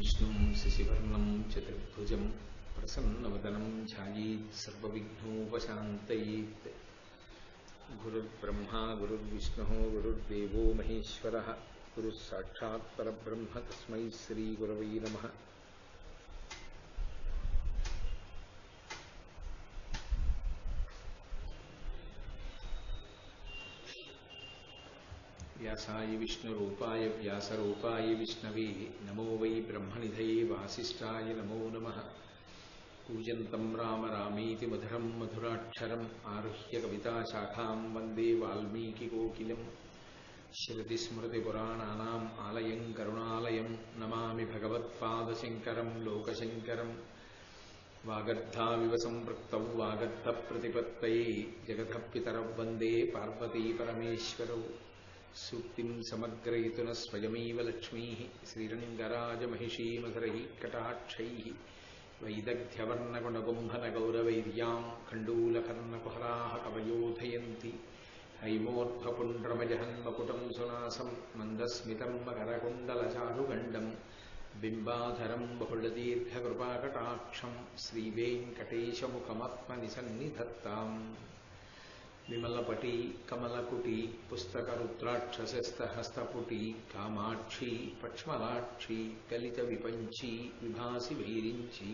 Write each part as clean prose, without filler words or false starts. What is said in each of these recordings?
विष्णुं शशिवर्णं चतुर्भुजं प्रसन्नवदनं ध्यायेत् सर्वविघ्नोपशान्तयेत्। गुरुर्ब्रह्मा गुरुर्विष्णुः गुरुर्देवो महेश्वरः गुरुः साक्षात् परब्रह्म तस्मै श्रीगुरवे नमः। व्यासाय विष्णुरूपाय व्यासरूपाय विष्णवे नमो वै ब्रह्मनिधये वासिष्ठाय नमो नमः। कूजन्तं राम रामेति मधुरं मधुराक्षरम् आरुह्य कविताशाखां वन्दे वाल्मीकिकोकिलं। श्रुतिस्मृतिपुराणानाम् आलयं करुणालयं नमामि भगवत्पादशङ्करं लोकशङ्करं। वागर्धाविव सम्पृक्तौ वागर्धप्रतिपत्तये जगतः पितरौ वन्दे पार्वतीपरमेश्वरौ। सूक्तिं समग्रयितुनः स्वयमेव लक्ष्मीः श्रीरङ्गराजमहिषीमधुरैः कटाक्षैः। वैदग्ध्यवर्णगुणगुम्भनगौरवैर्यां खण्डूलकर्णकुहराः कवयोधयन्ति। हैमोर्ध्वपुण्ड्रमजहन्मकुटं सुनासं मन्दस्मितं मकरकुण्डलचारुगण्डं बिम्बाधरं बहुलदीर्घकृपाकटाक्षं श्रीवेङ्कटेशमुखमात्मनिसन्निधत्ताम्। विमलपटी कमलकुटी पुस्तकरुद्राक्षसस्तहस्तपुटी कामाक्षी पक्ष्मलाक्षी कलितविपञ्ची विभासि वैरिञ्ची।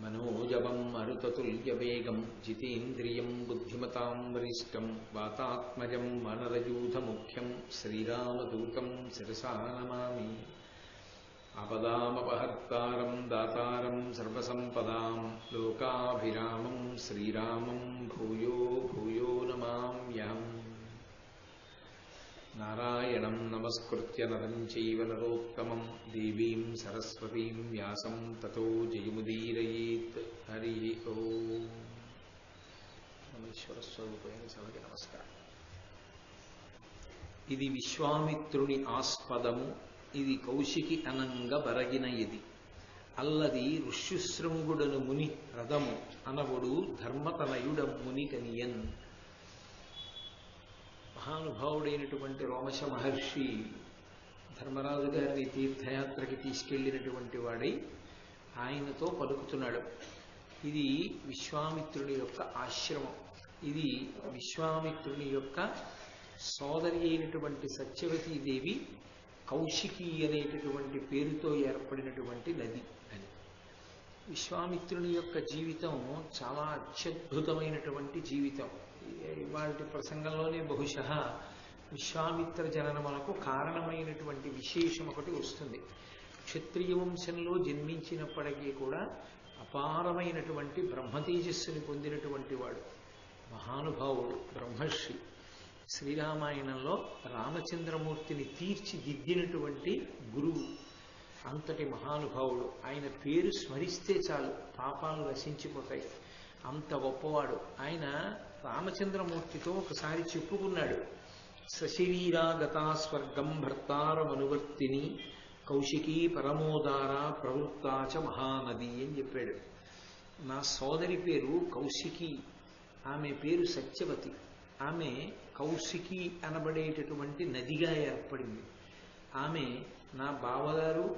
मनोजवं मरुततुल्यवेगं जितेन्द्रियं बुद्धिमतां वरिष्ठं वातात्मजं वनरयूथमुख्यं श्रीरामदूतं शिरसा नमामि। आपदामपहर्तारं दातारं सर्वसम्पदां लोकाभिरामं श्रीरामं भूयो भूयो नमाम्यहम्। नारायणं नमस्कृत्य नरं चैव नरोत्तमं देवीं सरस्वतीं व्यासं ततो जयमुदीरयेत्। हरिः ओम्। परमेश्वरस्वरूपैన సభకి నమస్కారం. ఇది విశ్వామిత్రుని ఆస్పదము, ఇది కౌశికి అనంగ బరగిన ఇది అల్లది ఋష్యుశృంగుడను ముని రథము అనవుడు ధర్మతనయుడ ముని కనియన్. మహానుభావుడైనటువంటి రోమశ మహర్షి ధర్మరాజు గారిని తీర్థయాత్రకి తీసుకెళ్లినటువంటి వాడై ఆయనతో పలుకుతున్నాడు. ఇది విశ్వామిత్రుని యొక్క ఆశ్రమం. ఇది విశ్వామిత్రుని యొక్క సోదరి అయినటువంటి సత్యవతీదేవి కౌశికి అనేటటువంటి పేరుతో ఏర్పడినటువంటి నది అని. విశ్వామిత్రుని యొక్క జీవితం చాలా అత్యద్భుతమైనటువంటి జీవితం. ఇవాళ ప్రసంగంలోనే బహుశః విశ్వామిత్ర జననమునకు కారణమైనటువంటి విశేషం ఒకటి వస్తుంది. క్షత్రియ వంశంలో జన్మించినప్పటికీ కూడా అపారమైనటువంటి బ్రహ్మతేజస్సుని పొందినటువంటి వాడు, మహానుభావుడు, బ్రహ్మర్షి. శ్రీరామాయణంలో రామచంద్రమూర్తిని తీర్చిదిద్దినటువంటి గురువు, అంతటి మహానుభావుడు. ఆయన పేరు స్మరిస్తే చాలు పాపాలు నశించిపోతాయి, అంత గొప్పవాడు ఆయన. రామచంద్రమూర్తితో ఒకసారి చెప్పుకున్నాడు, సశరీరాగతా స్వర్గం భర్తారమనువర్తిని కౌశికీ పరమోదార ప్రవృత్తాచ మహానది అని చెప్పాడు. నా సోదరి పేరు కౌశికి, ఆమె పేరు సత్యవతి. ఆమె కౌశికి అనబడేటటువంటి నదిగా ఏర్పడింది. ఆమె నా బావగారు,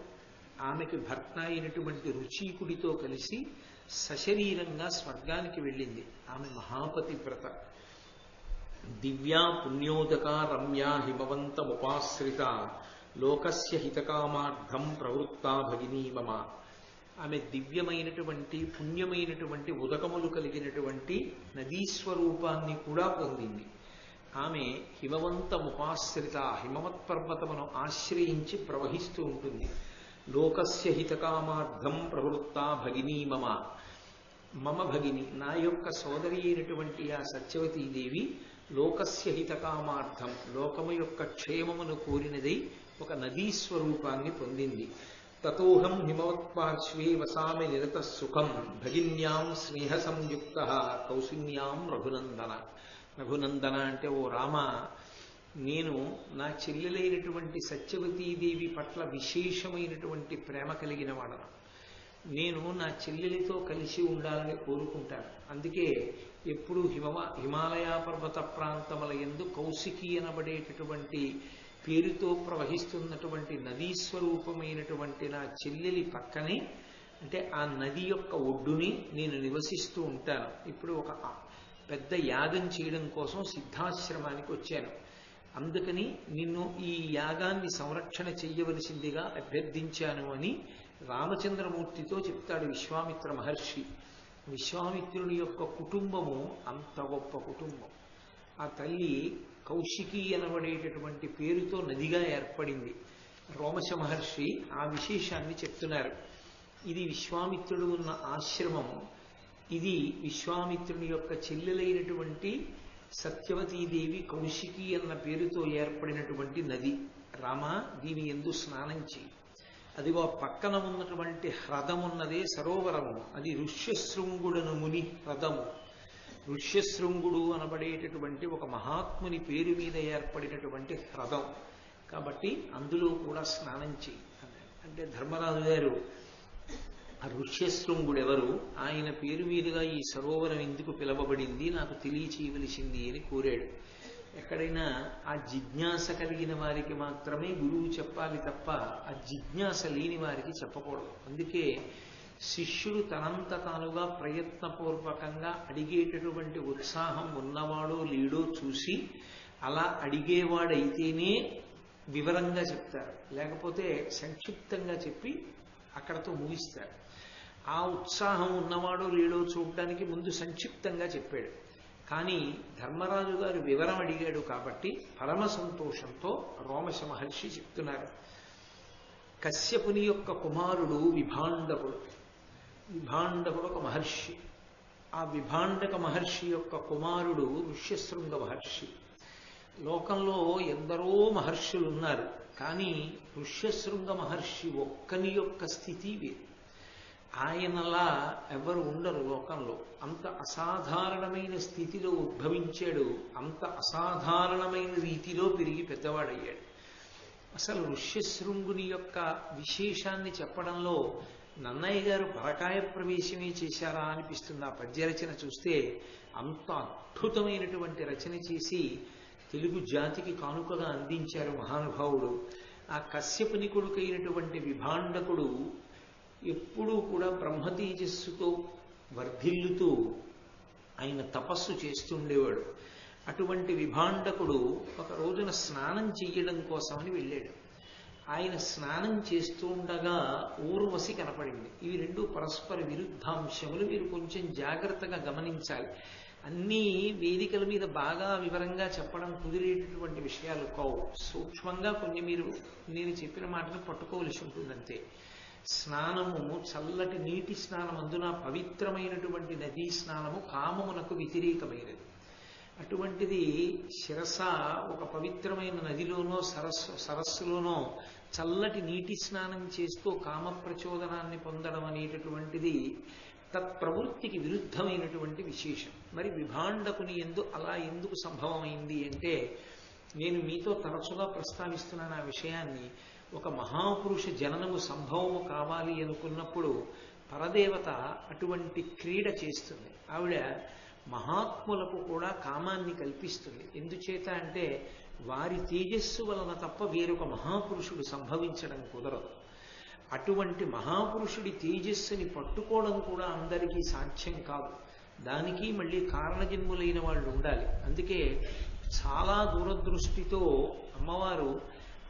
ఆమెకి భర్త అయినటువంటి రుచీకుడితో కలిసి సశరీరంగా స్వర్గానికి వెళ్ళింది. ఆమె మహాపతివ్రత. దివ్యా పుణ్యోదక రమ్యా హిమవంతముపాశ్రిత లోకస్య హితకామార్థం ప్రవృత్తా భగినీ మమ. ఆమె దివ్యమైనటువంటి పుణ్యమైనటువంటి ఉదకములు కలిగినటువంటి నదీస్వరూపాన్ని కూడా పొందింది. ఆమె హిమవంతముపాశ్రిత, హిమవత్ పర్వతమును ఆశ్రయించి ప్రవహిస్తూ ఉంటుంది. లోకస్య హితకామార్థం ప్రవృత్తా భగినీ మమ. మమ భగిని, నా యొక్క సోదరి అయినటువంటి ఆ సత్యవతీదేవి లోకస్య హితకామార్థం, లోకము యొక్క క్షేమమును కోరినదై ఒక నదీ స్వరూపాన్ని పొందింది. తతోహం హిమవత్పార్శ్వే వసామి నిరత సుఖం భగిన్యాం స్నేహ సంయుక్త కౌశిన్యాం రఘునందన. రఘునందన అంటే, ఓ రామ, నేను నా చెల్లెలైనటువంటి సత్యవతీదేవి పట్ల విశేషమైనటువంటి ప్రేమ కలిగిన వాడను. నేను నా చెల్లెలితో కలిసి ఉండాలని కోరుకుంటాను. అందుకే ఎప్పుడు హిమాలయ పర్వత ప్రాంతముల యందు కౌశికి అనబడేటటువంటి పేరుతో ప్రవహిస్తున్నటువంటి నదీ స్వరూపమైనటువంటి నా చెల్లెలి పక్కనే, అంటే ఆ నది యొక్క ఒడ్డుని నేను నివసిస్తూ ఉంటాను. ఇప్పుడు ఒక పెద్ద యాగం చేయడం కోసం సిద్ధాశ్రమానికి వచ్చాను. అందుకని నిన్ను ఈ యాగాన్ని సంరక్షణ చెయ్యవలసిందిగా అభ్యర్థించాను అని రామచంద్రమూర్తితో చెప్తాడు విశ్వామిత్ర మహర్షి. విశ్వామిత్రుని యొక్క కుటుంబము అంత గొప్ప కుటుంబం. ఆ తల్లి కౌశికి అనబడేటటువంటి పేరుతో నదిగా ఏర్పడింది. రోమశ మహర్షి ఆ విశేషాన్ని చెప్తున్నారు. ఇది విశ్వామిత్రుడు ఉన్న ఆశ్రమము. ఇది విశ్వామిత్రుని యొక్క చెల్లెలైనటువంటి సత్యవతీదేవి కౌశికి అన్న పేరుతో ఏర్పడినటువంటి నది. రామ, దీని యందు స్నానం చేయి. అదిగో పక్కన ఉన్నటువంటి హ్రదమున్నదే సరోవరము, అది ఋష్యశృంగుడను ముని హ్రదము. ఋష్యశృంగుడు అనబడేటటువంటి ఒక మహాత్ముని పేరు మీద ఏర్పడినటువంటి హ్రదం కాబట్టి అందులో కూడా స్నానం చేయి అన్నాడు. అంటే ధర్మరాజు గారు ఆ ఋష్యశృంగుడు ఎవరు, ఆయన పేరు మీదుగా ఈ సరోవరం ఎందుకు పిలవబడింది, నాకు తెలియచేయవలసింది అని కోరాడు. ఎక్కడైనా ఆ జిజ్ఞాస కలిగిన వారికి మాత్రమే గురువు చెప్పాలి తప్ప ఆ జిజ్ఞాస లేని వారికి చెప్పకూడదు. అందుకే శిష్యుడు తనంత తానుగా ప్రయత్నపూర్వకంగా అడిగేటటువంటి ఉత్సాహం ఉన్నవాడో లేడో చూసి అలా అడిగేవాడైతేనే వివరంగా చెప్తారు, లేకపోతే సంక్షిప్తంగా చెప్పి అక్కడతో ముగిస్తారు. ఆ ఉత్సాహం ఉన్నవాడో లేడో చూడడానికి ముందు సంక్షిప్తంగా చెప్పాడు. కానీ ధర్మరాజు గారు వివరం అడిగాడు కాబట్టి పరమ సంతోషంతో రోమశ మహర్షి చెప్తున్నారు. కశ్యపుని యొక్క కుమారుడు విభాండకుడు. విభాండకుడు ఒక మహర్షి. ఆ విభాండక మహర్షి యొక్క కుమారుడు ఋష్యశృంగ మహర్షి. లోకంలో ఎందరో మహర్షులు ఉన్నారు, కానీ ఋష్యశృంగ మహర్షి ఒక్కని యొక్క స్థితి వేరు. ఆయనలా ఎవరు ఉండరు లోకంలో. అంత అసాధారణమైన స్థితిలో ఉద్భవించాడు, అంత అసాధారణమైన రీతిలో పెరిగి పెద్దవాడయ్యాడు. అసలు ఋష్యశృంగుని యొక్క విశేషాన్ని చెప్పడంలో నన్నయ్య గారు పరకాయ ప్రవేశమే చేశారా అనిపిస్తుంది. ఆ పద్యరచన చూస్తే అంత అద్భుతమైనటువంటి రచన చేసి తెలుగు జాతికి కానుకగా అందించారు మహానుభావుడు. ఆ కశ్యపుని కొడుకైనటువంటి విభాండకుడు ఎప్పుడూ కూడా బ్రహ్మతేజస్సుతో వర్ధిల్లుతూ ఆయన తపస్సు చేస్తుండేవాడు. అటువంటి విభాండకుడు ఒక రోజున స్నానం చెయ్యడం కోసమని వెళ్ళాడు. ఆయన స్నానం చేస్తూ ఉండగా ఊర్వశి కనపడింది. ఇవి రెండు పరస్పర విరుద్ధాంశములు, మీరు కొంచెం జాగ్రత్తగా గమనించాలి. అన్నీ వేదికల మీద బాగా వివరంగా చెప్పడం కుదిరేటటువంటి విషయాలు కావు. సూక్ష్మంగా కొన్ని మీరు నేను చెప్పిన మాటను పట్టుకోవలసి ఉంటుందంతే. స్నానము చల్లటి నీటి స్నానం, అందున పవిత్రమైనటువంటి నదీ స్నానము కామమునకు వ్యతిరేకమైనది. అటువంటిది శిరస ఒక పవిత్రమైన నదిలోనో సరస్సులోనో చల్లటి నీటి స్నానం చేస్తూ కామ ప్రచోదనాన్ని పొందడం అనేటటువంటిది తత్ప్రవృత్తికి విరుద్ధమైనటువంటి విశేషం. మరి విభాండకుని అలా ఎందుకు సంభవమైంది అంటే, నేను మీతో తరచుగా ప్రస్తావిస్తున్నాను ఆ విషయాన్ని. ఒక మహాపురుష జననము సంభవము కావాలి అనుకున్నప్పుడు పరదేవత అటువంటి క్రీడ చేస్తుంది. ఆవిడ మహాత్ములకు కూడా కామాన్ని కల్పిస్తుంది. ఎందుచేత అంటే వారి తేజస్సు వలన తప్ప వేరొక మహాపురుషుడు సంభవించడం కుదరదు. అటువంటి మహాపురుషుడి తేజస్సుని పట్టుకోవడం కూడా అందరికీ సాధ్యం కాదు. దానికి మళ్ళీ కారణజన్ములైన వాళ్ళు ఉండాలి. అందుకే చాలా దూరదృష్టితో అమ్మవారు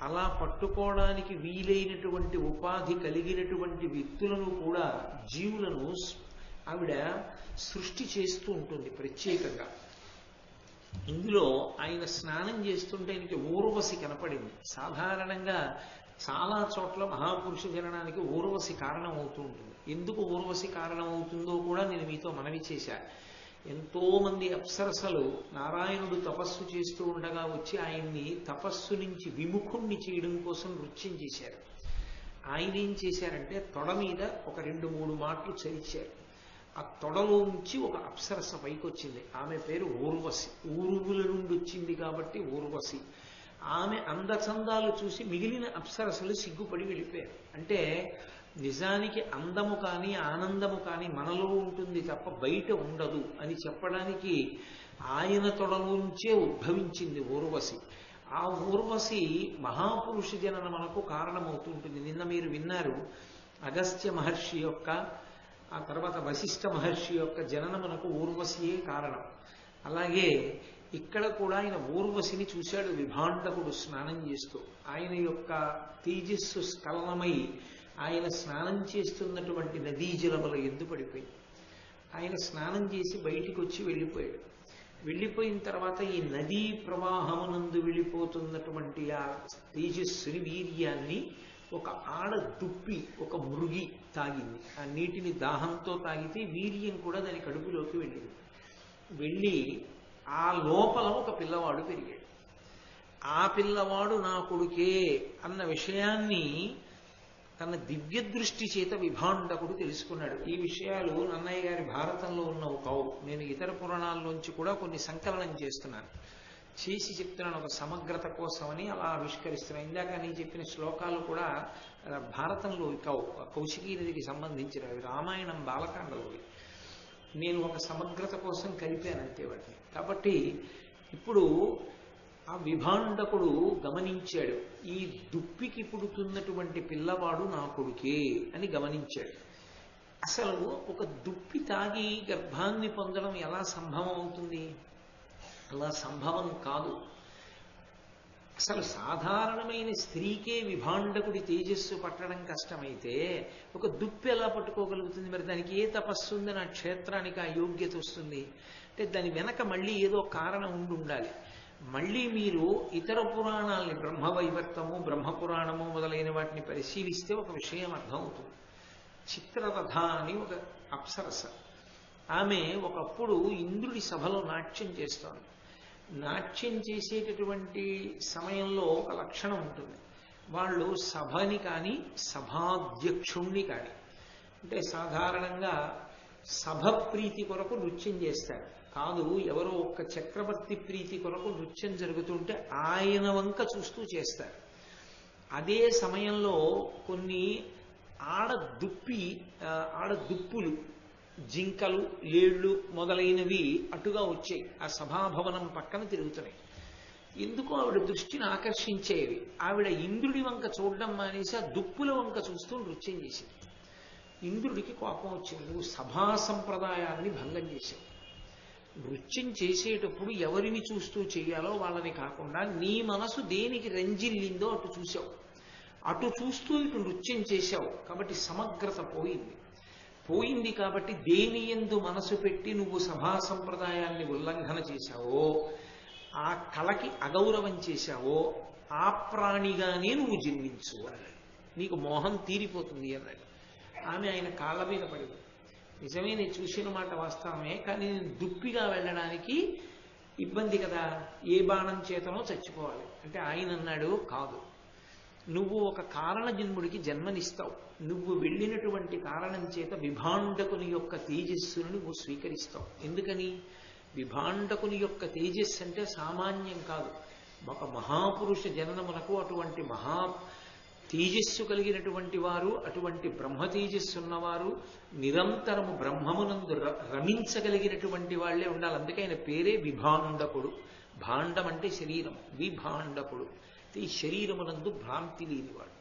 అలా పట్టుకోవడానికి వీలైనటువంటి ఉపాధి కలిగినటువంటి వ్యక్తులను కూడా, జీవులను ఆవిడ సృష్టి చేస్తూ ఉంటుంది ప్రత్యేకంగా. ఇందులో ఆయన స్నానం చేస్తుంటే ఆయనకి ఊర్వశి కనపడింది. సాధారణంగా చాలా చోట్ల మహాపురుష జననానికి ఊర్వశి కారణం అవుతూ ఉంటుంది. ఎందుకు ఊర్వశి కారణం అవుతుందో కూడా నేను మీతో మనవి చేశాను. ఎంతో మంది అప్సరసలు నారాయణుడు తపస్సు చేస్తూ ఉండగా వచ్చి ఆయన్ని తపస్సు నుంచి విముఖుణ్ణి చేయడం కోసం నృత్యం చేశారు. ఆయన ఏం చేశారంటే తొడ మీద ఒక 2-3 మాటలు చరిచారు. ఆ తొడలో నుంచి ఒక అప్సరస పైకి వచ్చింది. ఆమె పేరు ఊర్వశి. ఊరువుల నుండి వచ్చింది కాబట్టి ఊర్వశి. ఆమె అందచందాలు చూసి మిగిలిన అప్సరసలు సిగ్గుపడి వెళ్ళిపోయారు. అంటే నిజానికి అందము కానీ ఆనందము కానీ మనలో ఉంటుంది తప్ప బయట ఉండదు అని చెప్పడానికి ఆయన తొడలోంచే ఉద్భవించింది ఊర్వశి. ఆ ఊర్వశి మహాపురుష జనన మనకు కారణమవుతుంటుంది. నిన్న మీరు విన్నారు అగస్త్య మహర్షి యొక్క, ఆ తర్వాత వశిష్ఠ మహర్షి యొక్క జననమునకు ఊర్వశియే కారణం. అలాగే ఇక్కడ కూడా ఆయన ఊర్వశిని చూశాడు విభాండకుడు స్నానం చేస్తూ. ఆయన యొక్క తేజస్సు స్ఖలనమై ఆయన స్నానం చేస్తున్నటువంటి నదీ జలముల ఎందు పడిపోయింది. ఆయన స్నానం చేసి బయటికి వచ్చి వెళ్ళిపోయాడు. వెళ్ళిపోయిన తర్వాత ఈ నదీ ప్రవాహమునందు వెళ్ళిపోతున్నటువంటి ఆ తేజస్సుని, వీర్యాన్ని ఒక ఆడ దుప్పి, ఒక మృగి తాగింది. ఆ నీటిని దాహంతో తాగితే వీర్యం కూడా దాని కడుపులోకి వెళ్ళింది. వెళ్ళి ఆ లోపల ఒక పిల్లవాడు పెరిగాడు. ఆ పిల్లవాడు నా కొడుకే అన్న విషయాన్ని తన దివ్య దృష్టి చేత విభాండకుడు తెలుసుకున్నాడు. ఈ విషయాలు నన్నయ్య గారి భారతంలో ఉన్నవి కావు. నేను ఇతర పురాణాల్లోంచి కూడా కొన్ని సంకలనం చేస్తున్నాను, చేసి చెప్తున్నాను ఒక సమగ్రత కోసమని అలా ఆవిష్కరిస్తున్నాను. ఇందాక నేను చెప్పిన శ్లోకాలు కూడా భారతంలో కావు, కౌశికీ నదికి సంబంధించినవి, రామాయణం బాలకాండలోవి. నేను ఒక సమగ్రత కోసం కలిపానంతే వాటిని. కాబట్టి ఇప్పుడు ఆ విభాండకుడు గమనించాడు, ఈ దుప్పికి పుడుతున్నటువంటి పిల్లవాడు నా కొడుకే అని గమనించాడు. అసలు ఒక దుప్పి తాగి గర్భాన్ని పొందడం ఎలా సంభవం అవుతుంది? అలా సంభవం కాదు. అసలు సాధారణమైన స్త్రీకే విభాండకుడి తేజస్సు పట్టడం కష్టమైతే ఒక దుప్పి ఎలా పట్టుకోగలుగుతుంది? మరి దానికి ఏ తపస్సు ఉంది? నా క్షేత్రానికి ఆ యోగ్యత వస్తుంది అంటే దాని వెనక మళ్ళీ ఏదో కారణం ఉండాలి. మళ్ళీ మీరు ఇతర పురాణాలని, బ్రహ్మవైవర్తము, బ్రహ్మపురాణము మొదలైన వాటిని పరిశీలిస్తే ఒక విషయం అర్థమవుతుంది. చిత్రరథ అని ఒక అప్సరస, ఆమె ఒకప్పుడు ఇంద్రుడి సభలో నాట్యం చేస్తోంది. నాట్యం చేసేటటువంటి సమయంలో ఒక లక్షణం ఉంటుంది. వాళ్ళు సభని కానీ సభాధ్యక్షుణ్ణి కానీ, అంటే సాధారణంగా సభ ప్రీతి కొరకు నృత్యం చేస్తారు కాదు, ఎవరో ఒక్క చక్రవర్తి ప్రీతి కొరకు నృత్యం జరుగుతుంటే ఆయన వంక చూస్తూ చేస్తారు. అదే సమయంలో కొన్ని ఆడదుప్పులు, జింకలు, లేళ్లు మొదలైనవి అటుగా వచ్చాయి, ఆ సభాభవనం పక్కన తిరుగుతున్నాయి. ఎందుకో ఆవిడ దృష్టిని ఆకర్షించేవి. ఆవిడ ఇంద్రుడి వంక చూడడం మానేసి ఆ దుప్పుల వంక చూస్తూ నృత్యం చేసింది. ఇంద్రుడికి కోపం వచ్చింది, నువ్వు సభా సంప్రదాయాన్ని భంగం చేశావు. నృత్యం చేసేటప్పుడు ఎవరిని చూస్తూ చేయాలో వాళ్ళని కాకుండా నీ మనసు దేనికి రంజిల్లిందో అటు చూశావు, అటు చూస్తూ ఇటు నృత్యం చేశావు. కాబట్టి సమగ్రత పోయింది. కాబట్టి దేని యందు మనసు పెట్టి నువ్వు సభా సంప్రదాయాన్ని ఉల్లంఘన చేశావో, ఆ కళకి అగౌరవం చేశావో, ఆ ప్రాణిగానే నువ్వు జన్మించు అన్నాడు. నీకు మోహం తీరిపోతుంది అన్నాడు. ఆమె ఆయన కాళ్ళ మీద పడింది. నిజమే, నేను చూసిన మాట వాస్తవమే, కానీ నేను దుప్పిగా వెళ్ళడానికి ఇబ్బంది కదా, ఏ బాణం చేతనో చచ్చిపోవాలి అంటే ఆయన అన్నాడు, కాదు, నువ్వు ఒక కారణ జన్ముడికి జన్మనిస్తావు. నువ్వు వెళ్ళినటువంటి కారణం చేత విభాండకుని యొక్క తేజస్సును నువ్వు స్వీకరిస్తావు. ఎందుకని? విభాండకుని యొక్క తేజస్సు అంటే సామాన్యం కాదు. ఒక మహాపురుష జననమునకు అటువంటి మహా తేజస్సు కలిగినటువంటి వారు, అటువంటి బ్రహ్మ తేజస్సు ఉన్నవారు, నిరంతరము బ్రహ్మమునందు రమించగలిగినటువంటి వాళ్లే ఉండాలి. అందుకే ఆయన పేరే విభాండకుడు. భాండం అంటే శరీరం, విభాండకుడు ఈ శరీరమునందు భ్రాంతి లేనివాడు,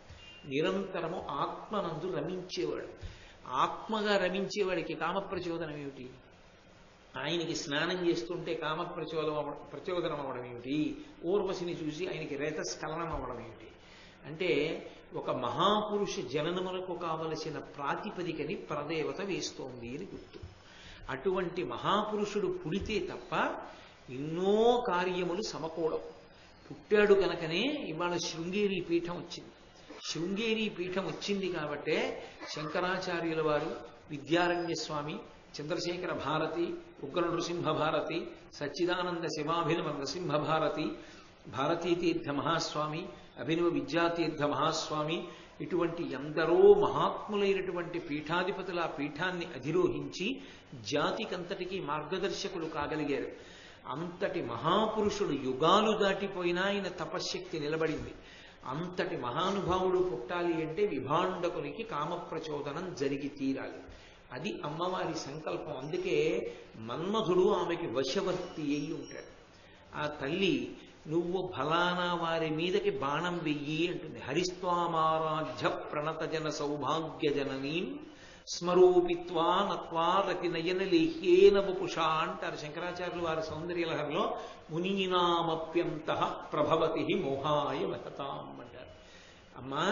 నిరంతరము ఆత్మనందు రమించేవాడు. ఆత్మగా రమించేవాడికి కామప్రచోదనం ఏమిటి? ఆయనకి స్నానం చేస్తుంటే ప్రచోదనం అవ్వడం ఏమిటి? ఊర్వశిని చూసి ఆయనకి రేతస్ఖలనం అవ్వడం ఏమిటి? అంటే ఒక మహాపురుష జననములకు కావలసిన ప్రాతిపదికని పరదేవత వేస్తోంది అని గుర్తు. అటువంటి మహాపురుషుడు పుడితే తప్ప ఎన్నో కార్యములు సమకూడవు. పుట్టాడు కనుకనే ఇవాళ శృంగేరి పీఠం వచ్చింది. శృంగేరి పీఠం వచ్చింది కాబట్టే శంకరాచార్యుల వారు, విద్యారణ్య స్వామి, చంద్రశేఖర భారతి, ఉగ్ర నృసింహ భారతి, సచ్చిదానంద శివాభినవ నృసింహ భారతి, భారతీతీర్థ మహాస్వామి, అభినవ విద్యాతీర్థ మహాస్వామి, ఇటువంటి ఎందరో మహాత్ములైనటువంటి పీఠాధిపతుల పీఠాన్ని అధిరోహించి జాతికంతటికీ మార్గదర్శకులు కాగలిగారు. అంతటి మహాపురుషుడు యుగాలు దాటిపోయినా ఆయన తపశ్శక్తి నిలబడింది. అంతటి మహానుభావుడు పుట్టాలి అంటే విభాండకునికి కామప్రచోదనం జరిగి తీరాలి. అది అమ్మవారి సంకల్పం. అందుకే మన్మధుడు ఆమెకి వశవర్తి అయి ఉంటాడు. ఆ తల్లి నువ్వు ఫలానా వారి మీదకి బాణం వెయ్యి అంటుంది. హరిస్వామారాధ్య ప్రణత జన సౌభాగ్య జననీం స్మరూపిత్వా నత్వా రతి నయన లేహ్యేన వపుషా అంటారు శంకరాచార్యులు వారి సౌందర్యలహరిలో. మునీనామప్యంత ప్రభవతి మోహాయ వతతాం అంటారు. అమ్మా,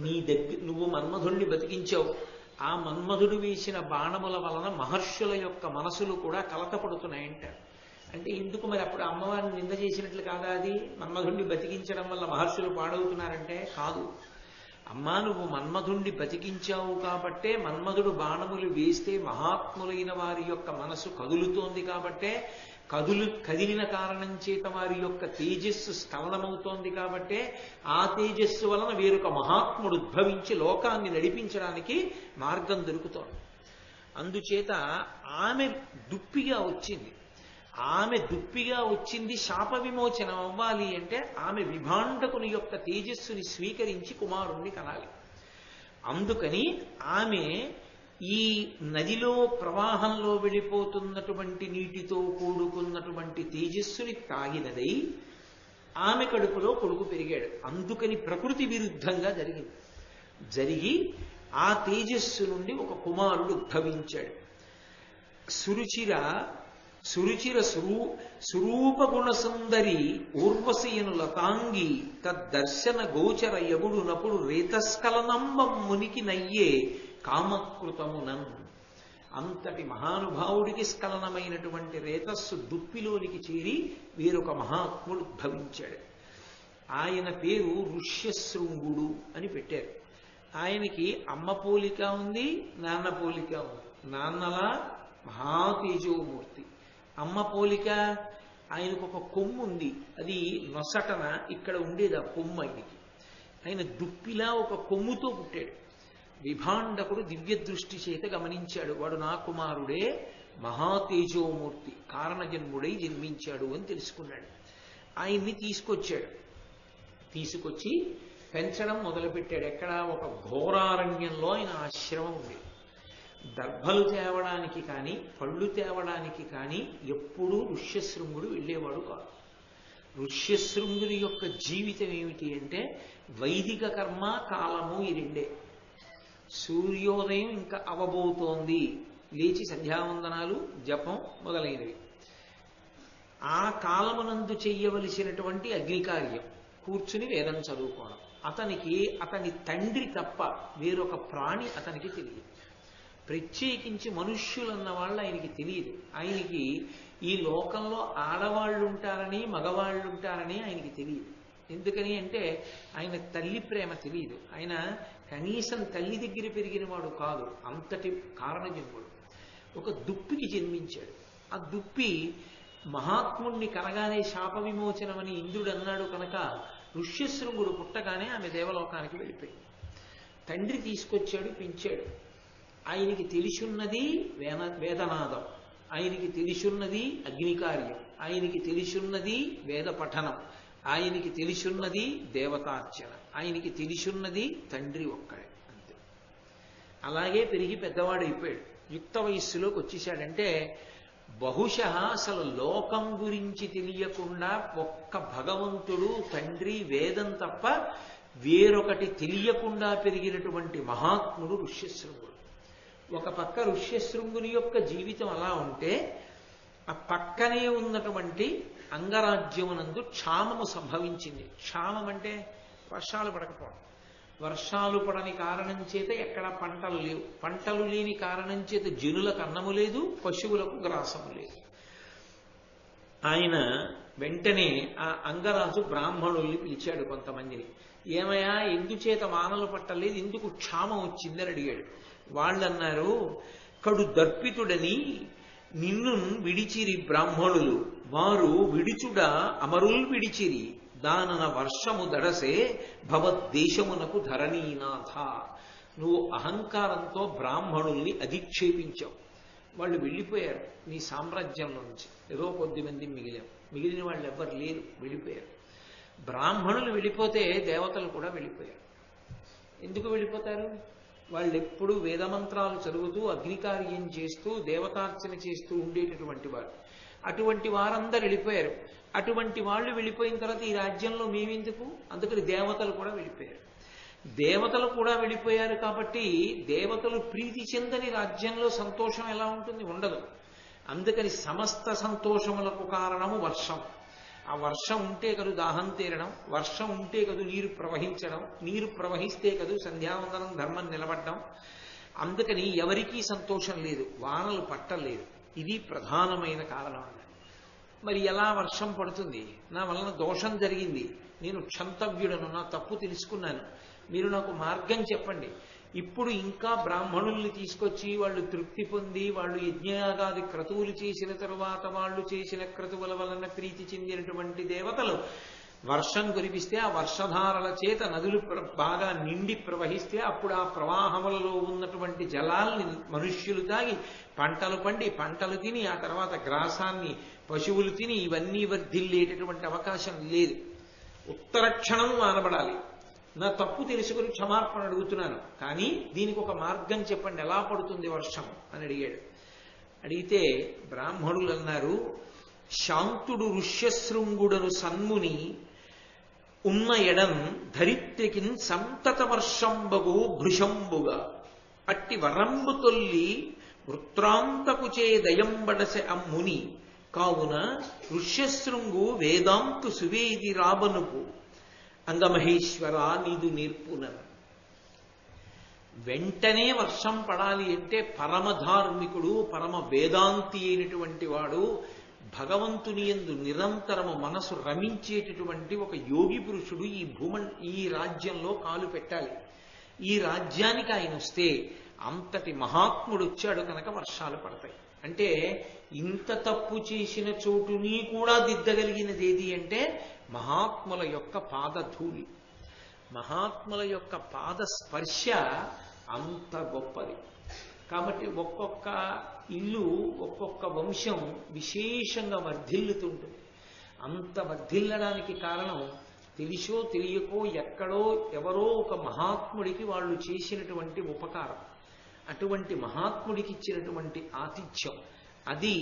నీ దగ్గర నువ్వు మన్మధుణ్ణి బతికించావు. ఆ మన్మధుడు వేసిన బాణముల వలన మహర్షుల యొక్క మనసులు కూడా కలతపడుతున్నాయంటారు. అంటే ఎందుకు మరి అప్పుడు అమ్మవారిని నింద చేసినట్లు కాదా? అది మన్మధుణ్ణి బతికించడం వల్ల మహర్షులు పాడవుతున్నారంటే కాదు. అమ్మా, నువ్వు మన్మధుణ్ణి బతికించావు కాబట్టే, మన్మధుడు బాణములు వేస్తే మహాత్ములైన వారి యొక్క మనసు కదులుతోంది కాబట్టే, కదిలిన కారణం చేత వారి యొక్క తేజస్సు స్ఖలనమవుతోంది కాబట్టే, ఆ తేజస్సు వలన వేరొక మహాత్ముడు ఉద్భవించి లోకాన్ని నడిపించడానికి మార్గం దొరుకుతోంది. అందుచేత ఆమె దుప్పిగా వచ్చింది. ఆమె దుప్పిగా వచ్చింది శాప విమోచనం అవ్వాలి అంటే ఆమె విభాండకుని యొక్క తేజస్సుని స్వీకరించి కుమారుణ్ణి కనాలి. అందుకని ఆమె ఈ నదిలో ప్రవాహంలో వెళ్ళిపోతున్నటువంటి నీటితో కూడుకున్నటువంటి తేజస్సుని తాగినదై ఆమె కడుపులో కొడుకు పెరిగాడు. అందుకని ప్రకృతి విరుద్ధంగా జరిగి ఆ తేజస్సు నుండి ఒక కుమారుడు ఉద్భవించాడు. సురుచిర సురూపగుణ సుందరి ఊర్వశీను లతాంగి తద్దర్శన గోచర యగుడు నపుడు రేతస్కలనంబం మునికి నయ్యే కామకృతమునన్. అంతటి మహానుభావుడికి స్ఖలనమైనటువంటి రేతస్సు దుప్పిలోనికి చేరి వేరొక మహాత్ముడు ఉద్భవించాడు. ఆయన పేరు ఋష్యశృంగుడు అని పెట్టారు. ఆయనకి అమ్మ పోలిక ఉంది, నాన్న పోలిక ఉంది. నాన్నలా మహాతేజోమూర్తి. అమ్మ పోలిక, ఆయనకు ఒక కొమ్ము ఉంది, అది నొసటన ఇక్కడ ఉండేది ఆ కొమ్ము ఆయనకి. ఆయన దుప్పిలా ఒక కొమ్ముతో పుట్టాడు. విభాండకుడు దివ్య దృష్టి చేత గమనించాడు, వాడు నా కుమారుడే, మహాతేజోమూర్తి, కారణజన్ముడై జన్మించాడు అని తెలుసుకున్నాడు. ఆయన్ని తీసుకొచ్చి పెంచడం మొదలుపెట్టాడు. ఎక్కడ? ఒక ఘోరారణ్యంలో ఆయన ఆశ్రమం ఉంది. దర్భలు తేవడానికి కానీ పళ్ళు తేవడానికి కానీ ఎప్పుడూ ఋష్యశృంగుడు వెళ్ళేవాడు కాదు. ఋష్యశృంగుడి యొక్క జీవితం ఏమిటి అంటే వైదిక కర్మ, కాలము ఈ రెండే. సూర్యోదయం ఇంకా అవబోతోంది, లేచి సంధ్యావందనాలు, జపం మొదలైనవి. ఆ కాలమునందు చెయ్యవలసినటువంటి అగ్నికార్యం, కూర్చుని వేదం చదువుకోవడం. అతని తండ్రి తప్ప వేరొక ప్రాణి అతనికి తెలియదు. ప్రత్యేకించి మనుష్యులన్న వాళ్ళు ఆయనకి తెలియదు. ఆయనకి ఈ లోకంలో ఆడవాళ్ళు ఉంటారని, మగవాళ్ళు ఉంటారని ఆయనకి తెలియదు. ఎందుకని అంటే ఆయన తల్లి ప్రేమ తెలియదు. ఆయన కనీసం తల్లి దగ్గర పెరిగిన వాడు కాదు, అంతటి కారణజన్ముడు. ఒక దుప్పికి జన్మించాడు. ఆ దుప్పి మహాత్ముణ్ణి కనగానే శాప విమోచనమని ఇంద్రుడు అన్నాడు కనుక ఋష్యశృంగుడు పుట్టగానే ఆమె దేవలోకానికి వెళ్ళిపోయింది. తండ్రి తీసుకొచ్చాడు, పెంచాడు. ఆయనకి తెలిసున్నది వేదనాదం, ఆయనకి తెలిసున్నది అగ్నికార్యం, ఆయనకి తెలిసున్నది వేద పఠనం, ఆయనకి తెలిసున్నది దేవతార్చన, ఆయనకి తెలిసున్నది తండ్రి ఒక్కడే, అంతే. అలాగే పెరిగి పెద్దవాడైపోయాడు. యుక్త వయస్సులోకి వచ్చేసాడంటే బహుశः అసలు లోకం గురించి తెలియకుండా ఒక్క భగవంతుడు, తండ్రి, వేదం తప్ప వేరొకటి తెలియకుండా పెరిగినటువంటి మహాత్ముడు ఋష్యశృంగుడు. ఒక పక్క ఋష్యశృంగుని యొక్క జీవితం అలా ఉంటే, ఆ పక్కనే ఉన్నటువంటి అంగరాజ్యమునందు క్షామము సంభవించింది. క్షామం అంటే వర్షాలు పడకపోవడం. వర్షాలు పడని కారణం చేత ఎక్కడ పంటలు లేవు. పంటలు లేని కారణం చేత జనులకు అన్నము లేదు, పశువులకు గ్రాసము లేదు. ఆయన వెంటనే ఆ అంగరాజు బ్రాహ్మణుల్ని పిలిచాడు కొంతమందిని. ఏమయ్యా, ఎందుచేత వానలు పట్టలేదు, ఎందుకు క్షామం వచ్చిందని అడిగాడు. వాళ్ళన్నారు, కడు దర్పితుడని నిన్ను విడిచిరి బ్రాహ్మణులు, వారు విడిచుడ అమరుల్ విడిచిరి, దానన వర్షము దడసే భవద్దేశమునకు ధరణీనాథ. నువ్వు అహంకారంతో బ్రాహ్మణుల్ని అధిక్షేపించావు. వాళ్ళు వెళ్ళిపోయారు నీ సామ్రాజ్యంలో నుంచి. ఏదో కొద్దిమంది మిగిలిన వాళ్ళు ఎవ్వరు లేరు, వెళ్ళిపోయారు. బ్రాహ్మణులు వెళ్ళిపోతే దేవతలు కూడా వెళ్ళిపోయారు. ఎందుకు వెళ్ళిపోతారు? వాళ్ళు ఎప్పుడు వేదమంత్రాలు చదువుతూ, అగ్నికార్యం చేస్తూ, దేవతార్చన చేస్తూ ఉండేటటువంటి వారు. అటువంటి వారందరూ వెళ్ళిపోయారు. అటువంటి వాళ్ళు వెళ్ళిపోయిన తర్వాత ఈ రాజ్యంలో మేమెందుకు? అందుకని దేవతలు కూడా వెళ్ళిపోయారు. దేవతలు కూడా వెళ్ళిపోయారు కాబట్టి దేవతలు ప్రీతి చెందని రాజ్యంలో సంతోషం ఎలా ఉంటుంది? ఉండదు. అందుకని సమస్త సంతోషములకు కారణము వర్షం. ఆ వర్షం ఉంటే కదు దాహం తీరడం, వర్షం ఉంటే కదు నీరు ప్రవహించడం, నీరు ప్రవహిస్తే కదు సంధ్యావందనం ధర్మం నిలబడడం. అందుకని ఎవరికీ సంతోషం లేదు, వానలు పట్టలేదు. ఇది ప్రధానమైన కారణం. మరి ఎలా వర్షం పడుతుంది? నా వలన దోషం జరిగింది, నేను క్షంతవ్యుడను, నా తప్పు తెలుసుకున్నాను, మీరు నాకు మార్గం చెప్పండి. ఇప్పుడు ఇంకా బ్రాహ్మణుల్ని తీసుకొచ్చి వాళ్ళు తృప్తి పొంది వాళ్ళు యజ్ఞయాగాది క్రతువులు చేసిన తరువాత వాళ్ళు చేసిన క్రతువుల వలన ప్రీతి చెందినటువంటి దేవతలు వర్షం కురిపిస్తే ఆ వర్షధారల చేత నదులు బాగా నిండి ప్రవహిస్తే అప్పుడు ఆ ప్రవాహములలో ఉన్నటువంటి జలాల్ని మనుష్యులు తాగి పంటలు పండి పంటలు తిని ఆ తర్వాత గ్రాసాన్ని పశువులు తిని ఇవన్నీ వర్ధిల్లేటటువంటి అవకాశం లేదు. ఉత్తర క్షణం వానబడాలి. నా తప్పు తెలుసుకుని క్షమార్పణ అడుగుతున్నాను, కానీ దీనికి ఒక మార్గం చెప్పండి, ఎలా పడుతుంది వర్షం అని అడిగాడు. అడిగితే బ్రాహ్మణులు అన్నారు, శాంతుడు ఋష్యశృంగుడను సన్ముని ఉన్న ఎడం ధరిత్రికిన్ సంతత వర్షంబగు భృశంబుగా అట్టి వరంబు తొల్లి వృత్రాంతకు చే దయంబడసె అమ్ముని కావున ఋష్యశృంగు వేదాంతు సువేది రాబనుపు అంగమహేశ్వర నీదు నేర్పున. వెంటనే వర్షం పడాలి అంటే పరమధార్మికుడు పరమ వేదాంతి అయినటువంటి వాడు భగవంతుని యందు నిరంతరము మనసు రమించేటటువంటి ఒక యోగి పురుషుడు ఈ రాజ్యంలో కాలు పెట్టాలి. ఈ రాజ్యానికి ఆయన వస్తే అంతటి మహాత్ముడు వచ్చాడు కనుక వర్షాలు పడతాయి. అంటే ఇంత తప్పు చేసిన చోటుని కూడా దిద్దగలిగినది ఏది అంటే మహాత్ముల యొక్క పాదధూళి, మహాత్ముల యొక్క పాద స్పర్శ అంత గొప్పది. కాబట్టి ఒక్కొక్క ఇల్లు ఒక్కొక్క వంశం విశేషంగా వర్ధిల్లుతుంటుంది. అంత వర్ధిల్లడానికి కారణం తెలిసో తెలియకో ఎక్కడో ఎవరో ఒక మహాత్ముడికి వాళ్ళు చేసినటువంటి ఉపకారం, అటువంటి మహాత్ముడికి ఇచ్చినటువంటి ఆతిథ్యం, అది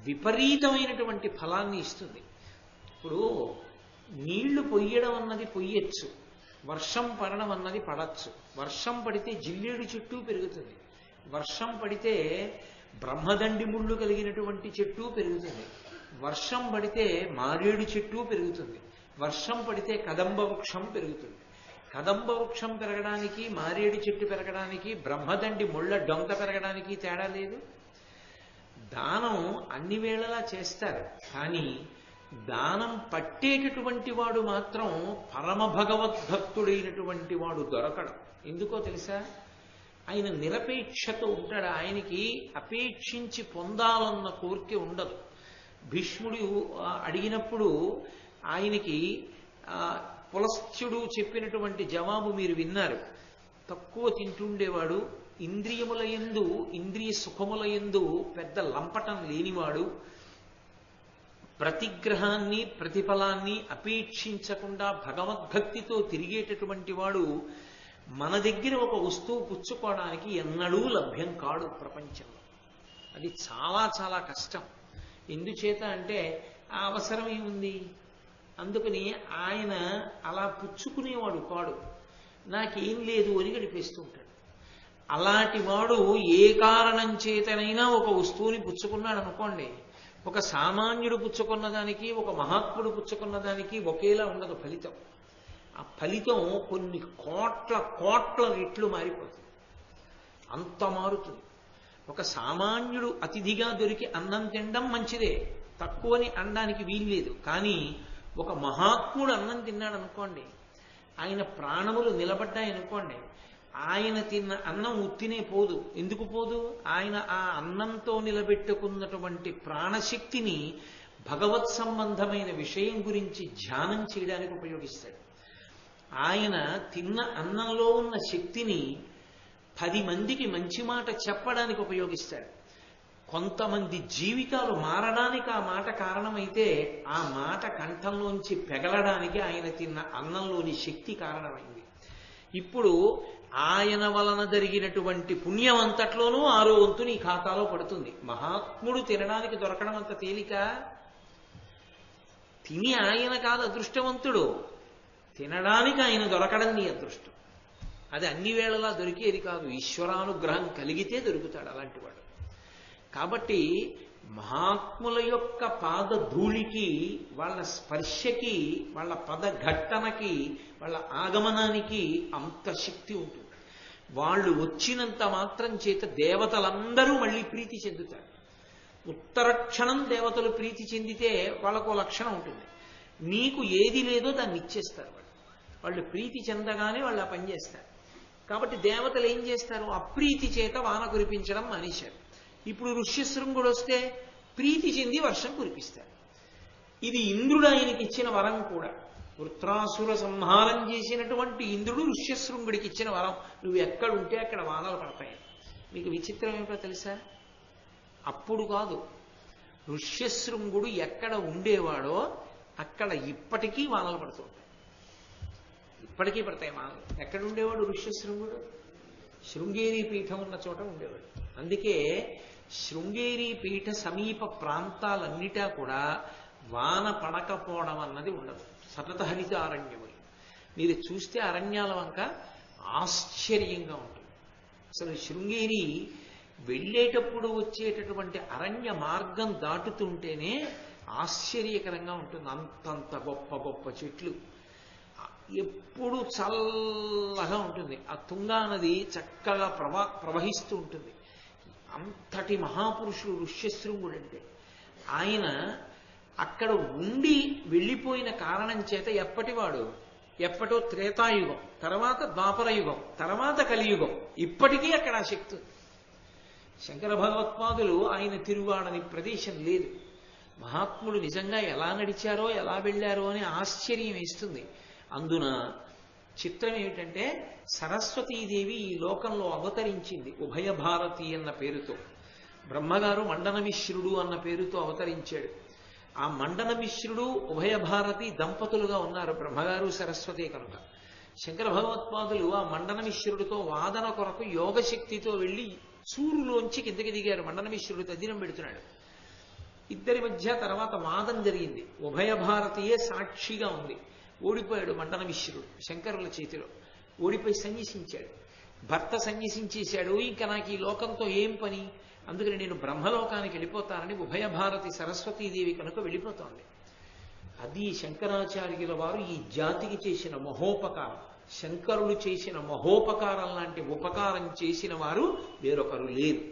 విపరీతమైనటువంటి ఫలాన్ని ఇస్తుంది. ఇప్పుడు నీళ్లు పొయ్యడం అన్నది పొయ్యొచ్చు, వర్షం పడడం అన్నది పడచ్చు. వర్షం పడితే జిల్లేడు చెట్టు పెరుగుతుంది, వర్షం పడితే బ్రహ్మదండి ముళ్ళు కలిగినటువంటి చెట్టు పెరుగుతుంది, వర్షం పడితే మారేడు చెట్టు పెరుగుతుంది, వర్షం పడితే కదంబ వృక్షం పెరుగుతుంది. కదంబ వృక్షం పెరగడానికి మారేడు చెట్టు పెరగడానికి బ్రహ్మదండి ముళ్ళ డొంక పెరగడానికి తేడా లేదు. దానం అన్ని వేళలా చేస్తారు, కానీ దానం పట్టేటటువంటి వాడు మాత్రం పరమ భగవద్భక్తుడైనటువంటి వాడు దొరకడం. ఎందుకో తెలుసా? ఆయన నిరపేక్షతో ఉంటాడు, ఆయనకి అపేక్షించి పొందాలన్న కోరిక ఉండదు. భీష్ముడు అడిగినప్పుడు ఆయనకి పులస్త్యుడు చెప్పినటువంటి జవాబు మీరు విన్నారు. తక్కువ తింటుండేవాడు, ఇంద్రియముల యందు ఇంద్రియ సుఖముల యందు పెద్ద లంపటం లేనివాడు, ప్రతిగ్రహాన్ని ప్రతిఫలాన్ని అపేక్షించకుండా భగవద్భక్తితో తిరిగేటటువంటి వాడు మన దగ్గర ఒక వస్తువు పుచ్చుకోవడానికి ఎన్నడూ లభ్యం కాడు ప్రపంచంలో. అది చాలా చాలా కష్టం. ఎందుచేత అంటే ఆ అవసరం ఏముంది? అందుకని ఆయన అలా పుచ్చుకునేవాడు కాడు, నాకేం లేదు అని గడిపేస్తూ ఉంటాడు. అలాంటి వాడు ఏ కారణం చేతనైనా ఒక వస్తువుని పుచ్చుకున్నాడు అనుకోండి, ఒక సామాన్యుడు పుచ్చుకున్న దానికి ఒక మహాత్ముడు పుచ్చుకున్న దానికి ఒకేలా ఉండదు ఫలితం. ఆ ఫలితం కొన్ని కోట్ల కోట్ల రెట్లు మారిపోతుంది, అంత మారుతుంది. ఒక సామాన్యుడు అతిథిగా దొరికి అన్నం తినడం మంచిదే, తక్కువని అనడానికి వీల్లేదు. కానీ ఒక మహాత్ముడు అన్నం తిన్నాడు అనుకోండి, ఆయన ప్రాణములు నిలబడ్డాయనుకోండి, ఆయన తిన్న అన్నం ఉత్తినే పోదు. ఎందుకు పోదు? ఆయన ఆ అన్నంతో నిలబెట్టుకున్నటువంటి ప్రాణశక్తిని భగవత్ సంబంధమైన విషయం గురించి ధ్యానం చేయడానికి ఉపయోగిస్తాడు. ఆయన తిన్న అన్నంలో ఉన్న శక్తిని 10 మందికి మంచి మాట చెప్పడానికి ఉపయోగిస్తాడు. కొంతమంది జీవితాలు మారడానికి ఆ మాట కారణమైతే ఆ మాట కంఠంలోంచి పెగలడానికి ఆయన తిన్న అన్నంలోని శక్తి కారణమైంది. ఇప్పుడు ఆయన వలన జరిగినటువంటి పుణ్యం అంతట్లోనూ 6వ వంతు నీ ఖాతాలో పడుతుంది. మహాత్ముడు తినడానికి దొరకడం అంత తేలిక. తిని ఆయన కాదు అదృష్టవంతుడు, తినడానికి ఆయన దొరకడం నీ అదృష్టం. అది అన్ని వేళలా దొరికేది కాదు, ఈశ్వరానుగ్రహం కలిగితే దొరుకుతాడు అలాంటి వాడు. కాబట్టి మహాత్ముల యొక్క పాద ధూళికి, వాళ్ళ స్పర్శకి, వాళ్ళ పదఘట్టనకి, వాళ్ళ ఆగమనానికి అంత శక్తి ఉంటుంది. వాళ్ళు వచ్చినంత మాత్రం చేత దేవతలందరూ మళ్ళీ ప్రీతి చెందుతారు. ఉత్తర క్షణం దేవతలు ప్రీతి చెందితే వాళ్ళకు లక్షణం ఉంటుంది, నీకు ఏది లేదో దాన్ని ఇచ్చేస్తారు వాళ్ళు. వాళ్ళు ప్రీతి చెందగానే వాళ్ళు ఆ పని చేస్తారు. కాబట్టి దేవతలు ఏం చేస్తారు, అప్రీతి చేత వాన కురిపించడం మానేశారు. ఇప్పుడు ఋష్యశృంగుడు వస్తే ప్రీతి చెంది వర్షం కురిపిస్తారు. ఇది ఇంద్రుడు ఆయనకి ఇచ్చిన వరం కూడా. వృత్రాసుర సంహారం చేసినటువంటి ఇంద్రుడు ఋష్యశృంగుడికి ఇచ్చిన వరం, నువ్వు ఎక్కడుంటే అక్కడ వానలు పడతాయి. మీకు విచిత్రం ఏమిటో తెలుసా, అప్పుడు కాదు, ఋష్యశృంగుడు ఎక్కడ ఉండేవాడో అక్కడ ఇప్పటికీ వానలు పడుతుంటాయి. ఇప్పటికీ పడతాయి వానలు. ఎక్కడ ఉండేవాడు ఋష్యశృంగుడు? శృంగేరి పీఠం ఉన్న చోట ఉండేవాడు. అందుకే శృంగేరి పీఠ సమీప ప్రాంతాలన్నిటా కూడా వాన పడకపోవడం అన్నది ఉండదు. సతత హరిత అరణ్యములు. మీరు చూస్తే అరణ్యాల వంక ఆశ్చర్యంగా ఉంటుంది. అసలు శృంగేరి వెళ్ళేటప్పుడు వచ్చేటటువంటి అరణ్య మార్గం దాటుతుంటేనే ఆశ్చర్యకరంగా ఉంటుంది. అంతంత గొప్ప గొప్ప చెట్లు, ఎప్పుడు చల్లగా ఉంటుంది. ఆ తుంగా నది చక్కగా ప్రవహిస్తూ ఉంటుంది. అంతటి మహాపురుషుడు ఋష్యశృంగుడు. అంటే ఆయన అక్కడ ఉండి వెళ్ళిపోయిన కారణం చేత ఎప్పటివాడు, ఎప్పటో త్రేతాయుగం, తర్వాత ద్వాపరయుగం, తర్వాత కలియుగం, ఇప్పటికీ అక్కడ ఆ శక్తి ఉంది. శంకర భగవత్పాదులు ఆయన తిరువాడని ప్రదేశం లేదు. మహాత్ములు నిజంగా ఎలా నడిచారో ఎలా వెళ్ళారో అని ఆశ్చర్యం వేస్తుంది. అందున చిత్రం ఏమిటంటే, సరస్వతీదేవి ఈ లోకంలో అవతరించింది ఉభయ భారతి అన్న పేరుతో. బ్రహ్మగారు మండన మిశ్రుడు అన్న పేరుతో అవతరించాడు. ఆ మండన మిశ్రుడు ఉభయ భారతి దంపతులుగా ఉన్నారు, బ్రహ్మగారు సరస్వతి కనుక. శంకర భగవత్పాదులు ఆ మండన మిశ్రుడితో వాదన కొరకు యోగశక్తితో వెళ్ళి సూరులోంచి కిందకి దిగారు. మండన మిశ్రుడు తద్దినం పెడుతున్నాడు. ఇద్దరి మధ్య తర్వాత వాదం జరిగింది. ఉభయ భారతీయే సాక్షిగా ఉంది. ఓడిపోయాడు మండన మిశ్రుడు శంకరుల చేతిలో. ఓడిపోయి సన్యసించాడు. భర్త సన్యసించేశాడు. ఇంకా నాకు ఈ లోకంతో ఏం పని, అందుకని నేను బ్రహ్మలోకానికి వెళ్ళిపోతానని ఉభయ భారతి సరస్వతీదేవి కనుక వెళ్ళిపోతోంది. అది శంకరాచార్యుల వారు ఈ జాతికి చేసిన మహోపకారం. శంకరులు చేసిన మహోపకారం లాంటి ఉపకారం చేసిన వారు వేరొకరు లేరు.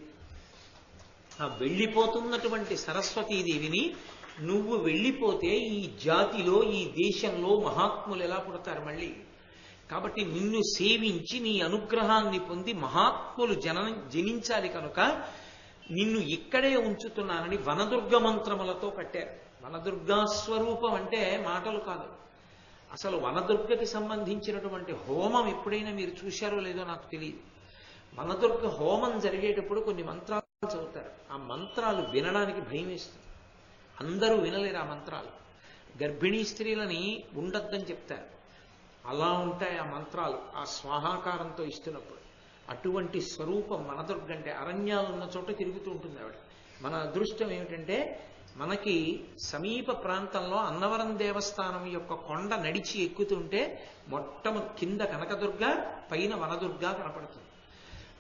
ఆ వెళ్ళిపోతున్నటువంటి సరస్వతీదేవిని, నువ్వు వెళ్ళిపోతే ఈ జాతిలో ఈ దేశంలో మహాత్ములు ఎలా పుడతారు మళ్ళీ? కాబట్టి నిన్ను సేవించి నీ అనుగ్రహాన్ని పొంది మహాత్ములు జనించాలి కనుక నిన్ను ఇక్కడే ఉంచుతున్నానని వనదుర్గ మంత్రములతో కట్టారు. వనదుర్గా స్వరూపం అంటే మాటలు కాదు. అసలు వనదుర్గకి సంబంధించినటువంటి హోమం ఎప్పుడైనా మీరు చూశారో లేదో నాకు తెలియదు. వనదుర్గ హోమం జరిగేటప్పుడు కొన్ని మంత్రాలు చదువుతారు. ఆ మంత్రాలు వినడానికి భయం వేస్తుంది. అందరూ వినలేరు ఆ మంత్రాలు. గర్భిణీ స్త్రీలని ఉండొద్దని చెప్తారు. అలా ఉంటాయి ఆ మంత్రాలు, ఆ స్వాహాకారంతో ఇస్తున్నప్పుడు. అటువంటి స్వరూపం వనదుర్గ అంటే. అరణ్యాలు ఉన్న చోట తిరుగుతూ ఉంటుంది ఆవిడ. మన అదృష్టం ఏమిటంటే, మనకి సమీప ప్రాంతంలో అన్నవరం దేవస్థానం యొక్క కొండ నడిచి ఎక్కుతుంటే కింద కనకదుర్గ, పైన వనదుర్గ కనపడుతుంది.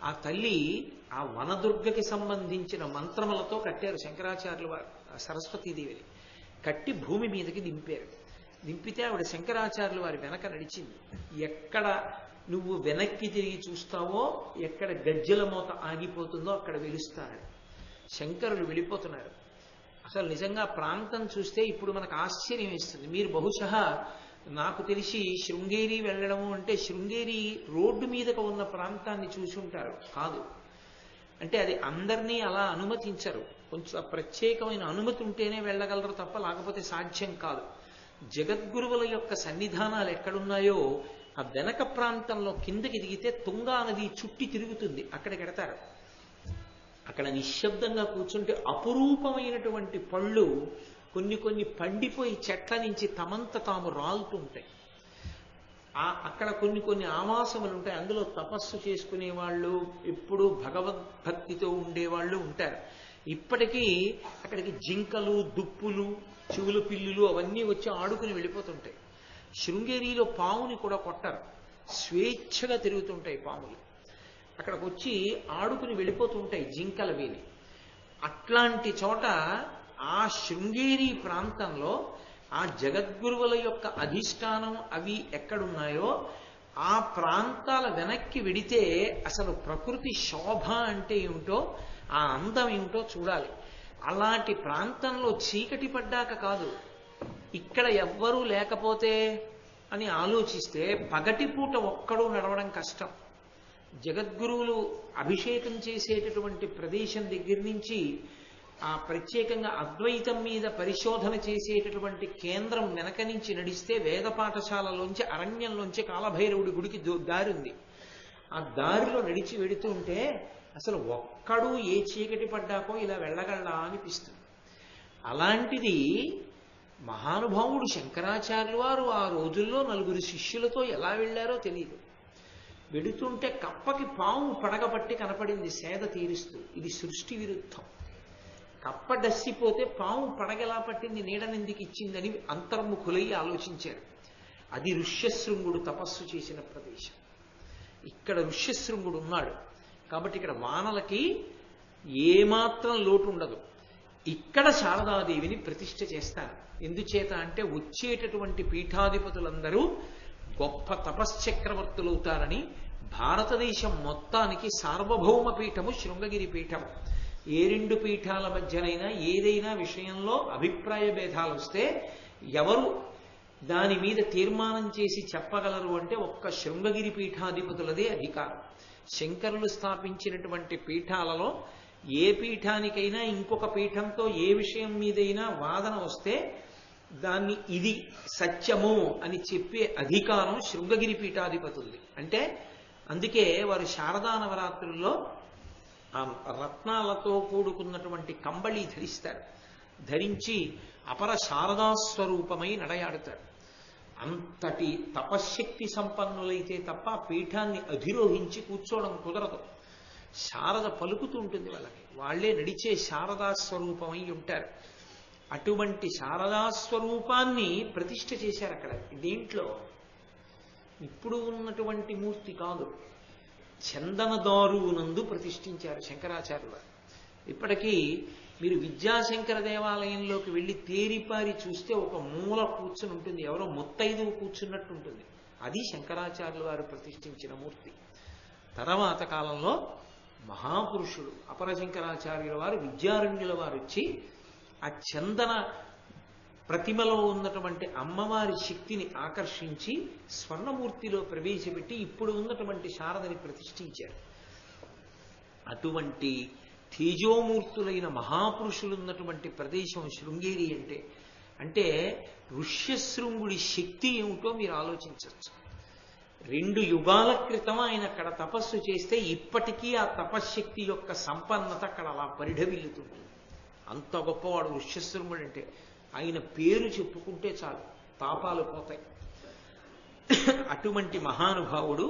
ఆ తల్లి ఆ వనదుర్గకి సంబంధించిన మంత్రములతో కట్టారు శంకరాచార్యుల వారు సరస్వతీదేవిని. కట్టి భూమి మీదకి దింపారు. దింపితే ఆవిడ శంకరాచార్యుల వారి వెనక నడిచింది. ఎక్కడ నువ్వు వెనక్కి తిరిగి చూస్తావో, ఎక్కడ గజ్జల మోత ఆగిపోతుందో అక్కడ వెలుస్తాడు. శంకరులు వెళ్ళిపోతున్నారు. అసలు నిజంగా ప్రాంతం చూస్తే ఇప్పుడు మనకు ఆశ్చర్యం వేస్తుంది. మీరు బహుశः నాకు తెలిసి శృంగేరి వెళ్ళడము అంటే శృంగేరి రోడ్డు మీదకు ఉన్న ప్రాంతాన్ని చూసి ఉంటారు. కాదు, అంటే అది అందరినీ అలా అనుమతించరు. కొంచెం ప్రత్యేకమైన అనుమతి ఉంటేనే వెళ్ళగలరు తప్ప లేకపోతే సాధ్యం కాదు. జగద్గురువుల యొక్క సన్నిధానాలు ఎక్కడున్నాయో ఆ వెనక ప్రాంతంలో కిందకి దిగితే తుంగా నది చుట్టి తిరుగుతుంది, అక్కడికి ఎడతారు. అక్కడ నిశ్శబ్దంగా కూర్చుంటే అపురూపమైనటువంటి పళ్ళు కొన్ని పండిపోయి చెట్ల నుంచి తమంత తాము రాలుతూ ఉంటాయి. అక్కడ కొన్ని ఆవాసములు ఉంటాయి. అందులో తపస్సు చేసుకునే వాళ్ళు, ఎప్పుడూ భగవద్భక్తితో ఉండేవాళ్ళు ఉంటారు. ఇప్పటికీ అక్కడికి జింకలు, దుప్పులు, చెవుల పిల్లులు అవన్నీ వచ్చి ఆడుకుని వెళ్ళిపోతుంటాయి. శృంగేరిలో పాముని కూడా కొట్టరు, స్వేచ్ఛగా తిరుగుతుంటాయి పాములు. అక్కడికి వచ్చి ఆడుకుని వెళ్ళిపోతుంటాయి జింకల వీని. అట్లాంటి చోట ఆ శృంగేరి ప్రాంతంలో ఆ జగద్గురువుల యొక్క అధిష్టానం అవి ఎక్కడున్నాయో ఆ ప్రాంతాల వెనక్కి వెడితే అసలు ప్రకృతి శోభ అంటే ఏమిటో, ఆ అందం ఏమిటో చూడాలి. అలాంటి ప్రాంతంలో చీకటి పడ్డాక కాదు, ఇక్కడ ఎవ్వరూ లేకపోతే అని ఆలోచిస్తే పగటిపూట ఒక్కడూ నడవడం కష్టం. జగద్గురువులు అభిషేకం చేసేటటువంటి ప్రదేశం దగ్గర నుంచి ఆ ప్రత్యేకంగా అద్వైతం మీద పరిశోధన చేసేటటువంటి కేంద్రం వెనక నుంచి నడిస్తే వేద పాఠశాలలోంచి అరణ్యంలోంచి కాలభైరవుడి గుడికి దారి ఉంది. ఆ దారిలో నడిచి వెడుతుంటే అసలు ఒక్కడూ ఏ చీకటి పడ్డాకో ఇలా వెళ్ళగలడా అనిపిస్తుంది. అలాంటిది మహానుభావుడు శంకరాచార్యులు వారు ఆ రోజుల్లో 4 శిష్యులతో ఎలా వెళ్ళారో తెలియదు. వెడుతుంటే కప్పకి పాము పడగబట్టి కనపడింది సేద తీరుస్తూ. ఇది సృష్టి విరుద్ధం. కప్ప డస్సిపోతే పాము పడగలా పట్టింది, నీడనెందుకు ఇచ్చిందని అంతర్ముఖులై ఆలోచించారు. అది ఋష్యశృంగుడు తపస్సు చేసిన ప్రదేశం. ఇక్కడ ఋష్యశృంగుడు ఉన్నాడు కాబట్టి ఇక్కడ వానలకి ఏమాత్రం లోటు ఉండదు. ఇక్కడ శారదాదేవిని ప్రతిష్ఠ చేస్తాను. ఎందుచేత అంటే వచ్చేటటువంటి పీఠాధిపతులందరూ గొప్ప తపశ్చక్రవర్తులవుతారని. భారతదేశం మొత్తానికి సార్వభౌమ పీఠము శృంగగిరి పీఠము. ఏ 2 పీఠాల మధ్యనైనా ఏదైనా విషయంలో అభిప్రాయ భేదాలు వస్తే ఎవరు దాని మీద తీర్మానం చేసి చెప్పగలరు అంటే ఒక్క శృంగగిరి పీఠాధిపతులదే అధికారం. శంకరులు స్థాపించినటువంటి పీఠాలలో ఏ పీఠానికైనా ఇంకొక పీఠంతో ఏ విషయం మీదైనా వాదన వస్తే దాన్ని ఇది సత్యము అని చెప్పే అధికారం శృంగగిరి పీఠాధిపతులది. అంటే అందుకే వారు శారదా నవరాత్రుల్లో ఆ రత్నాలతో కూడుకున్నటువంటి కంబళి ధరిస్తారు. ధరించి అపర శారదాస్వరూపమై నడయాడుతారు. అంతటి తపశ్శక్తి సంపన్నులైతే తప్ప పీఠాన్ని అధిరోహించి కూర్చోవడం కుదరదు. శారద పలుకుతూ ఉంటుంది వాళ్ళకి, వాళ్లే నడిచే శారదాస్వరూపమై ఉంటారు. అటువంటి శారదాస్వరూపాన్ని ప్రతిష్ఠ చేశారు అక్కడ. దీంట్లో ఇప్పుడు ఉన్నటువంటి మూర్తి కాదు, చందనదారునందు ప్రతిష్ఠించారు శంకరాచార్యులు. ఇప్పటికీ మీరు విద్యాశంకర దేవాలయంలోకి వెళ్ళి తేరిపారి చూస్తే ఒక మూల కూర్చుని ఉంటుంది, ఎవరో ముత్తైదువు కూర్చున్నట్టు ఉంటుంది. అది శంకరాచార్యులు వారు ప్రతిష్ఠించిన మూర్తి. తర్వాత కాలంలో మహాపురుషుడు అపర శంకరాచార్యుల వారు, విద్యారణ్యుల వారు వచ్చి ఆ చందన ప్రతిమలో ఉన్నటువంటి అమ్మవారి శక్తిని ఆకర్షించి స్వర్ణమూర్తిలో ప్రవేశపెట్టి ఇప్పుడు ఉన్నటువంటి శారదని ప్రతిష్ఠించారు. అటువంటి తేజోమూర్తులైన మహాపురుషులు ఉన్నటువంటి ప్రదేశం శృంగేరి అంటే. అంటే ఋష్యశృంగుడి శక్తి ఏమిటో మీరు ఆలోచించవచ్చు. 2 యుగాల క్రితం ఆయన అక్కడ తపస్సు చేస్తే ఇప్పటికీ ఆ తపశ్శక్తి యొక్క సంపన్నత అక్కడ అలా పరిఢవిల్లుతుంది. అంత గొప్పవాడు ఋష్యశృంగుడు అంటే. ఆయన పేరు చెప్పుకుంటే చాలు తాపాలు పోతాయి. అటువంటి మహానుభావుడు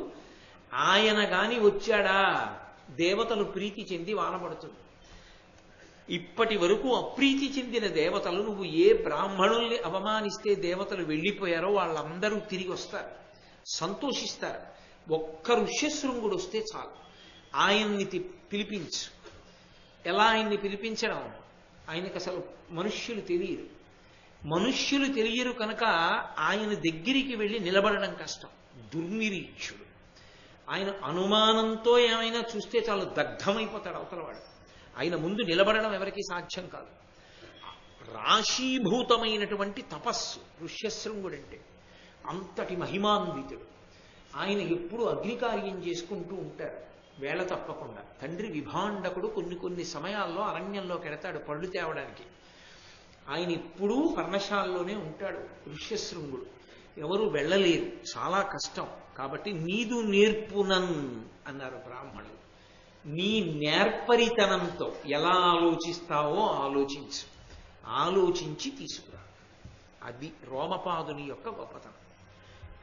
ఆయన గాని వచ్చాడా దేవతలు ప్రీతి చెంది వానపడుతుంది. ఇప్పటి వరకు అప్రీతి చెందిన దేవతలు, నువ్వు ఏ బ్రాహ్మణుల్ని అవమానిస్తే దేవతలు వెళ్ళిపోయారో వాళ్ళందరూ తిరిగి వస్తారు, సంతోషిస్తారు. ఒక్క ఋష్యశృంగుడు వస్తే చాలు, ఆయన్ని పిలిపించు. ఎలా ఆయన్ని పిలిపించడం? ఆయనకు అసలు మనుష్యులు తెలియరు. మనుష్యులు తెలియరు కనుక ఆయన దగ్గరికి వెళ్ళి నిలబడడం కష్టం. దుర్నిరీక్షుడు. ఆయన అనుమానంతో ఏమైనా చూస్తే చాలు దగ్ధమైపోతాడు అవతలవాడు. ఆయన ముందు నిలబడడం ఎవరికీ సాధ్యం కాదు. రాశీభూతమైనటువంటి తపస్సు ఋష్యశృంగుడంటే. అంతటి మహిమాన్వితుడు. ఆయన ఎప్పుడూ అగ్నికార్యం చేసుకుంటూ ఉంటారు వేళ తప్పకుండా. తండ్రి విభాండకుడు కొన్ని సమయాల్లో అరణ్యంలోకి వెడతాడు పళ్ళు తేవడానికి. ఆయన ఎప్పుడూ పర్ణశాలలోనే ఉంటాడు ఋష్యశృంగుడు. ఎవరు వెళ్ళలేరు, చాలా కష్టం. కాబట్టి నీదు నేర్పునన్ అన్నారు బ్రాహ్మణులు. నీ నేర్పరితనంతో ఎలా ఆలోచిస్తావో ఆలోచించు, ఆలోచించి తీసుకురా. అది రోమపాదుని యొక్క గొప్పతనం.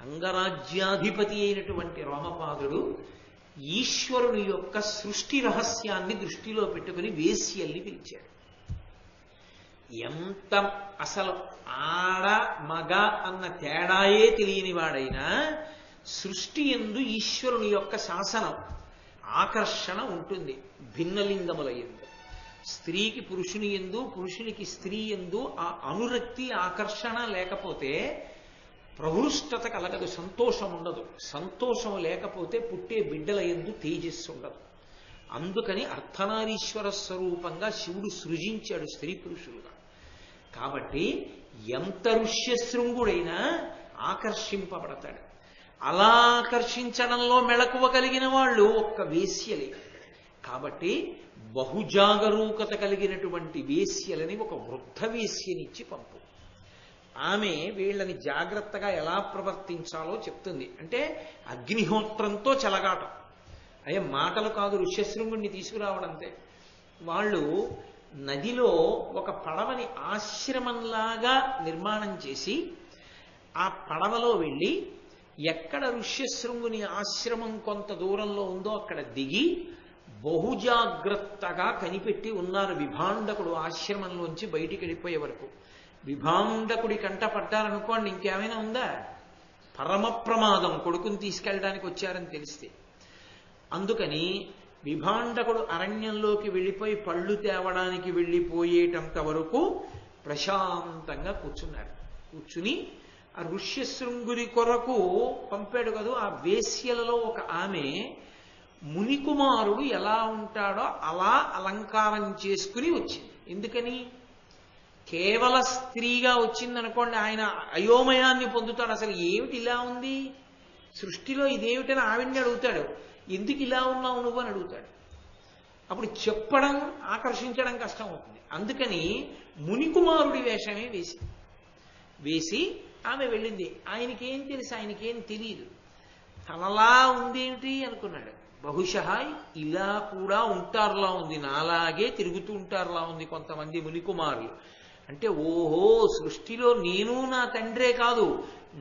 అంగరాజ్యాధిపతి అయినటువంటి రోమపాదుడు ఈశ్వరుని యొక్క సృష్టి రహస్యాన్ని దృష్టిలో పెట్టుకుని వేశ్యల్ని పిలిచాడు. ఎంత అసలు ఆడ మగ అన్న తేడాయే తెలియని వాడైనా సృష్టి యందు ఈశ్వరుని యొక్క శాసనం ఆకర్షణ ఉంటుంది. భిన్నలింగముల యందు స్త్రీకి పురుషుని యందు, పురుషునికి స్త్రీ యందు ఆ అనురక్తి ఆకర్షణ లేకపోతే ప్రహృష్టత కలగదు, సంతోషం ఉండదు. సంతోషం లేకపోతే పుట్టే బిడ్డల యందు తేజస్సు ఉండదు. అందుకని అర్ధనారీశ్వర స్వరూపంగా శివుడు సృజించాడు స్త్రీ పురుషులుగా. కాబట్టి ఎంత ఋష్యశృంగుడైనా ఆకర్షింపబడతాడు. అలా ఆకర్షించడంలో మెళకువ కలిగిన వాళ్ళు ఒక్క వేశ్యలే. కాబట్టి బహుజాగరూకత కలిగినటువంటి వేశ్యలని ఒక వృద్ధ వేశ్యనిచ్చి పంపు. ఆమె వీళ్ళని జాగ్రత్తగా ఎలా ప్రవర్తించాలో చెప్తుంది. అంటే అగ్నిహోత్రంతో చెలగాటం. అయ్యే మాటలు కాదు, ఋష్యశృంగుణ్ణి తీసుకురావడంతే. వాళ్ళు నదిలో ఒక పడవని ఆశ్రమంలాగా నిర్మాణం చేసి ఆ పడవలో వెళ్ళి ఎక్కడ ఋష్యశృంగుని ఆశ్రమం కొంత దూరంలో ఉందో అక్కడ దిగి బహుజాగ్రత్తగా కనిపెట్టి ఉన్నారు. విభాండకుడు ఆశ్రమంలోంచి బయటికి వెళ్ళిపోయే వరకు. విభాండకుడి కంట పడ్డారనుకోండి, ఇంకేమైనా ఉందా? పరమ ప్రమాదం, కొడుకుని తీసుకెళ్ళడానికి వచ్చారని తెలిస్తే. అందుకని విభాండకుడు అరణ్యంలోకి వెళ్ళిపోయి పళ్ళు తేవడానికి వెళ్ళిపోయేటంత వరకు ప్రశాంతంగా కూర్చున్నారు. కూర్చుని ఆ ఋష్యశృంగుని కొరకు పంపాడు కదా, ఆ వేశ్యలలో ఒక ఆమె మునికుమారుడు ఎలా ఉంటాడో అలా అలంకారం చేసుకుని వచ్చింది. ఎందుకని? కేవల స్త్రీగా వచ్చిందనుకోండి, ఆయన అయోమయాన్ని పొందుతాడు. అసలు ఏమిటి ఇలా ఉంది సృష్టిలో, ఇదేమిటని ఆవిడ్ని అడుగుతాడు. ఎందుకు ఇలా ఉన్నావు నువ్వు అని అడుగుతాడు. అప్పుడు చెప్పడం, ఆకర్షించడం కష్టం అవుతుంది. అందుకని మునికుమారుడి వేషమే వేసి ఆమె వెళ్ళింది. ఆయనకేం తెలుసు? ఆయనకేం తెలియదు. తనలా ఉందేమిటి అనుకున్నాడు. బహుశः ఇలా కూడా ఉంటారులా ఉంది, నాలాగే తిరుగుతూ ఉంటారులా ఉంది కొంతమంది మునికుమారులు. అంటే ఓహో, సృష్టిలో నేను నా తండ్రే కాదు,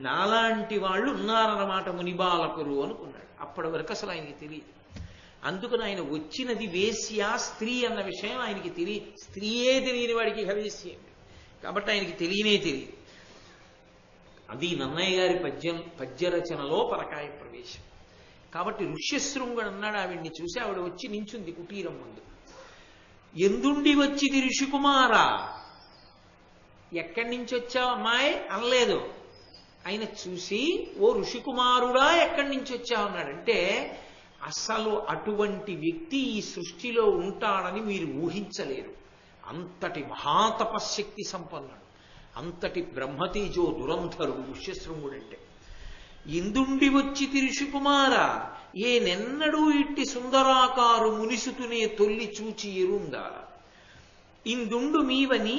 నాలాంటి వాళ్ళు ఉన్నారన్నమాట మునిబాలకులు అనుకున్నాడు. అప్పటి వరకు అసలు ఆయనకి తెలియదు. అందుకని ఆయన వచ్చినది వేశ్య, స్త్రీ అన్న విషయం ఆయనకి తెలియదు. స్త్రీయే తెలియని వాడికి వేశ్య, కాబట్టి ఆయనకి తెలియనే తెలియదు. అది నన్నయ్య గారి పద్యరచనలో పరకాయ ప్రవేశం. కాబట్టి ఋష్యశృంగుడు అన్నాడు ఆవిడ్ని చూసి. ఆవిడ వచ్చి నించుంది కుటీరం ముందు. ఎందుండి వచ్చింది ఋషికుమారా, ఎక్కడి నుంచి వచ్చావు అమ్మాయి అనలేదు. ఆయన చూసి ఓ ఋషికుమారుడా ఎక్కడి నుంచి వచ్చావు అన్నాడంటే, అసలు అటువంటి వ్యక్తి ఈ సృష్టిలో ఉంటాడని మీరు ఊహించలేరు. అంతటి మహాతపశక్తి సంపన్నుడు, అంతటి బ్రహ్మతేజో దురంధరుడు ఋష్యశృంగుడంటే. ఇందుండి వచ్చి ఋషికుమార ఏనెన్నడూ ఇట్టి సుందరాకారు మునిసుతునే తొల్లి చూచి ఎరుందా, ఇందుండు మీవని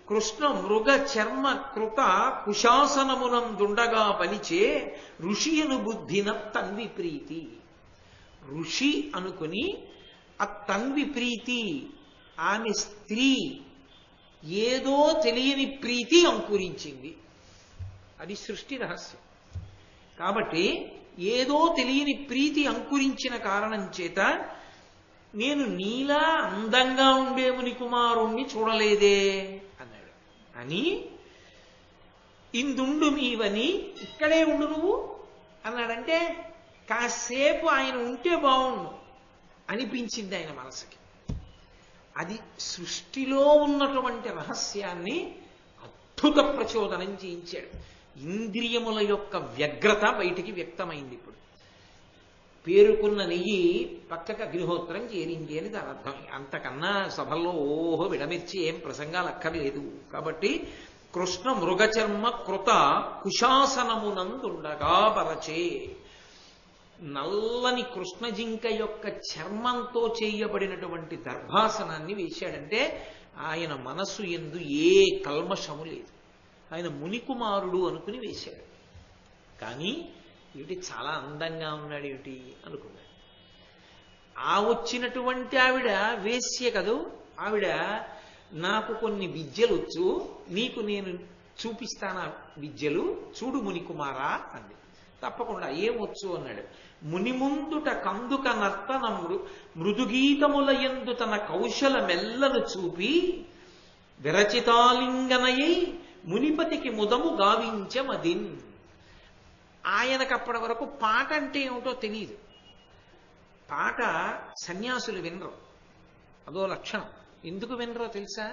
కృష్ణ మృగ చర్మ కృత కుశాసనమునందుండగా పలిచే ఋషియను బుద్ధిన తన్వి ప్రీతి. ఋషి అనుకుని ఆ తన్వి ప్రీతి, ఆమె స్త్రీ ఏదో తెలియని ప్రీతి అంకురించింది. అది సృష్టి రహస్యం. కాబట్టి ఏదో తెలియని ప్రీతి అంకురించిన కారణం చేత నేను నీలా అందంగా ఉండే మునికుమారుణ్ణి చూడలేదే అన్నాడు. అని ఇందుండు మీవని, ఇక్కడే ఉండు నువ్వు అన్నాడంటే కాసేపు ఆయన ఉంటే బాగుండు అనిపించింది ఆయన మనసుకి. అది సృష్టిలో ఉన్నటువంటి రహస్యాన్ని అద్భుత ప్రచోదనం చేయించాడు. ఇంద్రియముల యొక్క వ్యగ్రత బయటికి వ్యక్తమైంది. ఇప్పుడు పేరుకున్న నెయ్యి పక్కకు అగ్నిహోత్రం చేరింది అని దాని అర్థం. అంతకన్నా సభల్లో ఓహో విడమిర్చి ఏం ప్రసంగాలు అక్కర్లేదు. కాబట్టి కృష్ణ మృగచర్మ కృత కుశాసనమునందుండగా పరచే, నల్లని కృష్ణజింక యొక్క చర్మంతో చేయబడినటువంటి దర్భాసనాన్ని వేశాడంటే ఆయన మనస్సు యందు ఏ కల్మషము లేదు. ఆయన మునికుమారుడు అనుకుని వేశాడు. కానీ ఏమిటి చాలా అందంగా ఉన్నాడు ఏమిటి అనుకున్నాడు. ఆ వచ్చినటువంటి ఆవిడ వేశ్య కదూ. ఆవిడ నాకు కొన్ని విద్యలు వచ్చు, నీకు నేను చూపిస్తాను విద్యలు, చూడు మునికుమారా అంది. తప్పకుండా ఏమొచ్చు అన్నాడు. మునిముందుట కందుక నర్తన మృదుగీతముల యందు తన కౌశలమెల్లను చూపి విరచితాలింగనయై మునిపతికి ముదము గావించమదిన్. ఆయనకప్పటి వరకు పాట అంటే ఏమిటో తెలియదు. పాట సన్యాసులు వినరు, అదో లక్షణం. ఎందుకు వినరో తెలుసా?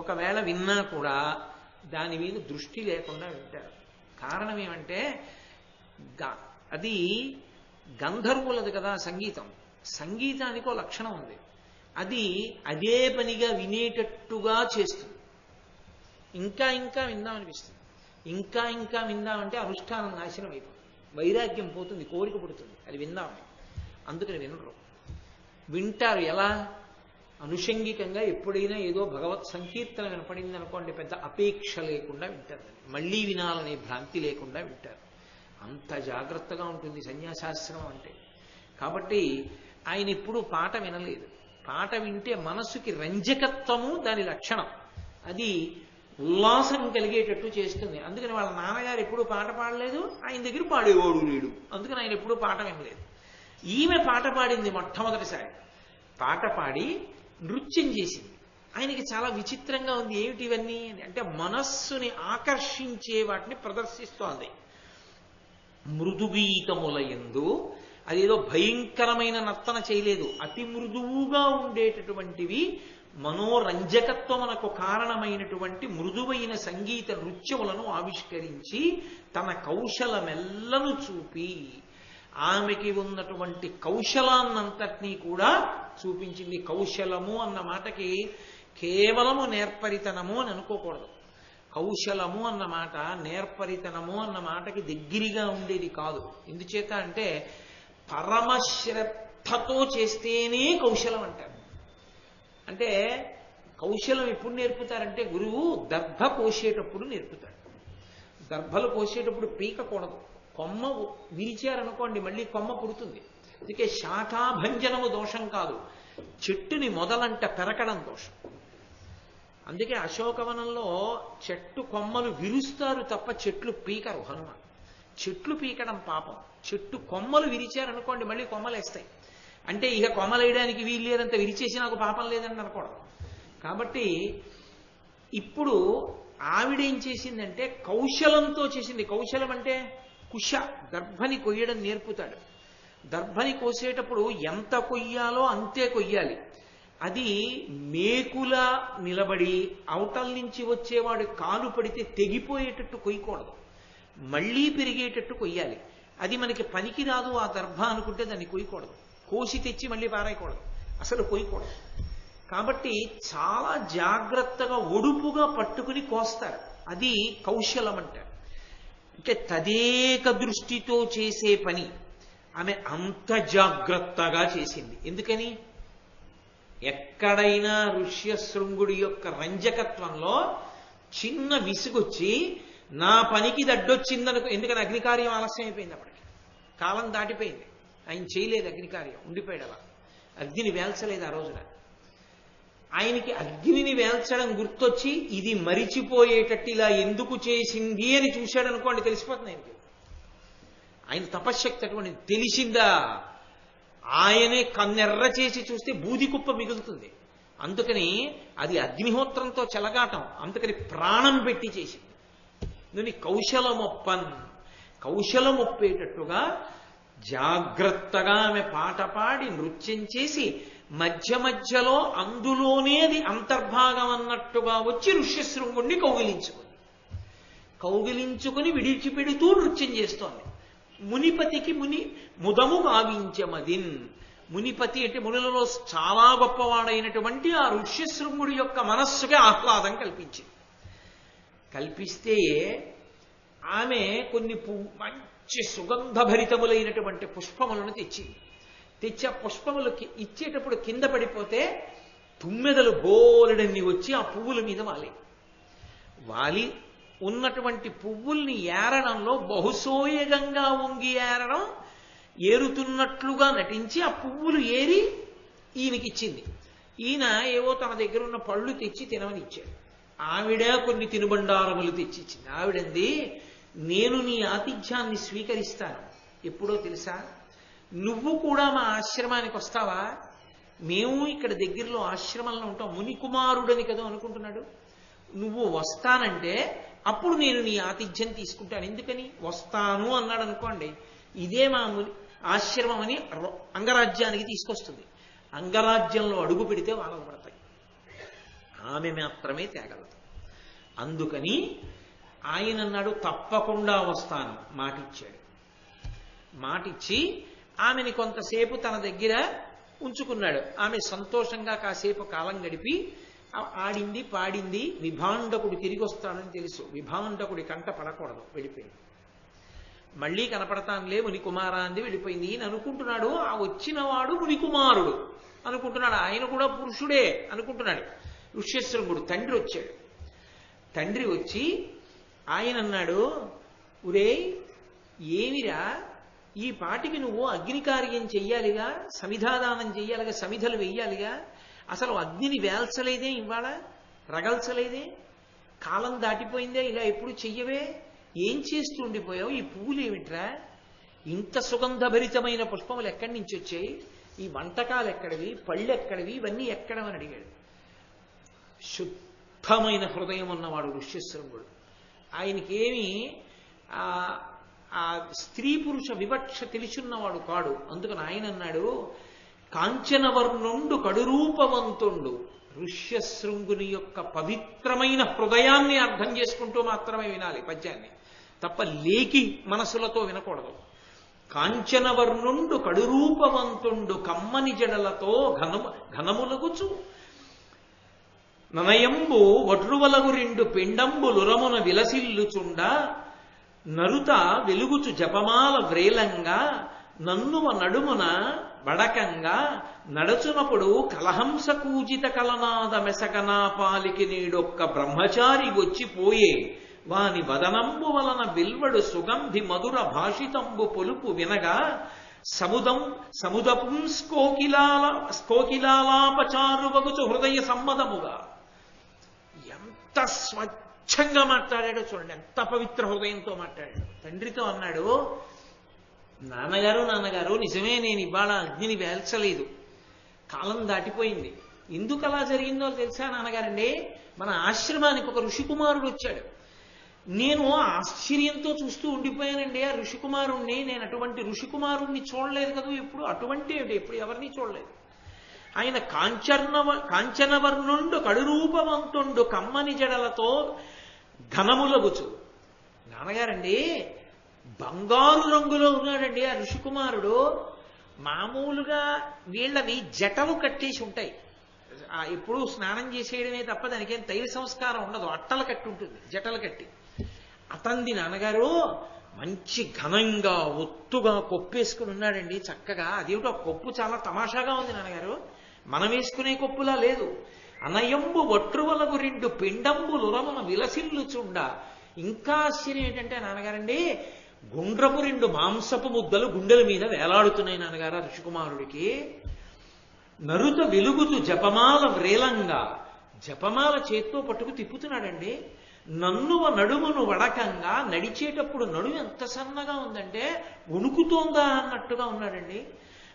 ఒకవేళ విన్నా కూడా దాని మీద దృష్టి లేకుండా వింటారు. కారణం ఏమంటే అది గంధర్వులది కదా సంగీతం. సంగీతానికి ఒక లక్షణం ఉంది, అది అదే పనిగా వినేటట్టుగా చేస్తుంది. ఇంకా ఇంకా విందామనిపిస్తుంది. ఇంకా ఇంకా విందామంటే అనుష్ఠానం నాశనం అయిపోతుంది, వైరాగ్యం పోతుంది, కోరిక పుడుతుంది అది విందామని. అందుకని వినరు. వింటారు ఎలా? అనుషంగికంగా. ఎప్పుడైనా ఏదో భగవత్ సంకీర్తన వినపడింది అనుకోండి, పెద్ద అపేక్ష లేకుండా వింటారు, మళ్ళీ వినాలనే భ్రాంతి లేకుండా వింటారు. అంత జాగ్రత్తగా ఉంటుంది సన్యాసాశ్రమం అంటే. కాబట్టి ఆయన ఎప్పుడూ పాట వినలేదు. పాట వింటే మనస్సుకి రంజకత్వము దాని లక్షణం, అది ఉల్లాసం కలిగేటట్టు చేస్తుంది. అందుకని వాళ్ళ నాన్నగారు ఎప్పుడూ పాట పాడలేదు, ఆయన దగ్గర పాడేవాడు లేడు. అందుకని ఆయన ఎప్పుడూ పాట వినలేదు. ఈమె పాట పాడింది మొట్టమొదటిసారి. పాట పాడి నృత్యం చేసింది. ఆయనకి చాలా విచిత్రంగా ఉంది. ఏమిటి ఇవన్నీ అంటే మనస్సుని ఆకర్షించే వాటిని ప్రదర్శిస్తోంది. మృదుగీతముల యందు, అదేదో భయంకరమైన నర్తన చేయలేదు, అతి మృదువుగా ఉండేటటువంటివి, మనోరంజకత్వమునకు కారణమైనటువంటి మృదువైన సంగీత నృత్యములను ఆవిష్కరించి తన కౌశలమెల్లను చూపి ఆమెకి ఉన్నటువంటి కౌశలాన్నంతటినీ కూడా చూపించింది. కౌశలము అన్న మాటకి కేవలము నేర్పరితనము అని అనుకోకూడదు. కౌశలము అన్న మాట నేర్పరితనము అన్న మాటకి దగ్గరగా ఉండేది కాదు. ఎందుచేత అంటే పరమశ్రద్ధతో చేస్తేనే కౌశలం అంటారు. అంటే కౌశలం ఎప్పుడు నేర్పుతారంటే గురువు దర్భ కోసేటప్పుడు నేర్పుతాడు. దర్భలు కోసేటప్పుడు పీకకూడదు. కొమ్మ విరిచారనుకోండి మళ్ళీ కొమ్మ పుడుతుంది. అందుకే శాఖాభంజనము దోషం కాదు, చెట్టుని మొదలంట పెరకడం దోషం. అందుకే అశోకవనంలో చెట్టు కొమ్మలు విరుస్తారు తప్ప చెట్లు పీకరు హనుమ. చెట్లు పీకడం పాపం. చెట్టు కొమ్మలు విరిచారనుకోండి మళ్ళీ కొమ్మలు వేస్తాయి. అంటే ఇక కొమ్మలు వేయడానికి వీలు లేదంత విరిచేసి నాకు పాపం లేదని అనుకోవడం. కాబట్టి ఇప్పుడు ఆవిడేం చేసిందంటే కౌశలంతో చేసింది. కౌశలం అంటే కుశ, దర్భని కొయ్యడం నేర్పుతాడు. దర్భని కోసేటప్పుడు ఎంత కొయ్యాలో అంతే కొయ్యాలి. అది మేకులా నిలబడి అవతల నుంచి వచ్చేవాడు కాలు పడితే తెగిపోయేటట్టు కొయ్యకూడదు, మళ్ళీ పెరిగేటట్టు కొయ్యాలి. అది మనకి పనికి రాదు ఆ దర్భ అనుకుంటే దాన్ని కొయ్యకూడదు. కోసి తెచ్చి మళ్ళీ పారాయకూడదు, అసలు కొయ్యకూడదు. కాబట్టి చాలా జాగ్రత్తగా ఒడుపుగా పట్టుకుని కోస్తారు. అది కౌశలం అంటారు. అంటే తదేక దృష్టితో చేసే పని ఆమె అంత జాగ్రత్తగా చేసింది. ఎందుకని? ఎక్కడైనా ఋష్యశృంగుడి యొక్క రంజకత్వంలో చిన్న విసుగొచ్చి నా పనికి దడ్డొచ్చిందనుకో. ఎందుకని అగ్నికార్యం ఆలస్యం అయిపోయింది, అప్పటికి కాలం దాటిపోయింది, ఆయన చేయలేదు అగ్నికార్యం, ఉండిపోయాడు అలా. అగ్నిని వేల్చలేదు ఆ రోజున. ఆయనకి అగ్నిని వేల్చడం గుర్తొచ్చి ఇది మరిచిపోయేటట్టు ఇలా ఎందుకు చేసింది అని చూశాడు అనుకోండి, తెలిసిపోతుంది ఆయనకి. ఆయన తపశ్శక్తి అటువంటి తెలిసిందా, ఆయనే కన్నెర్ర చేసి చూస్తే బూది కుప్ప మిగులుతుంది. అందుకని అది అగ్నిహోత్రంతో చెలగాటం, అందుకని ప్రాణం పెట్టి చేసింది. నువ్వు కౌశలమొప్పన్, కౌశలమొప్పేటట్టుగా జాగ్రత్తగా ఆమె పాట పాడి నృత్యం చేసి మధ్య మధ్యలో అందులోనే అది అంతర్భాగం అన్నట్టుగా వచ్చి ఋష్యశృంగుణ్ణి కౌగిలించుకుని విడిచిపెడుతూ నృత్యం చేస్తోంది. మునిపతికి ముదము గావించమదిన్. మునిపతి అంటే మునులలో చాలా గొప్పవాడైనటువంటి ఆ ఋష్యశృంగుడి యొక్క మనస్సుకి ఆహ్లాదం కల్పించింది. కల్పిస్తే ఆమె కొన్ని మంచి సుగంధభరితములైనటువంటి పుష్పములను తెచ్చింది. తెచ్చి ఆ పుష్పములకి ఇచ్చేటప్పుడు కింద పడిపోతే తుమ్మెదలు బోలెడన్ని వచ్చి ఆ పువ్వుల మీద వాలి ఉన్నటువంటి పువ్వుల్ని ఏరడంలో బహుసోయగంగా వంగి ఏరడం, ఏరుతున్నట్లుగా నటించి ఆ పువ్వులు ఏరి ఈయనకిచ్చింది. ఈయన ఏవో తన దగ్గర ఉన్న పళ్ళు తెచ్చి తినమని ఇచ్చాడు. ఆవిడ కొన్ని తినుబండారములు తెచ్చి ఇచ్చింది. ఆవిడంది, నేను నీ ఆతిథ్యాన్ని స్వీకరిస్తాను, ఎప్పుడో తెలుసా? నువ్వు కూడా మా ఆశ్రమానికి వస్తావా? మేము ఇక్కడ దగ్గరలో ఆశ్రమంలో ఉంటాం, మునికుమారుడని కదా అనుకుంటున్నాడు. నువ్వు వస్తానంటే అప్పుడు నేను నీ ఆతిథ్యం తీసుకుంటాను. ఎందుకని? వస్తాను అన్నాడు అనుకోండి, ఇదే మా ఆశ్రమం అని అంగరాజ్యానికి తీసుకొస్తుంది. అంగరాజ్యంలో అడుగు పెడితే వాళ్ళకు పడతాయి, ఆమె మాత్రమే తేగలదు. అందుకని ఆయన అన్నాడు, తప్పకుండా వస్తాను, మాటిచ్చాడు. మాటిచ్చి ఆమెని కొంతసేపు తన దగ్గర ఉంచుకున్నాడు. ఆమె సంతోషంగా కాసేపు కాలం గడిపి ఆడింది, పాడింది. విభాండకుడు తిరిగి వస్తాడని తెలుసు, విభాండకుడి కంట పడకూడదు, వెళ్ళిపోయింది. మళ్ళీ కనపడతానులే మునికుమారా అంది, వెళ్ళిపోయింది. ఈయన అనుకుంటున్నాడు ఆ వచ్చినవాడు మునికుమారుడు అనుకుంటున్నాడు, ఆయన కూడా పురుషుడే అనుకుంటున్నాడు. ఋష్యశృంగుడు తండ్రి వచ్చాడు. తండ్రి వచ్చి ఆయన అన్నాడు, ఒరే ఏమిరా, ఈ పాటికి నువ్వు అగ్నికార్యం చెయ్యాలిగా, సమిధాదానం చెయ్యాలిగా, సమిధలు వెయ్యాలిగా, అసలు అగ్నిని వేల్చలేదే, ఇవాళ రగల్చలేదే, కాలం దాటిపోయిందే, ఇలా ఎప్పుడు చెయ్యవే, ఏం చేస్తూ ఉండిపోయావు? ఈ పువ్వులు ఏమిట్రా, ఇంత సుగంధభరితమైన పుష్పములు ఎక్కడి నుంచి వచ్చాయి, ఈ వంటకాలు ఎక్కడివి, పళ్ళు ఎక్కడివి, ఇవన్నీ ఎక్కడమని అడిగాడు. శుద్ధమైన హృదయం ఉన్నవాడు ఋష్యశృంగుడు. ఆయనకేమి ఆ స్త్రీ పురుష వివక్ష తెలిసున్నవాడు కాడు. అందుకని ఆయన అన్నాడు, కాంచనవర్ణుండు కడురూపవంతుండు. ఋష్యశృంగుని యొక్క పవిత్రమైన హృదయాన్ని అర్థం చేసుకుంటూ మాత్రమే వినాలి పద్యాన్ని, తప్ప లేకి మనసులతో వినకూడదు. కాంచనవర్ణుండు కడురూపవంతుండు కమ్మని జడలతో ఘనములగుచు ననయంబు వట్రువలగు రెండు పిండంబులురమున విలసిల్లుచుండ నరుత వెలుగుచు జపమాల వ్రేలంగా నన్నువ నడుమున వడకంగా నడచునప్పుడు కలహంస కూజిత కలనాద మెసకనా పాలికి నీడొక్క బ్రహ్మచారి వచ్చిపోయే వాని వదనంబు వలన విల్వడు సుగంధి మధుర భాషితంబు పొలుపు వినగా సముదపుం స్కోకిలాలాపచారు వగుచు హృదయ సమ్మదముగా. ఎంత స్వచ్ఛంగా మాట్లాడాడో చూడండి, ఎంత పవిత్ర హృదయంతో మాట్లాడాడు. తండ్రితో అన్నాడు, నాన్నగారు నిజమే, నేను ఇవాళ అగ్నిని వేల్చలేదు, కాలం దాటిపోయింది. ఎందుకు అలా జరిగిందో తెలుసా నాన్నగారండి? మన ఆశ్రమానికి ఒక ఋషికుమారుడు వచ్చాడు. నేను ఆశ్చర్యంతో చూస్తూ ఉండిపోయానండి ఆ ఋషికుమారుణ్ణి. నేను అటువంటి ఋషికుమారుణ్ణి చూడలేదు కదా ఎప్పుడు, అటువంటి ఎప్పుడు ఎవరిని చూడలేదు. ఆయన కాంచనవర్ణుండు కడురూపవంతుండు కమ్మని జడలతో ఘనములగుచు. నాన్నగారండి బంగారు రంగులో ఉన్నాడండి ఆ ఋషికుమారుడు. మామూలుగా వీళ్ళవి జటలు కట్టేసి ఉంటాయి, ఎప్పుడు స్నానం చేసేయడమే తప్ప దానికేం తైల సంస్కారం ఉండదు, అట్టలు కట్టి ఉంటుంది, జటలు కట్టి. అతంది నాన్నగారు మంచి ఘనంగా ఒత్తుగా కొప్పేసుకుని ఉన్నాడండి చక్కగా. అదేమిటో కొప్పు చాలా తమాషాగా ఉంది నాన్నగారు, మనం వేసుకునే కొప్పులా లేదు. అనయంబు వట్రువలకు రెండు పిండంబులురమున విలసిల్లుచుండ. ఇంకా ఆశ్చర్యం ఏంటంటే నాన్నగారండి, గుండ్రపు రెండు మాంసపు ముద్దలు గుండెల మీద వేలాడుతున్నాయి నాన్నగారు ఋషికుమారుడికి. నరుత వెలుగుతూ జపమాల వ్రేలంగా, జపమాల చేత్తో పట్టుకు తిప్పుతున్నాడండి. నన్నువ నడుమును వడకంగా, నడిచేటప్పుడు నడుము ఎంత సన్నగా ఉందంటే వణుకుతోందా అన్నట్టుగా ఉన్నాడండి.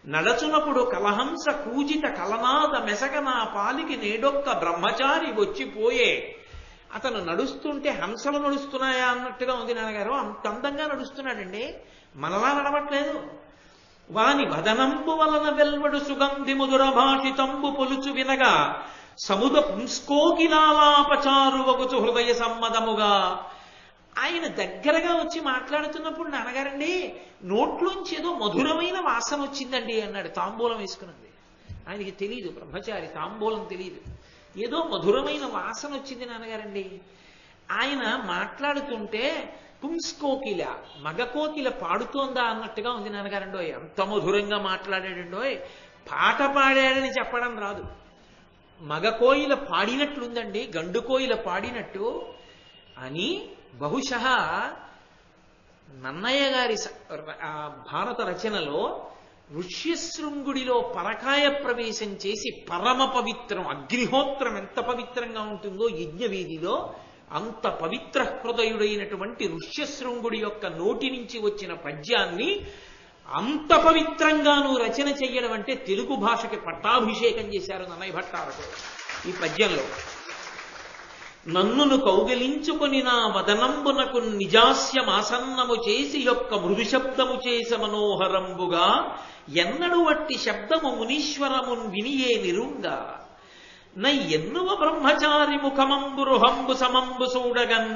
నడచునప్పుడు కలహంస కూజిత కలనాద మెసగనా పాలికి నేడొక్క బ్రహ్మచారి వచ్చిపోయే. అతను నడుస్తుంటే హంసలు నడుస్తున్నాయా అన్నట్టుగా ఉంది నాన్నగారు, అంత అందంగా నడుస్తున్నాడండి, మనలా నడవట్లేదు. వాని వదనంబు వలన వెల్వడు సుగంధి ముదుర భాషితంబు పొలుచు వినగా సముద పుంస్కోకిలాలాపచారు వగుచు హృదయ సమ్మదముగా. ఆయన దగ్గరగా వచ్చి మాట్లాడుతున్నప్పుడు నాన్నగారండి నోట్లోంచి ఏదో మధురమైన వాసన వచ్చిందండి అన్నాడు. తాంబూలం వేసుకున్నది ఆయనకి తెలియదు, బ్రహ్మచారి తాంబూలం తెలియదు, ఏదో మధురమైన వాసన వచ్చింది నాన్నగారండి. ఆయన మాట్లాడుతుంటే పుంస్కోకిల, మగకోకిల పాడుతోందా అన్నట్టుగా ఉంది నాన్నగారండోయ్. అంత మధురంగా మాట్లాడాడండోయ్, పాట పాడాడని చెప్పడం రాదు, మగకోయిల పాడినట్లుందండి, గండుకోయిల పాడినట్టు అని. బహుశః నన్నయ్య గారి భారత రచనలో ఋష్యశృంగుడిలో పరకాయ ప్రవేశం చేసి పరమ పవిత్రం, అగ్నిహోత్రం ఎంత పవిత్రంగా ఉంటుందో యజ్ఞవేదిలో, అంత పవిత్ర హృదయుడైనటువంటి ఋష్యశృంగుడి యొక్క నోటి నుంచి వచ్చిన పద్యాన్ని అంత పవిత్రంగా నువ్వు రచన చెయ్యడం అంటే తెలుగు భాషకి పట్టాభిషేకం చేశారు నన్నయ్య భట్టారకుడు ఈ పద్యంలో. నన్నును కౌగిలించుకొని నా వదనంబునకు నిజాస్యమాసన్నము చేసి యొక్క మృదు శబ్దము చేస మనోహరంబుగా ఎన్నడు వట్టి శబ్దము మునీశ్వరమున్ వినియే నిరుంగా నై ఎన్నువ బ్రహ్మచారి ముఖమంబు రుహంబు సమంబు చూడగన్.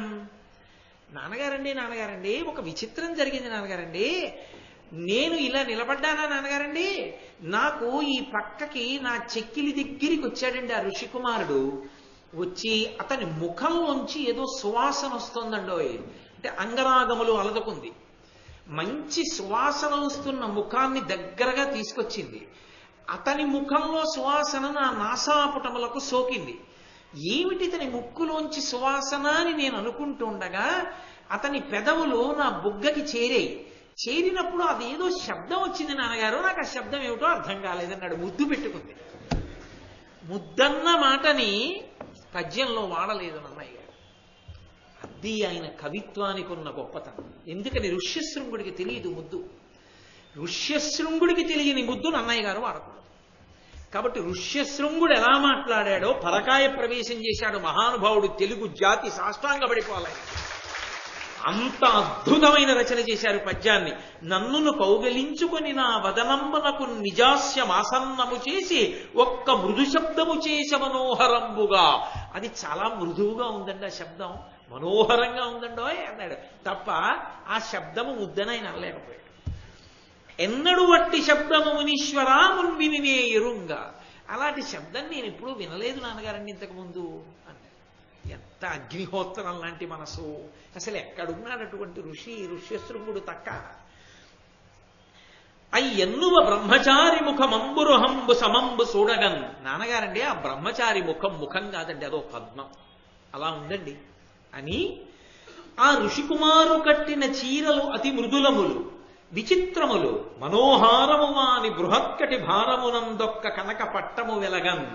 నాన్నగారండి ఒక విచిత్రం జరిగింది నాన్నగారండి. నేను ఇలా నిలబడ్డానా నాన్నగారండి, నాకు ఈ పక్కకి నా చెక్కిలి దగ్గరికి వచ్చాడండి ఆ ఋషికుమారుడు. వచ్చి అతని ముఖంలోంచి ఏదో సువాసన వస్తుందండోయ్, అంటే అంగరాగములు అలదుకుంది. మంచి సువాసన వస్తున్న ముఖాన్ని దగ్గరగా తీసుకొచ్చింది. అతని ముఖంలో సువాసన నా నాసాపుటములకు సోకింది. ఏమిటి ఇతని ముక్కులోంచి సువాసన అని నేను అనుకుంటుండగా అతని పెదవులు నా బుగ్గకి చేరాయి. చేరినప్పుడు అదేదో శబ్దం వచ్చింది నాన్నగారు, నాకు ఆ శబ్దం ఏమిటో అర్థం కాలేదన్నాడు. ముద్దు పెట్టుకుంది. ముద్దన్న మాటని పద్యంలో వాడలేదు నన్నయ్య గారు. అది ఆయన కవిత్వానికి ఉన్న గొప్పతనం. ఎందుకని ఋష్యశృంగుడికి తెలియదు ముద్దు. ఋష్యశృంగుడికి తెలియని ముద్దు నన్నయ్య గారు వాడకూడదు. కాబట్టి ఋష్యశృంగుడు ఎలా మాట్లాడాడో పరకాయ ప్రవేశం చేశాడు మహానుభావుడు. తెలుగు జాతి సాష్టాంగపడిపోవాలి. అంత అద్భుతమైన రచన చేశారు పద్యాన్ని. నన్నును కౌగలించుకొని నా వదనంబునకు నిజాస్యమాసన్నము చేసి ఒక్క మృదు శబ్దము చేసే మనోహరంబుగా. అది చాలా మృదువుగా ఉందండి ఆ శబ్దం, మనోహరంగా ఉందండో అన్నాడు తప్ప ఆ శబ్దము ముద్దనైనా అనలేకపోయాడు. ఎన్నడు వట్టి శబ్దము మునీశ్వరా మున్వినినే ఎరుంగా. అలాంటి శబ్దం నేను ఎప్పుడూ వినలేదు నాన్నగారండి ఇంతకు ముందు అన్నాడు. ఎంత అగ్నిహోత్రం లాంటి మనసు! అసలు ఎక్కడున్నాడు అటువంటి ఋష్యశృంగుడు తక్క. అయ్యన్నువ బ్రహ్మచారి ముఖమంబురుహంబు సమంబు చూడగన్. నాన్నగారండి ఆ బ్రహ్మచారి ముఖం కాదండి, అదో పద్మం, అలా ఉందండి అని. ఆ ఋషికుమారు కట్టిన చీరలు అతి మృదులములు విచిత్రములు మనోహారము వాని బృహత్కటి భారమునందొక్క కనక పట్టము వెలగన్.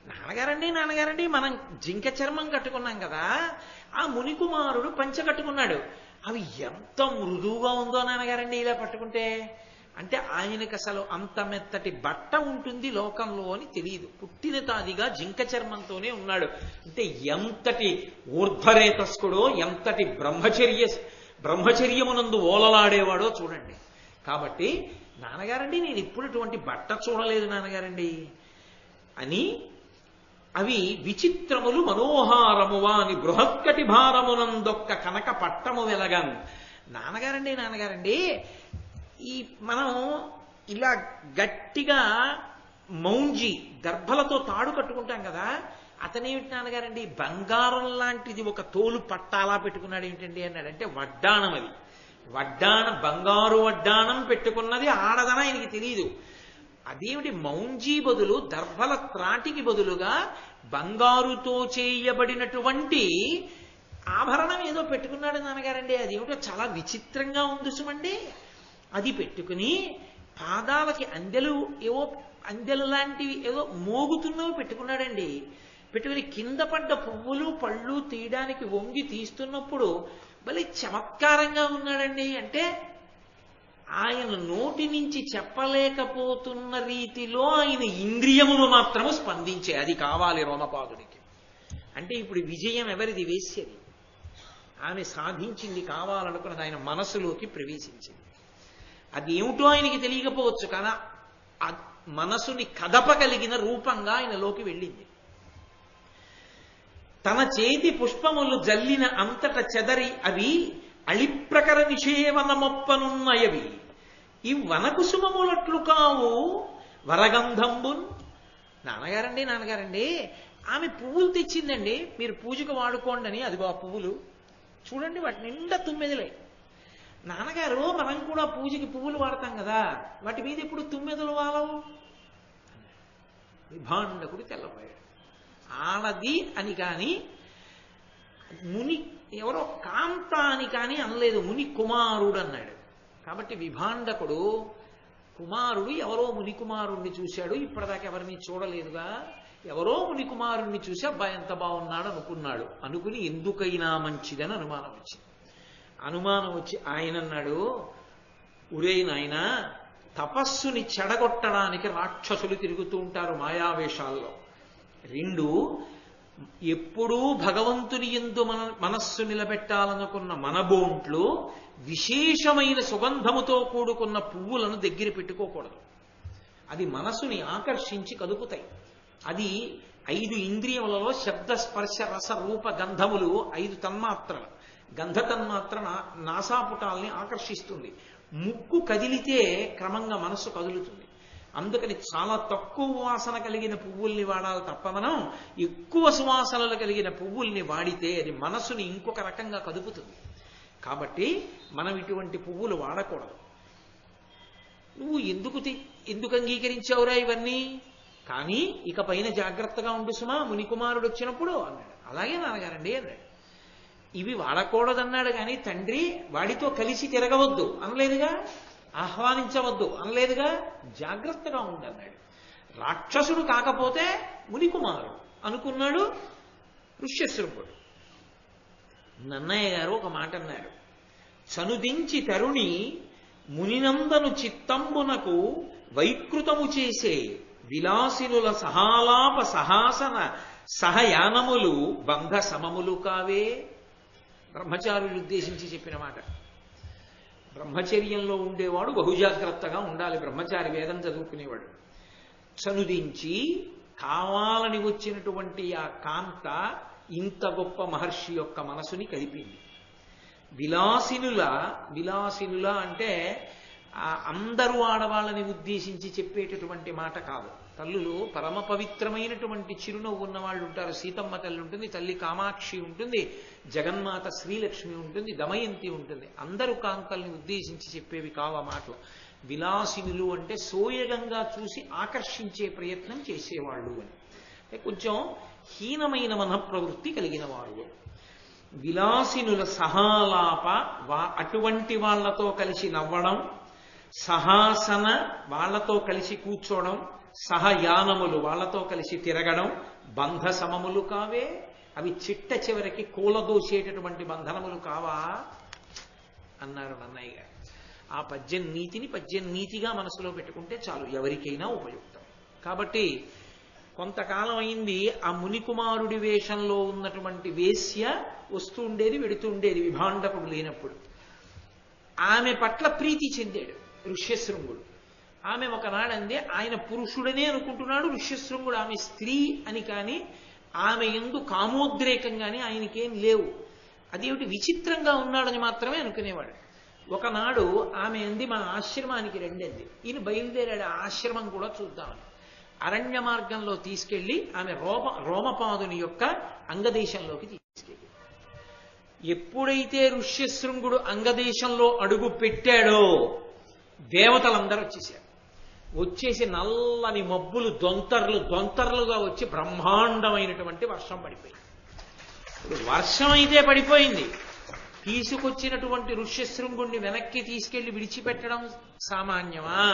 నాన్నగారండి మనం జింక చర్మం కట్టుకున్నాం కదా, ఆ మునికుమారుడు పంచ కట్టుకున్నాడు. అవి ఎంత మృదువుగా ఉందో నాన్నగారండి ఇలా పట్టుకుంటే. అంటే ఆయనకు అసలు అంత మెత్తటి బట్ట ఉంటుంది లోకంలో అని తెలియదు. పుట్టిన తాదిగా జింక చర్మంతోనే ఉన్నాడు. అంటే ఎంతటి ఊర్ధ్వరేతస్కుడో, ఎంతటి బ్రహ్మచర్యమునందు ఓలలాడేవాడో చూడండి. కాబట్టి నాన్నగారండి నేను ఇప్పుడు ఇటువంటి బట్ట చూడలేదు నాన్నగారండి అని. అవి విచిత్రములు మనోహారము వాని బృహత్కటి భారమునందొక్క కనక పట్టము వెలగన్. నాన్నగారండి ఈ మనం ఇలా గట్టిగా మౌంజి దర్భలతో తాడు కట్టుకుంటాం కదా, అతనేమిటి నాన్నగారండి బంగారం లాంటిది ఒక తోలు పట్టాలా పెట్టుకున్నాడు ఏమిటండి అన్నాడు. అంటే వడ్డాణం, అది వడ్డాణం, బంగారు వడ్డాణం పెట్టుకున్నది ఆడదన ఆయనకి తెలియదు. అదేమిటి మౌంజీ బదులు దర్భల త్రాటికి బదులుగా బంగారుతో చేయబడినటువంటి ఆభరణం ఏదో పెట్టుకున్నాడు నాన్నగారండి. అదేమిటో చాలా విచిత్రంగా ఉంది సుమండి. అది పెట్టుకుని పాదాలకి అందెలు లాంటివి ఏదో మోగుతున్నవి పెట్టుకున్నాడండి. పెట్టుకుని కింద పడ్డ పువ్వులు పళ్ళు తీయడానికి వంగి తీస్తున్నప్పుడు భలే చమత్కారంగా ఉన్నాడండి. అంటే ఆయన నోటి నుంచి చెప్పలేకపోతున్న రీతిలో ఆయన ఇంద్రియములు మాత్రము స్పందించే, అది కావాలి రోమపాదుడికి. అంటే ఇప్పుడు విజయం ఎవరిది? వేశ్యది. ఆమె సాధించింది కావాలనుకున్నది ఆయన మనసులోకి ప్రవేశించింది. అది ఏమిటో ఆయనకి తెలియకపోవచ్చు, కానీ ఆ మనసుని కదపగలిగిన రూపంగా ఆయనలోకి వెళ్ళింది. తన చేతి పుష్పములు జల్లిన అంతట చెదరి అవి అళిప్రకర నిషేవనమొప్పనున్నయవి ఈ వనకుసుమములట్లు కావు వరగంధంబున్. నాన్నగారండి ఆమె పువ్వులు తెచ్చిందండి, మీరు పూజకు వాడుకోండి అని. అదిగో ఆ పువ్వులు చూడండి, వాటి నిండా తుమ్మెదలే. నాన్నగారు మనం కూడా పూజకి పువ్వులు వాడతాం కదా, వాటి మీద ఇప్పుడు తుమ్మెదలు వాలవు. విభాండకుడు తెల్లబోయాడు. ఆడది అని కాని ముని ఎవరో కాంత అని కానీ అనలేదు, ముని కుమారుడు అన్నాడు. కాబట్టి విభాండకుడు కుమారుడు ఎవరో ముని కుమారుణ్ణి చూశాడు, ఇప్పటిదాకా ఎవరిని చూడలేదుగా, ఎవరో ముని కుమారుణ్ణి చూసి అబ్బాయి ఎంత బాగున్నాడు అనుకున్నాడు. అనుకుని ఎందుకైనా మంచిదని అనుమానం వచ్చింది. అనుమానం వచ్చి ఆయన అన్నాడు, ఒరే నాయనా, తపస్సుని చెడగొట్టడానికి రాక్షసులు తిరుగుతూ ఉంటారు మాయావేషాల్లో. 2, ఎప్పుడూ భగవంతుని యందు మనస్సు నిలబెట్టాలనుకున్న మనబోంట్లు విశేషమైన సుగంధముతో కూడుకున్న పువ్వులను దగ్గర పెట్టుకోకూడదు. అది మనసుని ఆకర్షించి కదుపుతాయి. అది 5 ఇంద్రియములలో శబ్ద స్పర్శ రస రూప గంధములు 5 తన్మాత్రలు. గంధ తన్మాత్ర నాసాపుటాల్ని ఆకర్షిస్తుంది. ముక్కు కదిలితే క్రమంగా మనస్సు కదులుతుంది. అందుకని చాలా తక్కువ వాసన కలిగిన పువ్వుల్ని వాడాలి తప్ప మనం ఎక్కువ సువాసనలు కలిగిన పువ్వుల్ని వాడితే అది మనసుని ఇంకొక రకంగా కదుపుతుంది. కాబట్టి మనం ఇటువంటి పువ్వులు వాడకూడదు. నువ్వు ఎందుకు అంగీకరించావురా ఇవన్నీ? కానీ ఇక పైన జాగ్రత్తగా ఉండు సుమా, మునికుమారుడు వచ్చినప్పుడు అన్నాడు. అలాగే నాన్నగారండి అన్నాడు. ఇవి వాడకూడదన్నాడు కానీ తండ్రి వాడితో కలిసి తిరగవద్దు అనలేదుగా, ఆహ్వానించవద్దు అనలేదుగా, జాగ్రత్తగా ఉండన్నాడు. రాక్షసుడు కాకపోతే మునికుమారుడు అనుకున్నాడు ఋష్యశృంగుడు. నన్నయ్య గారు ఒక మాట అన్నారు, చనుదించి తరుణి మునినందను చిత్తంబునకు వైకృతము చేసే విలాసినుల సహాలాప సహాసన సహయానములు బంధ సమములు కావే. బ్రహ్మచారులు ఉద్దేశించి చెప్పిన మాట. బ్రహ్మచర్యంలో ఉండేవాడు బహుజాగ్రత్తగా ఉండాలి. బ్రహ్మచారి వేదం చదువుకునేవాడు. చనుదించి కావాలని వచ్చినటువంటి ఆ కాంత ఇంత గొప్ప మహర్షి యొక్క మనసుని కలిపింది. విలాసినుల అంటే అందరూ ఆడవాళ్ళని ఉద్దేశించి చెప్పేటటువంటి మాట కాదు. తల్లులు పరమ పవిత్రమైనటువంటి చిరునవ్వు ఉన్న వాళ్ళు ఉంటారు. సీతమ్మ తల్లి ఉంటుంది, తల్లి కామాక్షి ఉంటుంది, జగన్మాత శ్రీలక్ష్మి ఉంటుంది, దమయంతి ఉంటుంది. అందరూ కాంతల్ని ఉద్దేశించి చెప్పేవి కావు ఆ మాటలు. విలాసినులు అంటే సోయగంగా చూసి ఆకర్షించే ప్రయత్నం చేసేవాళ్ళు అని, కొంచెం హీనమైన మన ప్రవృత్తి కలిగిన వారు. విలాసినుల సహాలాప అటువంటి వాళ్లతో కలిసి నవ్వడం, సహాసన వాళ్లతో కలిసి కూర్చోవడం, సహయానములు వాళ్లతో కలిసి తిరగడం బంధ సమములు కావే. అవి చిట్ట చివరికి కూలదోసేటటువంటి బంధనములు కావా అన్నారు నన్నయ్య గారు. ఆ పద్యం నీతిగా మనసులో పెట్టుకుంటే చాలు, ఎవరికైనా ఉపయుక్తం. కాబట్టి కొంతకాలం అయింది, ఆ మునికుమారుడి వేషంలో ఉన్నటువంటి వేశ్య వస్తూ ఉండేది, వెడుతూ ఉండేది విభాండకుడు లేనప్పుడు. ఆమె పట్ల ప్రీతి చెందాడు ఋష్యశృంగుడు. ఆమె ఒకనాడందే ఆయన పురుషుడనే అనుకుంటున్నాడు ఋష్యశృంగుడు. ఆమె స్త్రీ అని కానీ ఆమె యందు కామోద్రేకం కానీ ఆయనకేం లేవు. అదేమిటి విచిత్రంగా ఉన్నాడని మాత్రమే అనుకునేవాడు. ఒకనాడు ఆమె అంది, మా ఆశ్రమానికి రెండంది. ఈయన బయలుదేరాడు ఆశ్రమం కూడా చూద్దామని. అరణ్య మార్గంలో తీసుకెళ్లి ఆమె రోమపాదుని యొక్క అంగదేశంలోకి తీసుకెళ్ళి, ఎప్పుడైతే ఋష్యశృంగుడు అంగదేశంలో అడుగు పెట్టాడో దేవతలందరూ వచ్చేసారు. వచ్చేసి నల్లని మబ్బులు దొంతర్లుగా వచ్చి బ్రహ్మాండమైనటువంటి వర్షం పడిపోయింది. ఇప్పుడు వర్షం అయితే పడిపోయింది, తీసుకొచ్చినటువంటి ఋష్యశృంగుణ్ణి వెనక్కి తీసుకెళ్లి విడిచిపెట్టడం సామాన్యమా?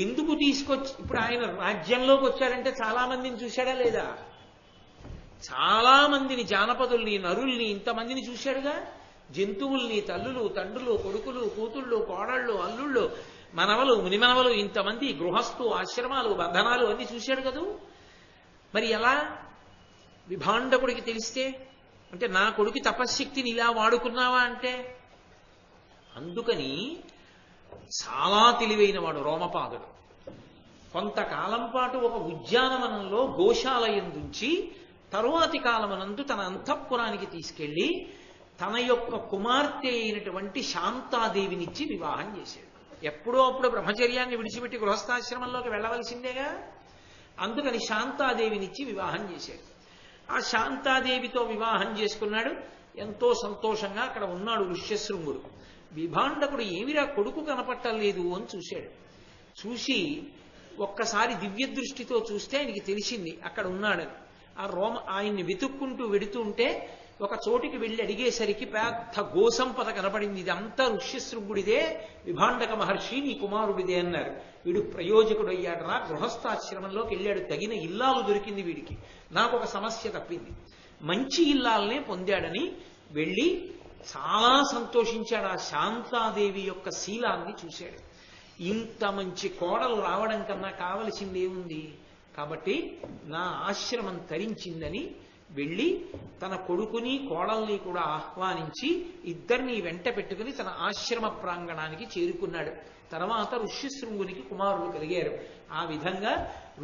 ఎందుకు తీసుకొచ్చి, ఇప్పుడు ఆయన రాజ్యంలోకి వచ్చాడంటే చాలా మందిని చూశాడా లేదా? చాలా మందిని, జానపదుల్ని, నరుల్ని, ఇంతమందిని చూశాడుగా. జంతువుల్ని, తల్లులు, తండ్రులు, కొడుకులు, కూతుళ్ళు, కోడళ్ళు, అల్లుళ్ళు, మనవలు, మునిమనవలు, ఇంతమంది, గృహస్థు, ఆశ్రమాలు, బంధనాలు అన్ని చూశాడు కదూ. మరి ఎలా విభాండకుడికి తెలిస్తే? అంటే నా కొడుకు తపశ్శక్తిని ఇలా వాడుకున్నావా అంటే, అందుకని చాలా తెలివైన వాడు రోమపాదుడు. కొంతకాలం పాటు ఒక ఉద్యానవనంలో గోశాలయం నుంచి తరువాతి కాలమనందు తన అంతఃపురానికి తీసుకెళ్లి తన యొక్క కుమార్తె అయినటువంటి శాంతాదేవినిచ్చి వివాహం చేశాడు. ఎప్పుడో అప్పుడు బ్రహ్మచర్యాన్ని విడిచిపెట్టి గృహస్థాశ్రమంలోకి వెళ్ళవలసిందేగా. అందుకని శాంతాదేవినిచ్చి వివాహం చేశాడు. ఆ శాంతాదేవితో వివాహం చేసుకున్నాడు. ఎంతో సంతోషంగా అక్కడ ఉన్నాడు ఋష్యశృంగుడు. విభాండకుడు ఏమిరా కొడుకు కనపట్టలేదు అని చూశాడు. చూసి ఒక్కసారి దివ్య దృష్టితో చూస్తే ఆయనకి తెలిసింది అక్కడ ఉన్నాడని. ఆయన్ని వెతుక్కుంటూ వెడుతూ ఉంటే ఒక చోటికి వెళ్ళి అడిగేసరికి పెద్ద గోసంపద కనపడింది. ఇదంతా ఋష్యశృంగుడిదే, విభాండక మహర్షి నీ కుమారుడిదే అన్నారు. వీడు ప్రయోజకుడు అయ్యాడరా, గృహస్థాశ్రమంలోకి వెళ్ళాడు, తగిన ఇల్లాలు దొరికింది వీడికి, నాకు ఒక సమస్య తప్పింది, మంచి ఇల్లాలనే పొందాడని వెళ్ళి చాలా సంతోషించాడు. ఆ శాంతాదేవి యొక్క శీలాన్ని చూశాడు. ఇంత మంచి కోడలు రావడం కన్నా కావలసింది ఏముంది? కాబట్టి నా ఆశ్రమం తరించిందని వెళ్ళి తన కొడుకుని కోడల్ని కూడా ఆహ్వానించి ఇద్దరిని వెంట పెట్టుకుని తన ఆశ్రమ ప్రాంగణానికి చేరుకున్నాడు. తర్వాత ఋష్యశృంగునికి కుమారులు కలిగారు. ఆ విధంగా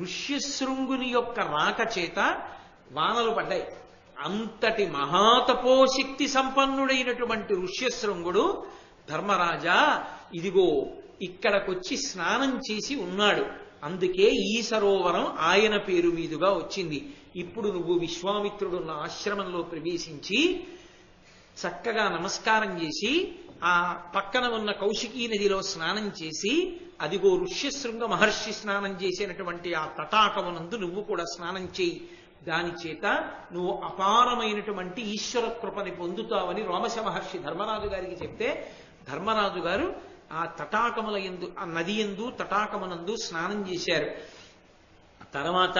ఋష్యశృంగుని యొక్క రాక చేత వానలు పడ్డాయి. అంతటి మహాతపోశక్తి సంపన్నుడైనటువంటి ఋష్యశృంగుడు, ధర్మరాజా ఇదిగో ఇక్కడకొచ్చి స్నానం చేసి ఉన్నాడు, అందుకే ఈ సరోవరం ఆయన పేరు మీదుగా వచ్చింది. ఇప్పుడు నువ్వు విశ్వామిత్రుడున్న ఆశ్రమంలో ప్రవేశించి చక్కగా నమస్కారం చేసి ఆ పక్కన ఉన్న కౌశికీ నదిలో స్నానం చేసి, అదిగో ఋష్యశృంగ మహర్షి స్నానం చేసినటువంటి ఆ తటాకమునందు నువ్వు కూడా స్నానం చేయి. దాని చేత నువ్వు అపారమైనటువంటి ఈశ్వర కృపని పొందుతావని రోమశ మహర్షి ధర్మరాజు గారికి చెప్తే, ధర్మరాజు గారు ఆ తటాకముల యందు, ఆ నది యందు తటాకమునందు స్నానం చేశారు. తర్వాత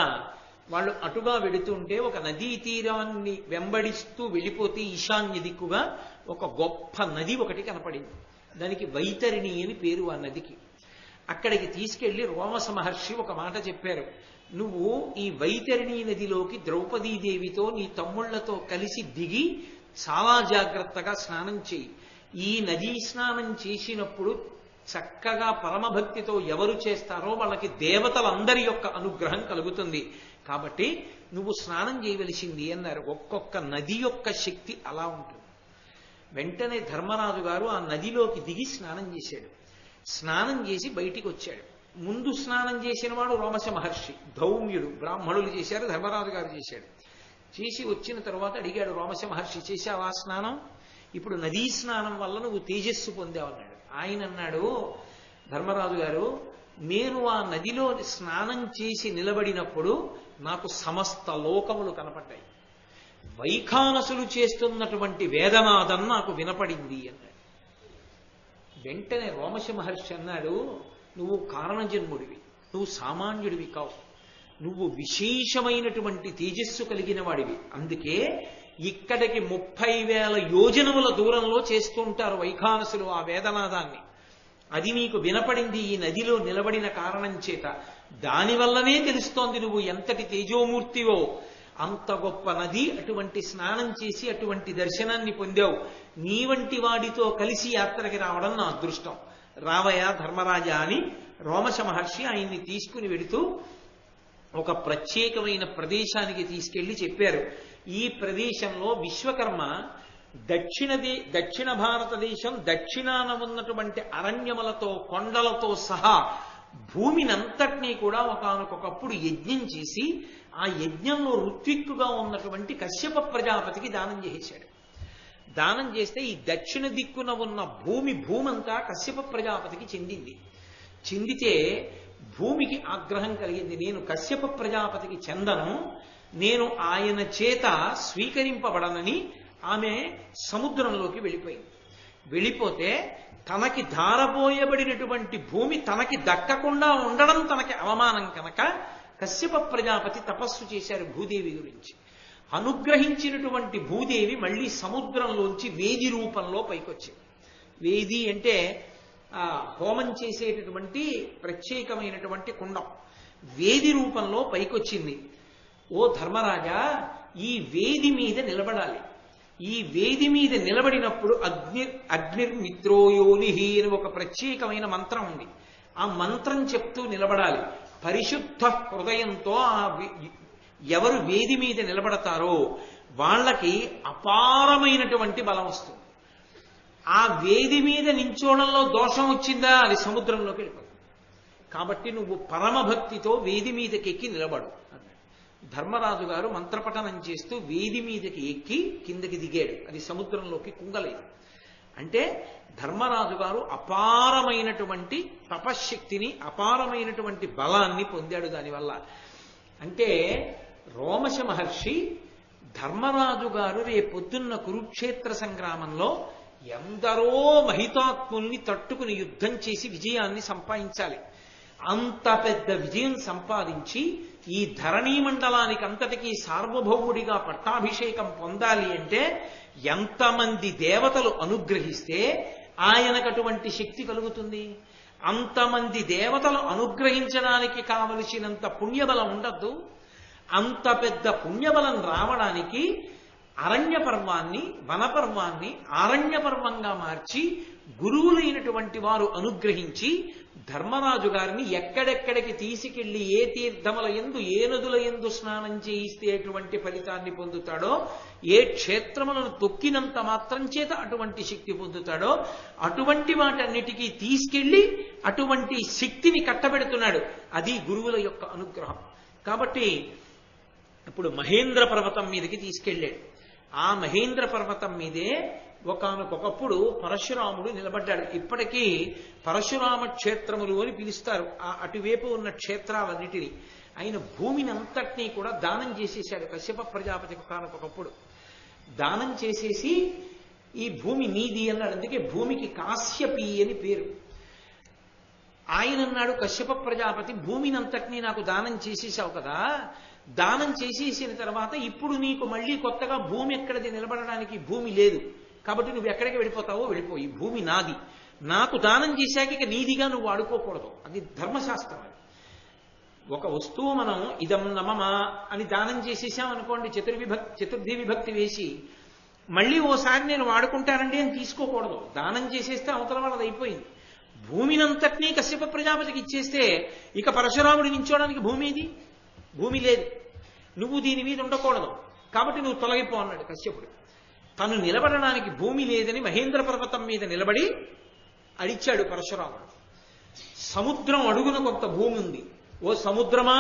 వాళ్ళు అటుగా వెడుతుంటే ఒక నదీ తీరాన్ని వెంబడిస్తూ వెళ్ళిపోతే ఈశాన్య దిక్కుగా ఒక గొప్ప నది ఒకటి కనపడింది. దానికి వైతరిణి అని పేరు ఆ నదికి. అక్కడికి తీసుకెళ్లి రోమశ మహర్షి ఒక మాట చెప్పారు, నువ్వు ఈ వైతరిణి నదిలోకి ద్రౌపదీదేవితో నీ తమ్ముళ్లతో కలిసి దిగి చాలా జాగ్రత్తగా స్నానం చేయి. ఈ నదీ స్నానం చేసినప్పుడు చక్కగా పరమభక్తితో ఎవరు చేస్తారో వాళ్ళకి దేవతలందరి యొక్క అనుగ్రహం కలుగుతుంది. కాబట్టి నువ్వు స్నానం చేయవలసింది అన్నారు. ఒక్కొక్క నది యొక్క శక్తి అలా ఉంటుంది. వెంటనే ధర్మరాజు గారు ఆ నదిలోకి దిగి స్నానం చేశాడు. స్నానం చేసి బయటికి వచ్చాడు. ముందు స్నానం చేసిన వాడు రోమశ మహర్షి, ధౌమ్యుడు, బ్రాహ్మణులు చేశారు, ధర్మరాజు గారు చేశాడు. చేసి వచ్చిన తర్వాత అడిగాడు రోమశ మహర్షి, చేశావా స్నానం? ఇప్పుడు నదీ స్నానం వల్ల నువ్వు తేజస్సు పొందావన్నాడు. ఆయన అన్నాడు, ధర్మరాజు గారు, నేను ఆ నదిలో స్నానం చేసి నిలబడినప్పుడు నాకు సమస్త లోకములు కనపడ్డాయి. వైఖానసులు చేస్తున్నటువంటి వేదనాదం నాకు వినపడింది అన్నాడు. వెంటనే రోమశ మహర్షి అన్నాడు, నువ్వు కారణజన్ముడివి, నువ్వు సామాన్యుడివి కావు, నువ్వు విశేషమైనటువంటి తేజస్సు కలిగిన వాడివి. అందుకే ఇక్కడికి 30,000 యోజనముల దూరంలో చేస్తూ ఉంటారు వైఖానసులు ఆ వేదనాదాన్ని. అది నీకు వినపడింది ఈ నదిలో నిలబడిన కారణం చేత. దానివల్లనే తెలుస్తోంది నువ్వు ఎంతటి తేజోమూర్తివో. అంత గొప్ప నది, అటువంటి స్నానం చేసి అటువంటి దర్శనాన్ని పొందావు. నీ వంటి వాడితో కలిసి యాత్రకి రావడం నా అదృష్టం. రావయా ధర్మరాజా అని రోమశ మహర్షి ఆయన్ని తీసుకుని వెడుతూ ఒక ప్రత్యేకమైన ప్రదేశానికి తీసుకెళ్లి చెప్పారు. ఈ ప్రదేశంలో విశ్వకర్మ దక్షిణ భారతదేశం దక్షిణాన ఉన్నటువంటి అరణ్యములతో కొండలతో సహా భూమినంతటినీ కూడా ఒకానొకప్పుడు యజ్ఞం చేసి ఆ యజ్ఞంలో ఋత్విక్కుగా ఉన్నటువంటి కశ్యప ప్రజాపతికి దానం చేశాడు. దానం చేస్తే ఈ దక్షిణ దిక్కున ఉన్న భూమంతా కశ్యప ప్రజాపతికి చెందింది. చెందితే భూమికి ఆగ్రహం కలిగింది, నేను కశ్యప ప్రజాపతికి చెందను, నేను ఆయన చేత స్వీకరింపబడనని ఆమె సముద్రంలోకి వెళ్ళిపోయింది. వెళ్ళిపోతే తనకి ధారపోయబడినటువంటి భూమి తనకి దక్కకుండా ఉండడం తనకి అవమానం కనుక కశ్యప ప్రజాపతి తపస్సు చేశారు భూదేవి గురించి. అనుగ్రహించినటువంటి భూదేవి మళ్ళీ సముద్రంలోంచి వేది రూపంలో పైకొచ్చింది. వేది అంటే హోమం చేసేటటువంటి ప్రత్యేకమైనటువంటి కుండం. వేది రూపంలో పైకొచ్చింది. ఓ ధర్మరాజా, ఈ వేది మీద నిలబడాలి. ఈ వేది మీద నిలబడినప్పుడు అగ్నిర్మిత్రోయోనిహి అని ఒక ప్రత్యేకమైన మంత్రం ఉంది. ఆ మంత్రం చెప్తూ నిలబడాలి. పరిశుద్ధ హృదయంతో ఎవరు వేది మీద నిలబడతారో వాళ్ళకి అపారమైనటువంటి బలం వస్తుంది. ఆ వేది మీద నించోడంలో దోషం వచ్చిందా, అది సముద్రంలోకి వెళ్ళిపోతుంది. కాబట్టి నువ్వు పరమభక్తితో వేది మీదకి ఎక్కి నిలబడు అన్నాడు. ధర్మరాజు గారు మంత్రపఠనం చేస్తూ వేది మీదకి ఎక్కి కిందకి దిగాడు. అది సముద్రంలోకి కుంగలేదు. అంటే ధర్మరాజు గారు అపారమైనటువంటి తపశ్శక్తిని, అపారమైనటువంటి బలాన్ని పొందాడు దానివల్ల. అంటే రోమశ మహర్షి ధర్మరాజు గారు రేపొద్దున్న కురుక్షేత్ర సంగ్రామంలో ఎందరో మహితాత్ముల్ని తట్టుకుని యుద్ధం చేసి విజయాన్ని సంపాదించాలి. అంత పెద్ద విజయం సంపాదించి ఈ ధరణీ మండలానికి అంతటికీ సార్వభౌముడిగా పట్టాభిషేకం పొందాలి అంటే ఎంతమంది దేవతలు అనుగ్రహిస్తే ఆయనకు అటువంటి శక్తి కలుగుతుంది? అంతమంది దేవతలు అనుగ్రహించడానికి కావలసినంత పుణ్యబలం ఉండద్దు? అంత పెద్ద పుణ్యబలం రావడానికి అరణ్య పర్వాన్ని, వనపర్వాన్ని ఆరణ్య పర్వంగా మార్చి గురువులైనటువంటి వారు అనుగ్రహించి ధర్మరాజు గారిని ఎక్కడెక్కడికి తీసుకెళ్లి ఏ తీర్థముల యందు ఏ నదుల యందు స్నానం చేయిస్తే ఎటువంటి ఫలితాన్ని పొందుతాడో, ఏ క్షేత్రములను తొక్కినంత మాత్రం చేత అటువంటి శక్తి పొందుతాడో అటువంటి వాటన్నిటికీ తీసుకెళ్లి అటువంటి శక్తిని కట్టబెడుతున్నాడు. అది గురువుల యొక్క అనుగ్రహం. కాబట్టి ఇప్పుడు మహేంద్ర పర్వతం మీదకి తీసుకెళ్ళాడు. ఆ మహేంద్ర పర్వతం మీదే ఒకానొకప్పుడు పరశురాముడు నిలబడ్డాడు. ఇప్పటికీ పరశురామ క్షేత్రములు అని పిలుస్తారు అటువైపు ఉన్న క్షేత్రాలన్నిటినీ. ఆయన భూమిని అంతటినీ కూడా దానం చేసేసాడు. కశ్యప ప్రజాపతికి ఒకానొకప్పుడు దానం చేసేసి ఈ భూమి నీది అన్నాడు. అందుకే భూమికి కాశ్యపి అని పేరు. ఆయన అన్నాడు, కశ్యప ప్రజాపతి, భూమిని అంతటినీ నాకు దానం చేసేసావు కదా, దానం చేసేసిన తర్వాత ఇప్పుడు నీకు మళ్ళీ కొత్తగా భూమి ఎక్కడిది నిలబడడానికి భూమి లేదు, కాబట్టి నువ్వు ఎక్కడికి వెళ్ళిపోతావో వెళ్ళిపో, ఈ భూమి నాది, నాకు దానం చేశాక ఇక నీదిగా నువ్వు వాడుకోకూడదు. అది ధర్మశాస్త్రం. అది ఒక వస్తువు మనం ఇదం నమమా అని దానం చేసేసామనుకోండి, చతుర్థి విభక్తి వేసి మళ్ళీ ఓసారి నేను వాడుకుంటానండి అని తీసుకోకూడదు. దానం చేసేస్తే అవతల వాళ్ళది అయిపోయింది. భూమినంతటినీ కశ్యప ప్రజాపతికి ఇచ్చేస్తే ఇక పరశురాముడు నించోడానికి భూమి ఇది, భూమి లేదు, నువ్వు దీని మీద ఉండకూడదు, కాబట్టి నువ్వు తొలగిపో అన్నాడు కశ్యపుడు. తను నిలబడడానికి భూమి లేదని మహేంద్ర పర్వతం మీద నిలబడి అడిచాడు పరశురాముడు. సముద్రం అడుగున కొంత భూమి ఉంది, ఓ సముద్రమా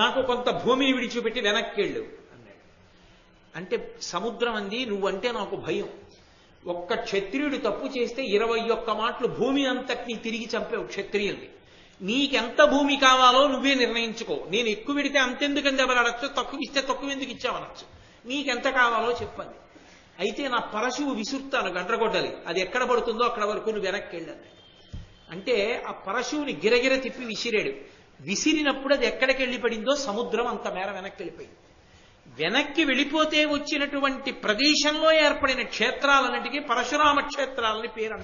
నాకు కొంత భూమిని విడిచిపెట్టి వెనక్కెళ్ళు అన్నాడు. అంటే సముద్రం అంది, నువ్వంటే నాకు భయం, ఒక్క క్షత్రియుడు తప్పు చేస్తే 21 మాటలు భూమి అంతటినీ తిరిగి చంపావు క్షత్రియుల్ని, నీకెంత భూమి కావాలో నువ్వే నిర్ణయించుకో, నేను ఎక్కువ పెడితే అంతెందుకని దెబ్బలాడచ్చు, తక్కువ ఇస్తే తక్కువ ఎందుకు ఇచ్చావనొచ్చు, నీకెంత కావాలో చెప్పండి, అయితే నా పరశువు విసురుతాను గండ్రగొడ్డలి, అది ఎక్కడ పడుతుందో అక్కడ వరకు నువ్వు వెనక్కి వెళ్ళాను. అంటే ఆ పరశువుని గిరగిర తిప్పి విసిరాడు. విసిరినప్పుడు అది ఎక్కడికి వెళ్ళి పడిందో సముద్రం అంత మేర వెనక్కి వెళ్ళిపోయింది. వెనక్కి వెళ్ళిపోతే వచ్చినటువంటి ప్రదేశంలో ఏర్పడిన క్షేత్రాలన్నిటికీ పరశురామ క్షేత్రాలని పేరు.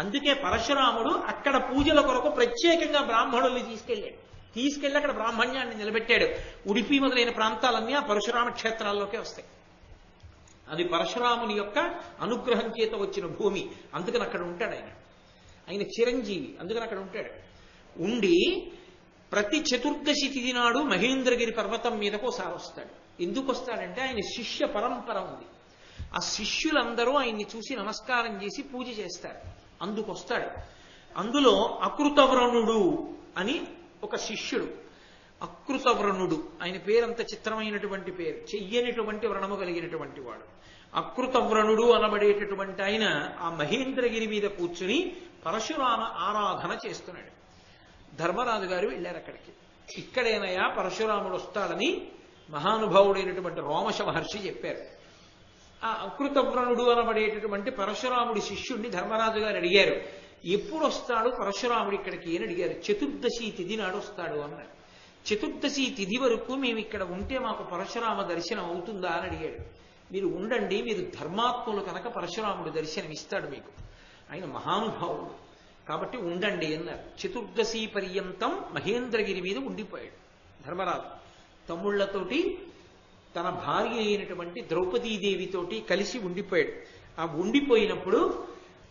అందుకే పరశురాముడు అక్కడ పూజల కొరకు ప్రత్యేకంగా బ్రాహ్మణుల్ని తీసుకెళ్ళి అక్కడ బ్రాహ్మణ్యాన్ని నిలబెట్టాడు. ఉడిపి మొదలైన ప్రాంతాలన్నీ ఆ పరశురామ క్షేత్రాల్లోకే వస్తాయి. అది పరశురాముని యొక్క అనుగ్రహం చేత వచ్చిన భూమి, అందుకని అక్కడ ఉంటాడు ఆయన చిరంజీవి, అందుకని అక్కడ ఉంటాడు. ఉండి ప్రతి చతుర్దశి తిథి నాడు మహేంద్రగిరి పర్వతం మీదకు ఒకసారి వస్తాడు. ఎందుకు వస్తాడంటే ఆయన శిష్య పరంపర ఉంది. ఆ శిష్యులందరూ ఆయన్ని చూసి నమస్కారం చేసి పూజ చేస్తారు, అందుకొస్తాడు. అందులో అకృతవ్రణుడు అని ఒక శిష్యుడు, అకృతవ్రణుడు, ఆయన పేరంత చిత్రమైనటువంటి పేరు, చెయ్యనిటువంటి వ్రణము కలిగినటువంటి వాడు. అకృతవ్రణుడు అనబడేటటువంటి ఆయన ఆ మహేంద్రగిరి మీద కూర్చుని పరశురామ ఆరాధన చేస్తున్నాడు. ధర్మరాజు గారు వెళ్ళారు అక్కడికి. ఇక్కడేనయా పరశురాముడు వస్తాడని మహానుభావుడైనటువంటి రోమశ మహర్షి చెప్పారు. ఆ అకృతవ్రణుడు అనబడేటటువంటి పరశురాముడి శిష్యుణ్ణి ధర్మరాజు గారు అడిగారు, ఎప్పుడు వస్తాడు పరశురాముడు ఇక్కడికి అని అడిగారు. చతుర్దశి తిథి నాడు వస్తాడు అన్నాడు. చతుర్దశి తిథి వరకు మేము ఇక్కడ ఉంటే మాకు పరశురామ దర్శనం అవుతుందా అని అడిగాడు. మీరు ఉండండి, మీరు ధర్మాత్ములు కనుక పరశురాముడు దర్శనం ఇస్తాడు మీకు, ఆయన మహానుభావుడు కాబట్టి ఉండండి అన్నారు. చతుర్దశి పర్యంతం మహేంద్రగిరి మీద ఉండిపోయాడు ధర్మరాజు. తమ్ముళ్లతోటి తన భార్య అయినటువంటి ద్రౌపదీదేవితోటి కలిసి ఉండిపోయాడు. ఆ ఉండిపోయినప్పుడు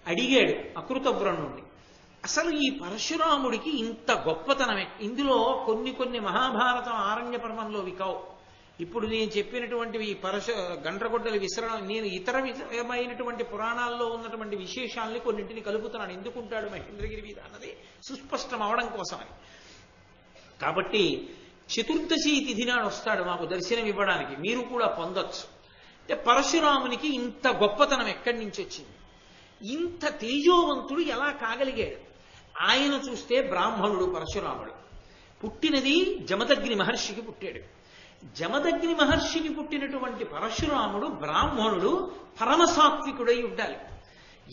అడిగాడు అకృతవ్రణుణ్ణి, అసలు ఈ పరశురాముడికి ఇంత గొప్పతనమే, ఇందులో కొన్ని మహాభారతం ఆరణ్య పర్వంలో వికావు. ఇప్పుడు నేను చెప్పినటువంటివి ఈ గండ్రగొడ్డల విసరణ, నేను ఇతరమైనటువంటి పురాణాల్లో ఉన్నటువంటి విశేషాలని కొన్నింటిని కలుపుతున్నాను. ఎందుకుంటాడు మహేంద్రగిరి మీద అన్నది సుస్పష్టం అవడం కోసమని. కాబట్టి చతుర్దశి తిథి నాడు వస్తాడు మాకు దర్శనం ఇవ్వడానికి, మీరు కూడా పొందొచ్చు. అంటే పరశురామునికి ఇంత గొప్పతనం ఎక్కడి నుంచి వచ్చింది, ఇంత తేజోవంతుడు ఎలా కాగలిగాడు? ఆయన చూస్తే బ్రాహ్మణుడు పరశురాముడు, పుట్టినది జమదగ్ని మహర్షికి పుట్టాడు. జమదగ్ని మహర్షికి పుట్టినటువంటి పరశురాముడు బ్రాహ్మణుడు, పరమసాత్వికుడై ఉండాలి.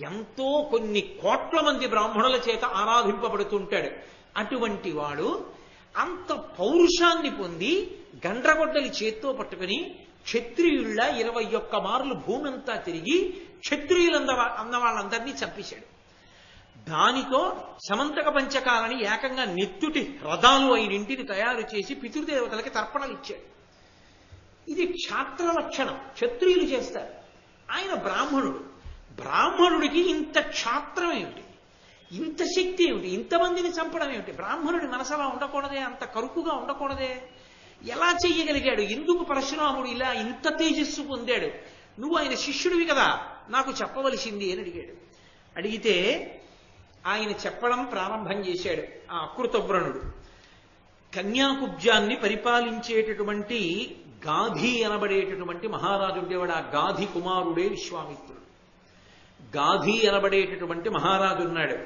ఎంతో కొన్ని కోట్ల మంది బ్రాహ్మణుల చేత ఆరాధింపబడుతుంటాడు. అటువంటి వాడు అంత పౌరుషాన్ని పొంది గండ్రగొడ్డలి చేత్తో పట్టుకుని క్షత్రియుళ్ళ 21 మార్లు భూమి అంతా తిరిగి క్షత్రియులంద అన్న వాళ్ళందరినీ చంపేశాడు. దానితో సమంతక పంచకాలని ఏకంగా నెత్తుటి రథాలు అయినింటిని తయారు చేసి పితృదేవతలకి తర్పణలు ఇచ్చాడు. ఇది క్షాత్ర లక్షణం, క్షత్రియులు చేస్తారు. ఆయన బ్రాహ్మణుడు. బ్రాహ్మణుడికి ఇంత క్షాత్రం ఏమిటి, ఇంత శక్తి ఏమిటి, ఇంతమందిని చంపడం ఏమిటి? బ్రాహ్మణుడి మనసు అలా ఉండకూడదే, అంత కరుకుగా ఉండకూడదే? ఎలా చెయ్యగలిగాడు? ఎందుకు పరశురాముడు ఇలా ఇంత తేజస్సు పొందాడు? నువ్వు ఆయన శిష్యుడివి కదా, నాకు చెప్పవలసింది అని అడిగాడు. అడిగితే ఆయన చెప్పడం ప్రారంభం చేశాడు. ఆ అకృతవ్రణుడు కన్యాకుబ్జాన్ని పరిపాలించేటటువంటి గాధి అనబడేటటువంటి మహారాజు ఉండేవాడు. ఆ గాధి కుమారుడే విశ్వామిత్రుడు. గాధి అనబడేటటువంటి మహారాజు ఉన్నాడు.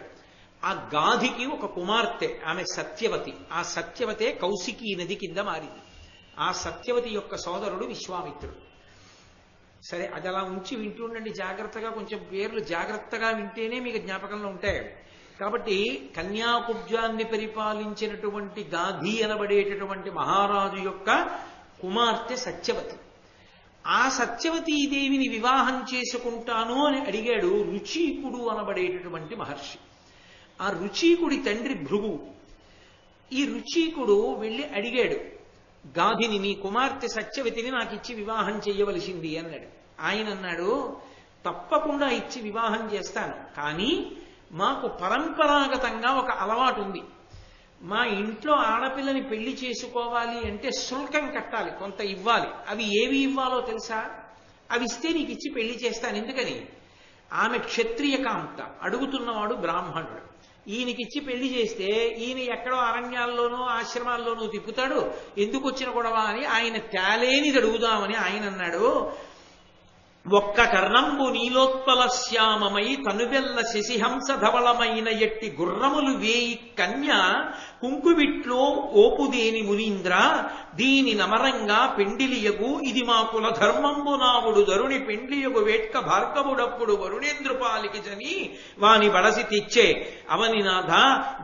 ఆ గాధికి ఒక కుమార్తె, ఆమె సత్యవతి. ఆ సత్యవతే కౌశికీ నది కింద మారింది. ఆ సత్యవతి యొక్క సోదరుడు విశ్వామిత్రుడు. సరే, అది అలా ఉంచి వింటూ ఉండండి జాగ్రత్తగా. కొంచెం పేర్లు జాగ్రత్తగా వింటేనే మీకు జ్ఞాపకంలో ఉంటాయి. కాబట్టి కన్యాకుబ్జాన్ని పరిపాలించినటువంటి గాధి అనబడేటటువంటి మహారాజు యొక్క కుమార్తె సత్యవతి. ఆ సత్యవతీదేవిని వివాహం చేసుకుంటాను అని అడిగాడు రుచీకుడు అనబడేటటువంటి మహర్షి. ఆ రుచీకుడి తండ్రి భృగు. ఈ రుచీకుడు వెళ్ళి అడిగాడు గాధిని, నీ కుమార్తె సత్యవతిని నాకు ఇచ్చి వివాహం చేయవలసింది అన్నాడు. ఆయన అన్నాడు, తప్పకుండా ఇచ్చి వివాహం చేస్తాను, కానీ మాకు పరంపరాగతంగా ఒక అలవాటు ఉంది. మా ఇంట్లో ఆడపిల్లని పెళ్లి చేసుకోవాలి అంటే శుల్కం కట్టాలి, కొంత ఇవ్వాలి. అవి ఏవి ఇవ్వాలో తెలుసా? అవి ఇస్తే నీకు ఇచ్చి పెళ్లి చేస్తాను. ఎందుకని? ఆమె క్షత్రియ కాంత, అడుగుతున్నవాడు బ్రాహ్మణుడు. ఈయనకిచ్చి పెళ్లి చేస్తే ఈయన ఎక్కడో అరణ్యాల్లోనూ ఆశ్రమాల్లోనూ తిప్పుతాడు, ఎందుకు వచ్చిన గొడవ అని ఆయన తేలేనిది అడుగుదామని ఆయన అన్నాడు, ఒక్క కర్ణంబు నీలోత్పల శ్యామమై తనువెల్ల శశిహంస ధవళమైన ఎట్టి గుర్రములు వేయి కన్య కుంకువిట్లో ఓపుదేని మునీంద్ర దీని నమరంగా పెండిలియగు ఇది మా కుల ధర్మంబు నావుడు ధరుని పెండియగు వేట్క భార్గవుడప్పుడు వరుణేంద్రుపాలికి జని వాని బడసి తెచ్చే అవనినాథ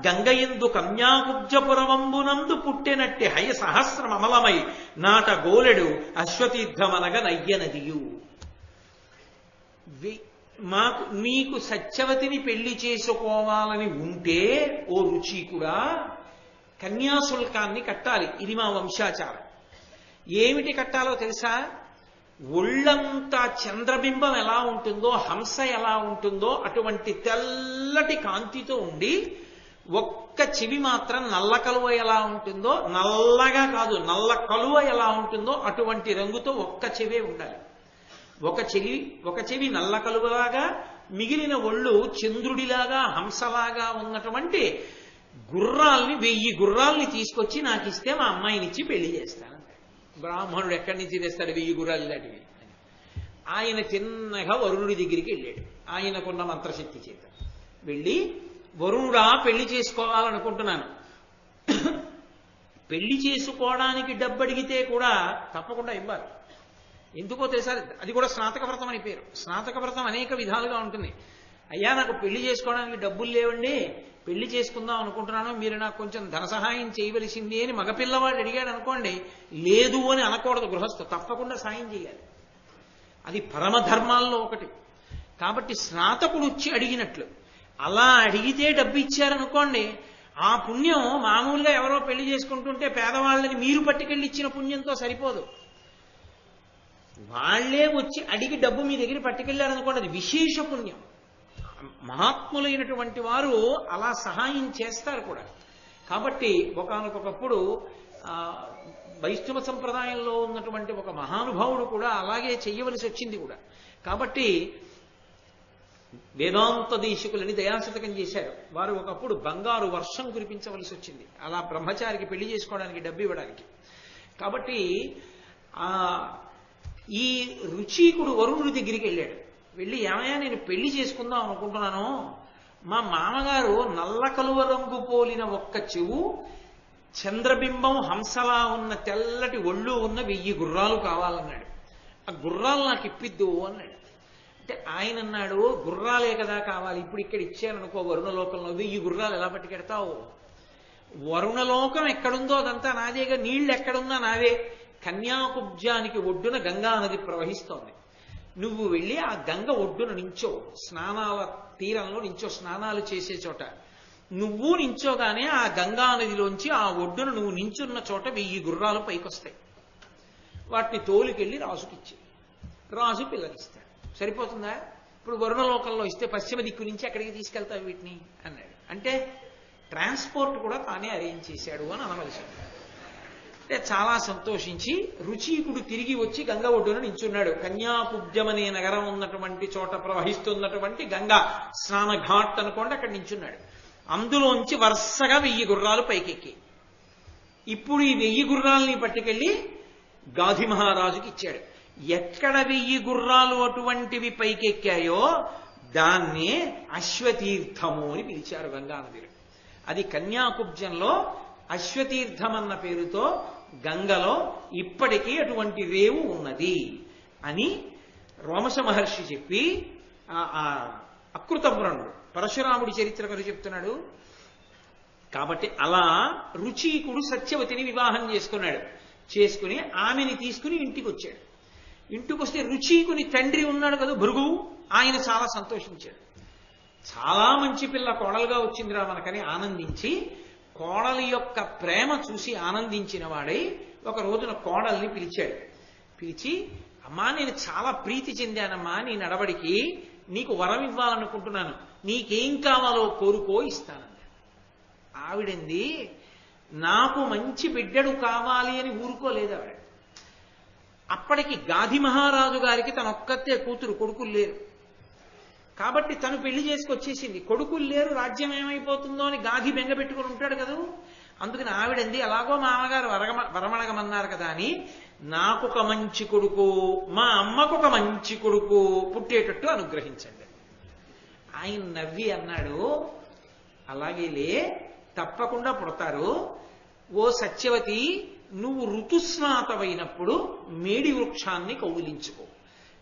గంగయందు కన్యాకుబ్జపురవంబునందు పుట్టెనట్టి హయ సహస్రమమలమై నాట గోలెడు అశ్వతీర్థమనగ నయ్యనదియు. మాకు నీకు సత్యవతిని పెళ్లి చేసుకోవాలని ఉంటే ఓ రుచీకుడా కన్యాశుల్కాన్ని కట్టాలి. ఇది మా వంశాచారం. ఏమిటి కట్టాలో తెలుసా? ఒళ్ళంతా చంద్రబింబం ఎలా ఉంటుందో, హంస ఎలా ఉంటుందో అటువంటి తెల్లటి కాంతితో ఉండి ఒక్క చెవి మాత్రం నల్ల కలువ ఎలా ఉంటుందో, నల్లగా కాదు నల్ల కలువ ఎలా ఉంటుందో అటువంటి రంగుతో ఒక్క చెవే ఉండాలి. ఒక చెవి నల్ల కలువలాగా, మిగిలిన ఒళ్ళు చంద్రుడిలాగా హంసలాగా ఉన్నటువంటి గుర్రాల్ని 1000 గుర్రాల్ని తీసుకొచ్చి నాకు ఇస్తే మా అమ్మాయినిచ్చి పెళ్లి చేస్తాను. బ్రాహ్మణుడు ఎక్కడి నుంచి తెస్తాడు 1000 గుర్రాలు ఇలాంటివి? ఆయన చిన్నగా వరుణుడి దగ్గరికి వెళ్ళాడు. ఆయనకున్న మంత్రశక్తి చేత వెళ్ళి, వరుణుడా పెళ్లి చేసుకోవాలనుకుంటున్నాను, పెళ్లి చేసుకోవడానికి డబ్బు అడిగితే కూడా తప్పకుండా ఇవ్వాలి. ఎందుకో తెలుసా? అది కూడా స్నాతక వ్రతం అని పేరు. స్నాతక వ్రతం అనేక విధాలుగా ఉంటుంది. అయ్యా నాకు పెళ్లి చేసుకోవడానికి డబ్బులు లేవండి, పెళ్లి చేసుకుందాం అనుకుంటున్నాను, మీరు నాకు కొంచెం ధన సహాయం చేయవలసింది అని మగపిల్లవాడు అడిగాడు అనుకోండి, లేదు అని అనకూడదు గృహస్థు, తప్పకుండా సాయం చేయాలి. అది పరమధర్మాల్లో ఒకటి. కాబట్టి స్నాతకుడు వచ్చి అడిగినట్లు అలా అడిగితే డబ్బు ఇచ్చారనుకోండి, ఆ పుణ్యం మామూలుగా ఎవరో పెళ్లి చేసుకుంటుంటే పేదవాళ్ళని మీరు పట్టుకెళ్ళి ఇచ్చిన పుణ్యంతో సరిపోదు. వాళ్లే వచ్చి అడిగి డబ్బు మీ దగ్గర పట్టుకెళ్లారనుకోండి, అది విశేష పుణ్యం. మహాత్ములైనటువంటి వారు అలా సహాయం చేస్తారు కూడా. కాబట్టి ఒకానొకప్పుడు వైష్ణవ సంప్రదాయంలో ఉన్నటువంటి ఒక మహానుభావుడు కూడా అలాగే చెయ్యవలసి వచ్చింది కూడా. కాబట్టి వేదాంత దేశికులని దయాశతకం చేశారు. వారు ఒకప్పుడు బంగారు వర్షం కురిపించవలసి వచ్చింది అలా బ్రహ్మచారికి పెళ్లి చేసుకోవడానికి డబ్బు ఇవ్వడానికి. కాబట్టి ఈ రుచీకుడు వరుణుడి దగ్గరికి వెళ్ళాడు. వెళ్ళి, ఏమయ్యా నేను పెళ్లి చేసుకుందాం అనుకుంటున్నాను, మా మామగారు నల్ల కలువ రంగు పోలిన ఒక్క చెవు, చంద్రబింబం హంసలా ఉన్న తెల్లటి ఒళ్ళు ఉన్న 1000 గుర్రాలు కావాలన్నాడు. ఆ గుర్రాలు నాకు ఇప్పిద్దు అన్నాడు. అంటే ఆయన అన్నాడు, గుర్రాలే కదా కావాలి, ఇప్పుడు ఇక్కడ ఇచ్చారనుకో వరుణలోకంలో 1000 గుర్రాలు ఎలా పట్టుకెడతావు? వరుణలోకం ఎక్కడుందో అదంతా నాదేగా, నీళ్లు ఎక్కడున్నా నావే. కన్యాకుబ్జానికి ఒడ్డున గంగా నది ప్రవహిస్తోంది. నువ్వు వెళ్ళి ఆ గంగ ఒడ్డున నించో, స్నానాల తీరంలో నించో, స్నానాలు చేసే చోట నువ్వు నించోగానే ఆ గంగా నదిలోంచి ఆ ఒడ్డున నువ్వు నించున్న చోట 1000 గుర్రాలు పైకొస్తాయి. వాటిని తోలుకెళ్ళి రాజుకిచ్చి, రాజు పిల్లనిస్తాడు. సరిపోతుందా? ఇప్పుడు వరుణలోకంలో ఇస్తే పశ్చిమ దిక్కు నుంచి ఎక్కడికి తీసుకెళ్తావు వీటిని అన్నాడు. అంటే ట్రాన్స్పోర్ట్ కూడా తానే అరేంజ్ చేశాడు అని అనవలసి. అంటే చాలా సంతోషించి రుచీకుడు తిరిగి వచ్చి గంగ ఒడ్డున నించున్నాడు. కన్యాకుబ్జమనే నగరం ఉన్నటువంటి చోట ప్రవహిస్తున్నటువంటి గంగా స్నాన ఘాట్ అనుకోండి, అక్కడ నించున్నాడు. అందులోంచి వరుసగా 1000 గుర్రాలు పైకెక్కి, ఇప్పుడు ఈ 1000 గుర్రాలని పట్టుకెళ్ళి గాధి మహారాజుకి ఇచ్చాడు. ఎక్కడ 1000 గుర్రాలు అటువంటివి పైకెక్కాయో దాన్ని అశ్వతీర్థము అని పిలిచారు గంగానదిలో. అది కన్యాకుబ్జంలో అశ్వతీర్థం అన్న పేరుతో గంగలో ఇప్పటికీ అటువంటి రేవు ఉన్నది అని రోమశ మహర్షి చెప్పి, అకృతవ్రణుడు పరశురాముడి చరిత్ర గారు చెప్తున్నాడు. కాబట్టి అలా రుచీకుడు సత్యవతిని వివాహం చేసుకున్నాడు. చేసుకుని ఆమెని తీసుకుని ఇంటికి వచ్చాడు. ఇంటికి వస్తే రుచీకుని తండ్రి ఉన్నాడు కదా భృగువు, ఆయన చాలా సంతోషించాడు. చాలా మంచి పిల్ల కోడలుగా వచ్చిందిరా మనకని ఆనందించి, కోడలి యొక్క ప్రేమ చూసి ఆనందించిన వాడై ఒక రోజున కోడల్ని పిలిచాడు. పిలిచి, అమ్మా నేను చాలా ప్రీతి చెందానమ్మా నీ నడవడికి, నీకు వరం ఇవ్వాలనుకుంటున్నాను, నీకేం కావాలో కోరుకో ఇస్తానన్నాడు. ఆవిడంది, నాకు మంచి బిడ్డడు కావాలి అని ఊరుకోలేదు ఆవిడ. అప్పటికి గాధి మహారాజు గారికి తనొక్కతే కూతురు, కొడుకులు లేరు. కాబట్టి తను పెళ్లి చేసుకొచ్చేసింది. కొడుకులు లేరు, రాజ్యం ఏమైపోతుందో అని గాధి బెంగ పెట్టుకుని ఉంటాడు కదా. అందుకని ఆవిడంది, అలాగో మామగారు వరమడగమన్నారు కదా అని నాకొక మంచి కొడుకు, మా అమ్మకొక మంచి కొడుకు పుట్టేటట్టు అనుగ్రహించండి. ఆయన నవ్వి అన్నాడు, అలాగేలే తప్పకుండా పుడతారు. ఓ సత్యవతి, నువ్వు ఋతుస్నాతమైనప్పుడు మేడి వృక్షాన్ని కౌగిలించుకో.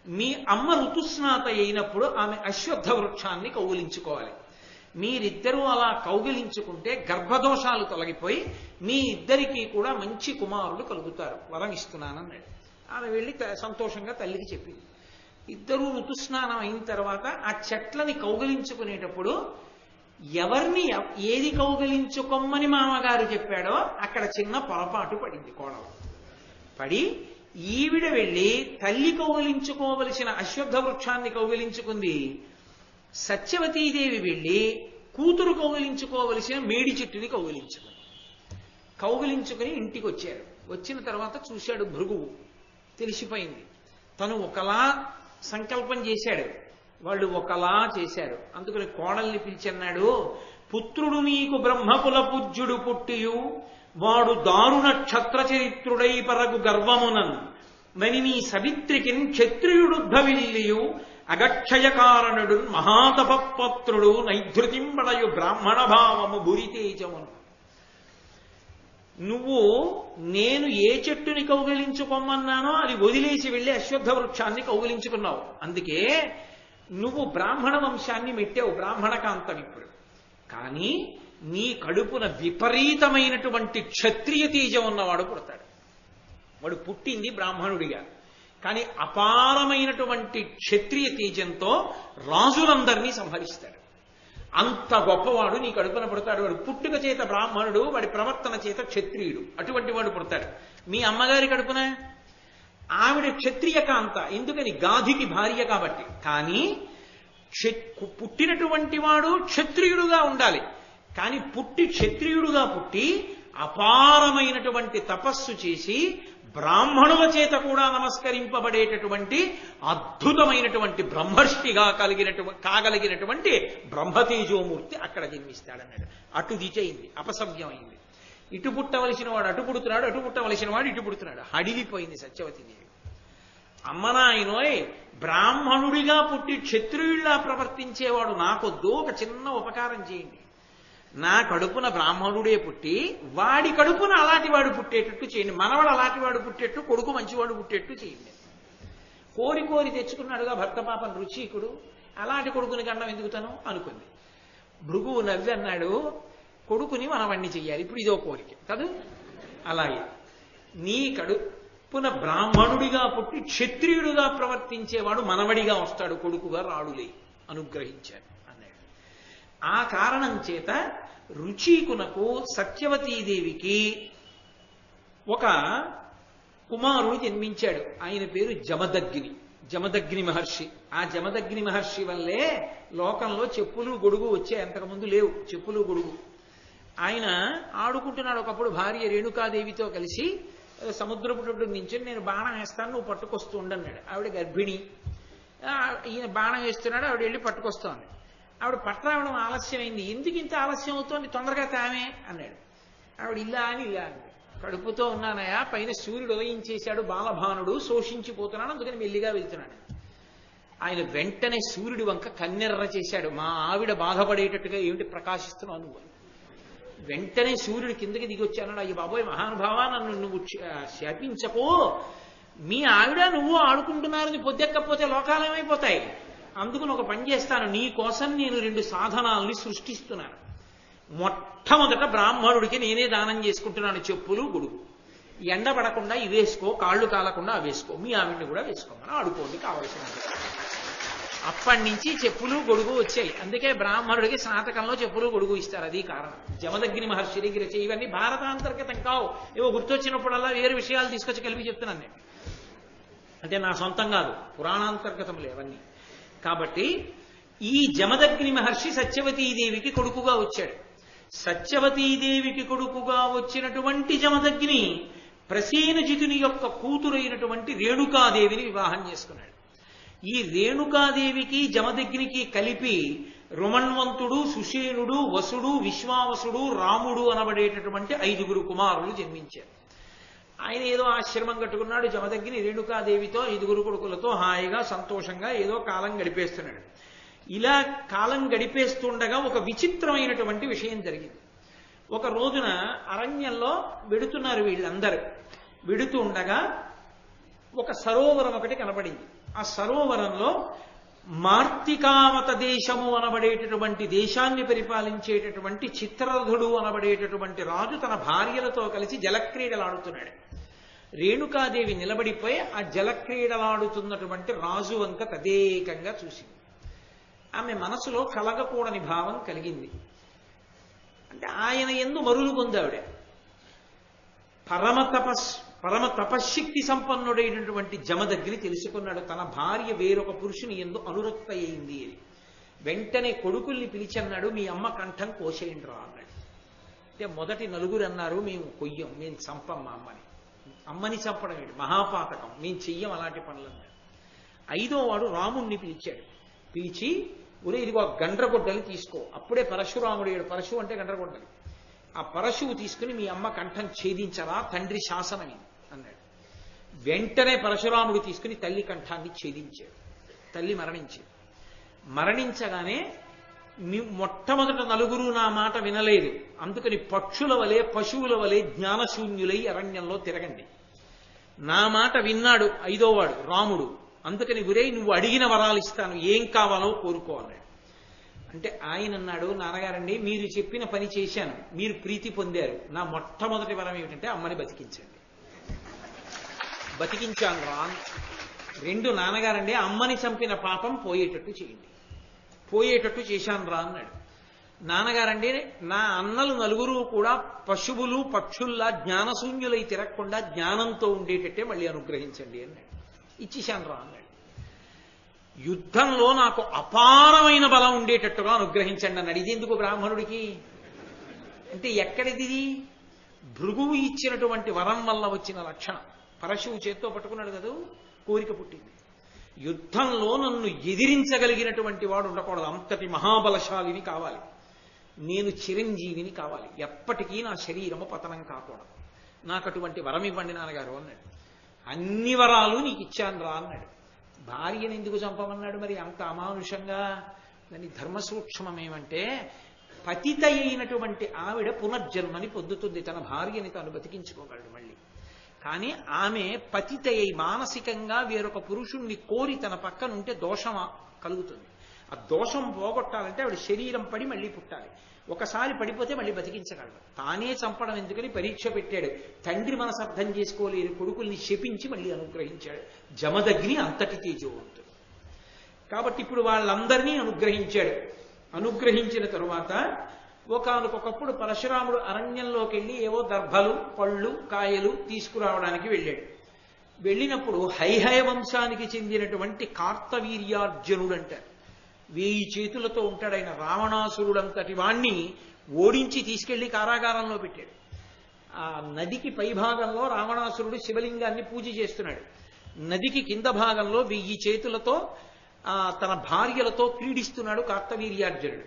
మీ అమ్మ ఋతుస్నాత అయినప్పుడు ఆమె అశ్వత్థ వృక్షాన్ని కౌగిలించుకోవాలి. మీరిద్దరూ అలా కౌగిలించుకుంటే గర్భదోషాలు తొలగిపోయి మీ ఇద్దరికీ కూడా మంచి కుమారుడు కలుగుతారు, వరం ఇస్తున్నానన్నాడు. ఆమె వెళ్ళి సంతోషంగా తల్లికి చెప్పింది. ఇద్దరూ ఋతుస్నానం అయిన తర్వాత ఆ చెట్లని కౌగిలించుకునేటప్పుడు ఎవరిని ఏది కౌగిలించుకోమని మామగారు చెప్పాడో అక్కడ చిన్న పొరపాటు పడింది. కోడలు పడి ఈవిడ వెళ్ళి తల్లి కౌగిలించుకోవలసిన అశ్వత్థ వృక్షాన్ని కౌగిలించుకుంది. సత్యవతీదేవి వెళ్ళి కూతురు కౌగిలించుకోవలసిన మేడి చెట్టుని కౌగిలించుకుని ఇంటికి వచ్చారు. వచ్చిన తర్వాత చూశాడు భృగువు, తెలిసిపోయింది. తను ఒకలా సంకల్పం చేశాడు, వాళ్ళు ఒకలా చేశారు. అందుకని కోడల్ని పిలిచన్నాడు, పుత్రుడు నీకు బ్రహ్మకుల పూజ్యుడు పుట్టియు వాడు దారుణ క్షత్ర చరిత్రుడై పరగు గర్వమునన్ మని నీ సవిత్రికిన్ క్షత్రియుడుద్భవిల్లియు అగక్షయ కారణుడు మహాతపపత్రుడు నైధృతింబడయు బ్రాహ్మణ భావము బురితేజమును. నువ్వు నేను ఏ చెట్టుని కౌగిలించుకోమన్నానో అది వదిలేసి వెళ్ళి అశ్వత్థ వృక్షాన్ని కౌగిలించుకున్నావు. అందుకే నువ్వు బ్రాహ్మణ వంశాన్ని మెట్టావు, బ్రాహ్మణ కాంతం. ఇప్పుడు కానీ నీ కడుపున విపరీతమైనటువంటి క్షత్రియ తేజం ఉన్నవాడు పుడతాడు. వాడు పుట్టింది బ్రాహ్మణుడిగా, కానీ అపారమైనటువంటి క్షత్రియ తేజంతో రాజులందరినీ సంహరిస్తాడు. అంత గొప్పవాడు నీ కడుపున పుడతాడు. వాడు పుట్టుక చేత బ్రాహ్మణుడు, వాడి ప్రవర్తన చేత క్షత్రియుడు, అటువంటి వాడు పుడతాడు. మీ అమ్మగారి కడుపున ఆవిడ క్షత్రియ కాంత, ఎందుకని గాధికి భార్య కాబట్టి. కానీ పుట్టినటువంటి వాడు క్షత్రియుడుగా ఉండాలి. కానీ క్షత్రియుడుగా పుట్టి అపారమైనటువంటి తపస్సు చేసి బ్రాహ్మణుల చేత కూడా నమస్కరింపబడేటటువంటి అద్భుతమైనటువంటి బ్రహ్మర్షిగా కాగలిగినటువంటి బ్రహ్మతేజోమూర్తి అక్కడ జన్మిస్తాడన్నాడు. అటు దిచయింది, అపసవ్యమైంది. ఇటు పుట్టవలసిన వాడు అటు పుడుతున్నాడు, అటు పుట్టవలసిన వాడు ఇటు పుడుతున్నాడు. హడిలిపోయింది సత్యవతీదేవి. అమ్మనాయనోయ్, బ్రాహ్మణుడిగా పుట్టి క్షత్రియుడిలా ప్రవర్తించేవాడు నాకొద్దు, ఒక చిన్న ఉపకారం చేయండి. నా కడుపున బ్రాహ్మణుడే పుట్టి వాడి కడుపున అలాంటి వాడు పుట్టేటట్టు చేయండి, మనవాడు అలాంటి వాడు పుట్టేట్టు, కొడుకు మంచివాడు పుట్టేట్టు చేయండి. కోరి కోరి తెచ్చుకున్నాడుగా భర్త పాపం రుచీకుడు, అలాంటి కొడుకుని గండం ఎందుకుతాను అనుకుంది. భృగువు నవ్వి అన్నాడు, కొడుకుని మనవణ్ణి చెయ్యాలి. ఇప్పుడు ఇదో కోరిక కాదు. అలాగే నీ కడుపున బ్రాహ్మణుడిగా పుట్టి క్షత్రియుడుగా ప్రవర్తించేవాడు మనవడిగా వస్తాడు, కొడుకుగా రాడులే అనుగ్రహించాడు అన్నాడు. ఆ కారణం చేత రుచీకునకు సత్యవతీదేవికి ఒక కుమారుడు జన్మించాడు. ఆయన పేరు జమదగ్ని మహర్షి. ఆ జమదగ్ని మహర్షి వల్లే లోకంలో చెప్పులు గొడుగు వచ్చాయి, అంతకుముందు లేవు చెప్పులు గొడుగు. ఆయన ఆడుకుంటున్నాడు ఒకప్పుడు భార్య రేణుకాదేవితో కలిసి సముద్రపుడు నుంచి నేను బాణం వేస్తాను నువ్వు పట్టుకొస్తూ ఉండన్నాడు. ఆవిడ గర్భిణి, ఈయన బాణం వేస్తున్నాడు, ఆవిడ వెళ్ళి పట్టుకొస్తోంది. ఆవిడ పట్టరావడం ఆలస్యమైంది. ఎందుకు ఇంత ఆలస్యం అవుతోంది, తొందరగా తామే అన్నాడు. ఆవిడ ఇలా అని కడుపుతో ఉన్నానయా, పైన సూర్యుడు ఉదయించేశాడు, బాలభానుడు శోషించిపోతున్నాడు, అందుకని మెల్లిగా వెళ్తున్నాడు. ఆయన వెంటనే సూర్యుడి వంక కన్నెర్ర చేశాడు. మా ఆవిడ బాధపడేటట్టుగా ఏమిటి ప్రకాశిస్తున్నావు నువ్వు? వెంటనే సూర్యుడు కిందకి దిగి వచ్చాడు. అయ్యి బాబోయ్ మహానుభావా, నన్ను నువ్వు శాపించకో, మీ ఆవిడ నువ్వు ఆడుకుంటున్నారని పొద్దెక్కపోతే లోకాలు ఏమైపోతాయి, అందుకని ఒక పని చేస్తాను, నీ కోసం నేను 2 సాధనాలని సృష్టిస్తున్నాను. మొట్టమొదట బ్రాహ్మణుడికి నేనే దానం చేసుకుంటున్నాను చెప్పులు గొడుగు. ఎండ పడకుండా ఇవి వేసుకో, కాళ్ళు కాలకుండా అవి వేసుకో, మీ ఆవిడ్ని కూడా వేసుకోమని ఆడుకోండి కావలసిన. అప్పటి నుంచి చెప్పులు గొడుగు వచ్చాయి. అందుకే బ్రాహ్మణుడికి స్నాతకంలో చెప్పులు గొడుగు ఇస్తారు, అది కారణం. జమదగ్ని మహర్షి దగ్గర ఇవన్నీ భారతాంతర్గతం కావు, ఏవో గుర్తొచ్చినప్పుడల్లా వేరు విషయాలు తీసుకొచ్చి కలిపి చెప్తున్నాను నేను. అంటే నా సొంతం కాదు, పురాణాంతర్గతములే అవన్నీ. కాబట్టి ఈ జమదగ్ని మహర్షి సత్యవతీదేవికి కొడుకుగా వచ్చాడు. సత్యవతీదేవికి కొడుకుగా వచ్చినటువంటి జమదగ్ని ప్రసేనజితుని యొక్క కూతురైనటువంటి రేణుకాదేవిని వివాహం చేసుకున్నాడు. ఈ రేణుకాదేవికి జమదగ్నికి కలిపి రుమణ్వంతుడు, సుషేణుడు, వసుడు, విశ్వావసుడు, రాముడు అనబడేటటువంటి 5 కుమారులు జన్మించారు. ఆయన ఏదో ఆశ్రమం కట్టుకున్నాడు. జమదగ్ని రేణుకాదేవితో 5 కొడుకులతో హాయిగా సంతోషంగా ఏదో కాలం గడిపేస్తున్నాడు. ఇలా కాలం గడిపేస్తుండగా ఒక విచిత్రమైనటువంటి విషయం జరిగింది. ఒక రోజున అరణ్యంలో వెడుతున్నారు వీళ్ళందరూ. వెడుతూ ఉండగా ఒక సరోవరం ఒకటి కనబడింది. ఆ సరోవరంలో మార్తికామత దేశము అనబడేటటువంటి దేశాన్ని పరిపాలించేటటువంటి చిత్రరథుడు అనబడేటటువంటి రాజు తన భార్యలతో కలిసి జలక్రీడలాడుతున్నాడు. రేణుకాదేవి నిలబడిపోయి ఆ జలక్రీడలాడుతున్నటువంటి రాజు వంక తదేకంగా చూసింది. ఆమె మనసులో కలగకూడని భావం కలిగింది. అంటే ఆయన యందు మరులు పొందావిడ. పరమ తపశ్శక్తి సంపన్నుడైనటువంటి జమదగ్ని తెలుసుకున్నాడు తన భార్య వేరొక పురుషుని యందు అనురక్త అయింది అని. వెంటనే కొడుకుల్ని పిలిచన్నాడు, మీ అమ్మ కంఠం కోసేయండి రా అన్నాడు. అంటే మొదటి 4 అన్నారు, మేము కొయ్యం, మేము చంపం మా అమ్మని. అమ్మని చంపడం ఏంటి, మహాపాతకం, మేము చెయ్యం అలాంటి పనులు అన్నాడు. 5వ వాడు రాముణ్ణి పిలిచాడు. పిలిచి, ఒరే ఇదిగో గండ్రగొడ్డలు తీసుకో. అప్పుడే పరశురాముడు, పరశు అంటే గండ్రగొడ్డలు, ఆ పరశువు తీసుకుని మీ అమ్మ కంఠం ఛేదించరా, తండ్రి శాసనం అన్నాడు. వెంటనే పరశురాముడు తీసుకుని తల్లి కంఠాన్ని ఛేదించాడు. తల్లి మరణించింది. మరణించగానే మొట్టమొదట 4 నా మాట వినలేదు, అందుకని పక్షుల వలె పశువుల వలె జ్ఞానశూన్యులై అరణ్యంలో తిరగండి. నా మాట విన్నాడు 5వ వాడు రాముడు. అందుకని గురై నువ్వు అడిగిన వరాలు ఇస్తాను, ఏం కావాలో కోరుకో అన్నాడు. అంటే ఆయన అన్నాడు, నాన్నగారండి మీరు చెప్పిన పని చేశాను, మీరు ప్రీతి పొందారు, నా మొట్టమొదటి వరం ఏమిటంటే అమ్మని బతికించండి. బతికించాను రా. 2 నాన్నగారండి అమ్మని చంపిన పాపం పోయేటట్టు చేయండి. పోయేటట్టు చేశాను రా అన్నాడు. నాన్నగారండి నా అన్నలు 4 కూడా పశువులు పక్షుల్లా జ్ఞానశూన్యులై తిరగకుండా జ్ఞానంతో ఉండేటట్టే మళ్ళీ అనుగ్రహించండి అన్నాడు. ఇచ్చేశాను రా అన్నాడు. యుద్ధంలో నాకు అపారమైన బలం ఉండేటట్టుగా అనుగ్రహించండి అన్నాడు. ఇదెందుకు బ్రాహ్మణుడికి అంటే, ఎక్కడిది? భృగువు ఇచ్చినటువంటి వరం వల్ల వచ్చిన లక్షణం. పరశువు చేత్తో పట్టుకున్నాడు కదా, కోరిక పుట్టింది. యుద్ధంలో నన్ను ఎదిరించగలిగినటువంటి వాడు ఉండకూడదు, అంతటి మహాబలశాలిని కావాలి, నేను చిరంజీవిని కావాలి, ఎప్పటికీ నా శరీరము పతనం కాకూడదు, నాకు అటువంటి వరం ఇవ్వండి నాన్నగారు అన్నాడు. అన్ని వరాలు నీకు ఇచ్చాను రా అన్నాడు. భార్యను ఎందుకు చంపమన్నాడు మరి అంత అమానుషంగా? దాని ధర్మ సూక్ష్మం ఏమంటే, పతిత అయినటువంటి ఆవిడ పునర్జన్మని పొందుతుంది, తన భార్యని తాను బతికించుకోగలడు మళ్ళీ. కానీ ఆమె పతిత అయి మానసికంగా వేరొక పురుషుణ్ణి కోరి తన పక్కనుంటే దోషం కలుగుతుంది. ఆ దోషం పోగొట్టాలంటే ఆవిడ శరీరం పడి మళ్ళీ పుట్టాలి. ఒకసారి పడిపోతే మళ్ళీ బతికించగలడు. తానే చంపడం ఎందుకని పరీక్ష పెట్టాడు. తండ్రి మనసు అర్థం చేసుకోలేని కొడుకుల్ని శపించి మళ్ళీ అనుగ్రహించాడు. జమదగ్ని అంతటి తేజోవంతుడు కాబట్టి ఇప్పుడు వాళ్ళందరినీ అనుగ్రహించాడు. అనుగ్రహించిన తరువాత ఒకానొకప్పుడు పరశురాముడు అరణ్యంలోకి వెళ్ళి ఏవో దర్భలు, పళ్ళు, కాయలు తీసుకురావడానికి వెళ్ళాడు. వెళ్ళినప్పుడు హైహయ వంశానికి చెందినటువంటి కార్తవీర్యార్జునుడు అంటారు. 1000 చేతులతో ఉంటాడు ఆయన. రావణాసురుడంతటి వాణ్ణి ఓడించి తీసుకెళ్లి కారాగారంలో పెట్టాడు. ఆ నదికి పైభాగంలో రావణాసురుడు శివలింగాన్ని పూజ చేస్తున్నాడు. నదికి కింద భాగంలో 1000 చేతులతో తన భార్యలతో క్రీడిస్తున్నాడు కార్తవీర్యార్జునుడు.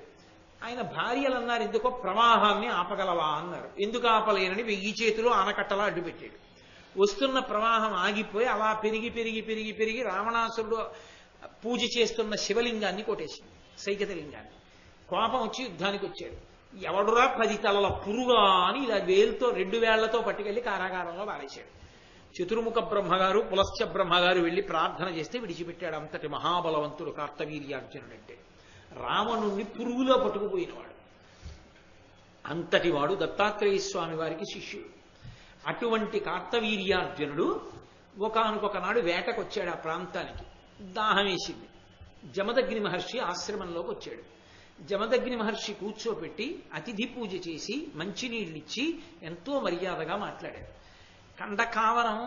ఆయన భార్యలు అన్నారు, ఎందుకో ప్రవాహాన్ని ఆపగలవా అన్నారు. ఎందుకు ఆపలేనని 1000 చేతులు ఆనకట్టలా అడ్డుపెట్టాడు. వస్తున్న ప్రవాహం ఆగిపోయి అలా పెరిగి పెరిగి పెరిగి పెరిగి రావణాసురుడు పూజ చేస్తున్న శివలింగాన్ని కొట్టేసింది, సైకతలింగాన్ని. కోపం వచ్చి యుద్ధానికి వచ్చాడు. ఎవడురా 10 తలల పురుగా అని ఇలా వేలుతో 2 వేళ్లతో పట్టుకెళ్లి కారాగారంలో వారేశాడు. చతుర్ముఖ బ్రహ్మగారు, పులశ్చ బ్రహ్మగారు వెళ్లి ప్రార్థన చేస్తే విడిచిపెట్టాడు. అంతటి మహాబలవంతుడు కార్తవీర్యార్జునుడంటే. రావణుణ్ణి పురుగులో పట్టుకుపోయినవాడు. అంతటి వాడు దత్తాత్రేయ స్వామి వారికి శిష్యుడు. అటువంటి కార్తవీర్యార్జునుడు ఒకానొకనాడు వేటకొచ్చాడు ఆ ప్రాంతానికి. దాహం వేసింది. జమదగ్ని మహర్షి ఆశ్రమంలోకి వచ్చాడు. జమదగ్ని మహర్షి కూర్చోపెట్టి అతిథి పూజ చేసి మంచినీళ్ళిచ్చి ఎంతో మర్యాదగా మాట్లాడాడు. కండకావరం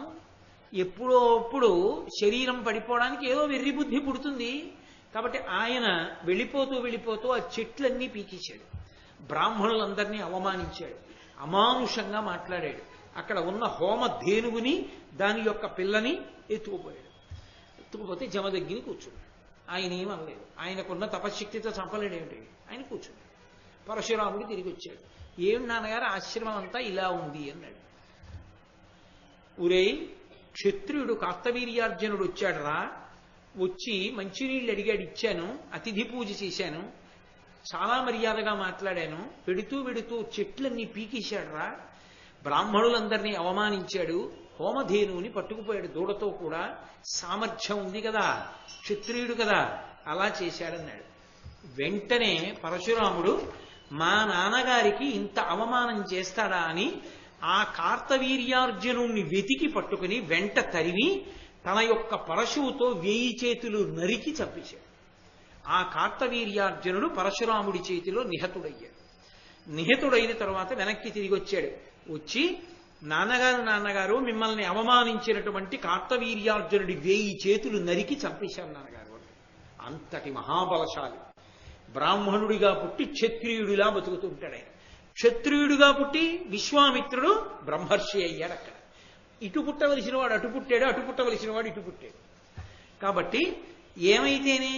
ఎప్పుడోప్పుడు శరీరం పడిపోవడానికి ఏదో వెర్రి బుద్ధి పుడుతుంది. కాబట్టి ఆయన వెళ్ళిపోతూ వెళ్ళిపోతూ ఆ చెట్లన్నీ పీకేశాడు. బ్రాహ్మణులందరినీ అవమానించాడు. అమానుషంగా మాట్లాడాడు. అక్కడ ఉన్న హోమ ధేనువుని, దాని యొక్క పిల్లని ఎత్తుకుపోయాడు. ఎత్తుకుపోతే జమదగ్ని కూర్చున్నాడు. ఆయన ఏమనలేదు. ఆయనకున్న తపశక్తితో చంపలేడేమిటి, ఆయన కూర్చున్నాడు. పరశురాముడు తిరిగి వచ్చాడు. ఏం నాన్నగారు ఆశ్రమం అంతా ఇలా ఉంది అన్నాడు. ఉరేయ్, క్షత్రియుడు కార్తవీర్యార్జునుడు వచ్చాడురా. వచ్చి మంచినీళ్ళు అడిగాడు, ఇచ్చాను. అతిథి పూజ చేశాను. చాలా మర్యాదగా మాట్లాడాను. పెడుతూ పెడుతూ చెట్లన్నీ పీకేశాడురా. బ్రాహ్మణులందరినీ అవమానించాడు. హోమధేనువుని పట్టుకుపోయాడు దూడతో కూడా. సామర్థ్యం ఉంది కదా, క్షత్రియుడు కదా, అలా చేశాడన్నాడు. వెంటనే పరశురాముడు మా నాన్నగారికి ఇంత అవమానం చేస్తాడా అని ఆ కార్తవీర్యార్జునుణ్ణి వెతికి పట్టుకుని వెంట తరిమి తన యొక్క పరశువుతో 1000 చేతులు నరికి చంపేశాడు. ఆ కార్తవీర్యార్జునుడు పరశురాముడి చేతిలో నిహతుడయ్యాడు. నిహతుడైన తర్వాత వెనక్కి తిరిగి వచ్చాడు. వచ్చి నాన్నగారు మిమ్మల్ని అవమానించినటువంటి కార్తవీర్యార్జునుడి 1000 చేతులు నరికి చంపేశారు నాన్నగారు. అంతటి మహాబలశాలి. బ్రాహ్మణుడిగా పుట్టి క్షత్రియుడిలా బతుకుతుంటాడు ఆయన. క్షత్రియుడిగా పుట్టి విశ్వామిత్రుడు బ్రహ్మర్షి అయ్యాడు. అక్కడ ఇటు పుట్టవలసిన వాడు అటు పుట్టాడు, అటు పుట్టవలసిన వాడు ఇటు పుట్టాడు. కాబట్టి ఏమైతేనే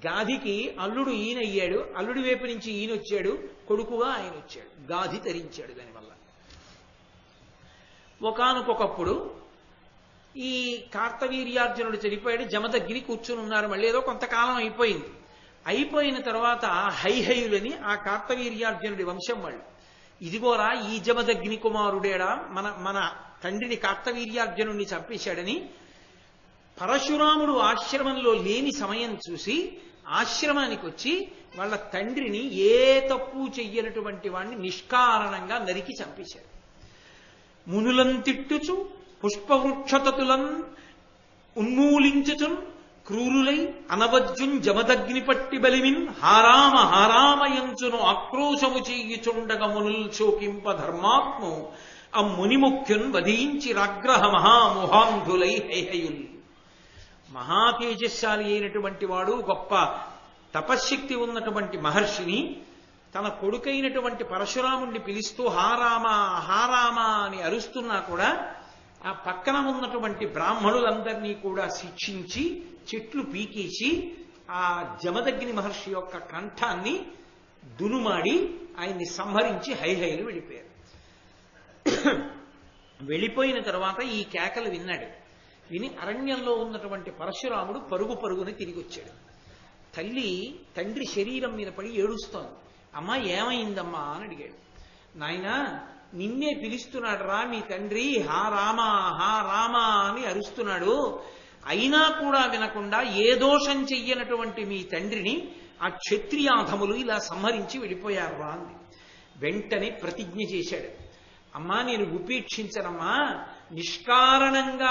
గాధికి అల్లుడు ఈయన అయ్యాడు. అల్లుడి వైపు నుంచి ఈయన వచ్చాడు, కొడుకుగా ఆయన వచ్చాడు. గాధి తరించాడు దానివల్ల. ఒకానొకప్పుడు ఈ కార్తవీర్యార్జునుడు చనిపోయాడు. జమదగ్ని కూర్చుని ఉన్నారు. మళ్ళీ ఏదో కొంతకాలం అయిపోయింది. అయిపోయిన తర్వాత హైహయులని ఆ కార్తవీర్యార్జునుడి వంశం వాళ్ళు, ఇదిగోరా ఈ జమదగ్ని కుమారుడేడా మన తండ్రిని కార్తవీర్యార్జునుడిని చంపేశాడని పరశురాముడు ఆశ్రమంలో లేని సమయం చూసి ఆశ్రమానికి వచ్చి వాళ్ళ తండ్రిని ఏ తప్పు చెయ్యనటువంటి వాడిని నిష్కారణంగా నరికి చంపేశాడు. మునులం తిట్టుచు పుష్పవృక్షతతులం ఉన్మూలించుచున్ క్రూరులై అనవజ్జున్ జమదగ్ని పట్టి బలిమిన్ హారామ హారామయంచును ఆక్రోశము చెయ్యుచుండగ మునుల్ శోకింప ధర్మాత్ము ఆ మునిముఖ్యున్ వధించి రాగ్రహ మహామోహాంధులై హైహయుల్. మహాతేజశాలి అయినటువంటి వాడు, గొప్ప తపశ్శక్తి ఉన్నటువంటి మహర్షిని తన కొడుకైనటువంటి పరశురాముణ్ణి పిలుస్తూ హారామ హారామ అని అరుస్తున్నా కూడా ఆ పక్కన ఉన్నటువంటి బ్రాహ్మణులందరినీ కూడా శిక్షించి చెట్లు పీకేసి ఆ జమదగ్ని మహర్షి యొక్క కంఠాన్ని దునుమాడి ఆయన్ని సంహరించి హైహైలు వెళ్ళిపోయారు. వెళ్ళిపోయిన తర్వాత ఈ కేకలు విన్నాడు. విని అరణ్యంలో ఉన్నటువంటి పరశురాముడు పరుగు పరుగుని తిరిగి వచ్చాడు. తండ్రి శరీరం మీద పడి ఏడుస్తోంది. అమ్మా ఏమైందమ్మా అని అడిగాడు. నాయనా నిన్నే పిలుస్తున్నాడు రా మీ తండ్రి, హా రామా హా రామా అని అరుస్తున్నాడు. అయినా కూడా వినకుండా ఏ దోషం చెయ్యనటువంటి మీ తండ్రిని ఆ క్షత్రియాధములు ఇలా సంహరించి వెళ్ళిపోయారు రా అంది. వెంటనే ప్రతిజ్ఞ చేశాడు, అమ్మా నేను ఉపేక్షించనమ్మా, నిష్కారణంగా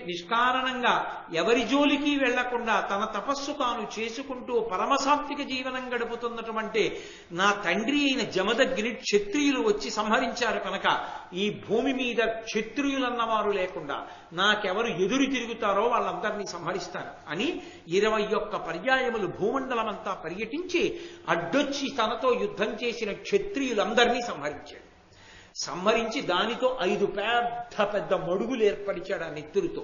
నిష్కారణంగా ఎవరి జోలికి వెళ్లకుండా తన తపస్సు తాను చేసుకుంటూ పరమసాత్విక జీవనం గడుపుతున్నటువంటి నా తండ్రి అయిన జమదగ్ని క్షత్రియులు వచ్చి సంహరించారు కనుక ఈ భూమి మీద క్షత్రియులన్నవారు లేకుండా నాకెవరు ఎదురు తిరుగుతారో వాళ్ళందరినీ సంహరిస్తాను అని 21 పర్యాయములు భూమండలమంతా పర్యటించి అడ్డొచ్చి తనతో యుద్ధం చేసిన క్షత్రియులందరినీ సంహరించి దానితో 5 పెద్ద మడుగులు ఏర్పరిచాడు ఆ నెత్తురుతో.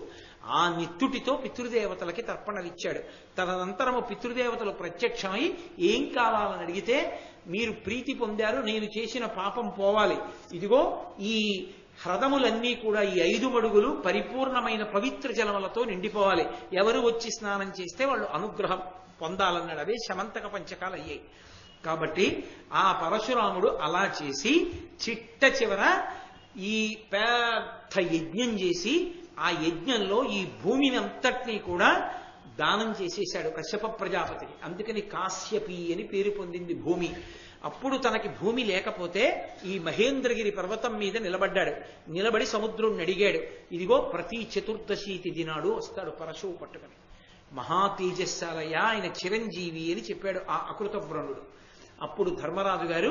ఆ నెత్తుటితో పితృదేవతలకి తర్పణలిచ్చాడు. తదనంతరము పితృదేవతలు ప్రత్యక్షమై ఏం కావాలని అడిగితే, మీరు ప్రీతి పొందారు, నేను చేసిన పాపం పోవాలి, ఇదిగో ఈ హ్రదములన్నీ కూడా ఈ 5 మడుగులు పరిపూర్ణమైన పవిత్ర జలములతో నిండిపోవాలి, ఎవరు వచ్చి స్నానం చేస్తే వాళ్ళు అనుగ్రహం పొందాలన్నాడు. అవే శమంతక పంచకాలు అయ్యాయి. కాబట్టి ఆ పరశురాముడు అలా చేసి చిట్ట చివర ఈ పెద్ద యజ్ఞం చేసి ఆ యజ్ఞంలో ఈ భూమిని అంతటినీ కూడా దానం చేసేశాడు కశ్యప ప్రజాపతికి. అందుకని కాశ్యపి అని పేరు పొందింది భూమి. అప్పుడు తనకి భూమి లేకపోతే ఈ మహేంద్రగిరి పర్వతం మీద నిలబడ్డాడు. నిలబడి సముద్రుణ్ణి అడిగాడు, ఇదిగో ప్రతి చతుర్దశి తిథి నాడు వస్తాడు పరశువు పట్టుకుని, మహా తేజస్సాలయ్య, ఆయన చిరంజీవి అని చెప్పాడు ఆ అకృతవ్రణుడు. అప్పుడు ధర్మరాజు గారు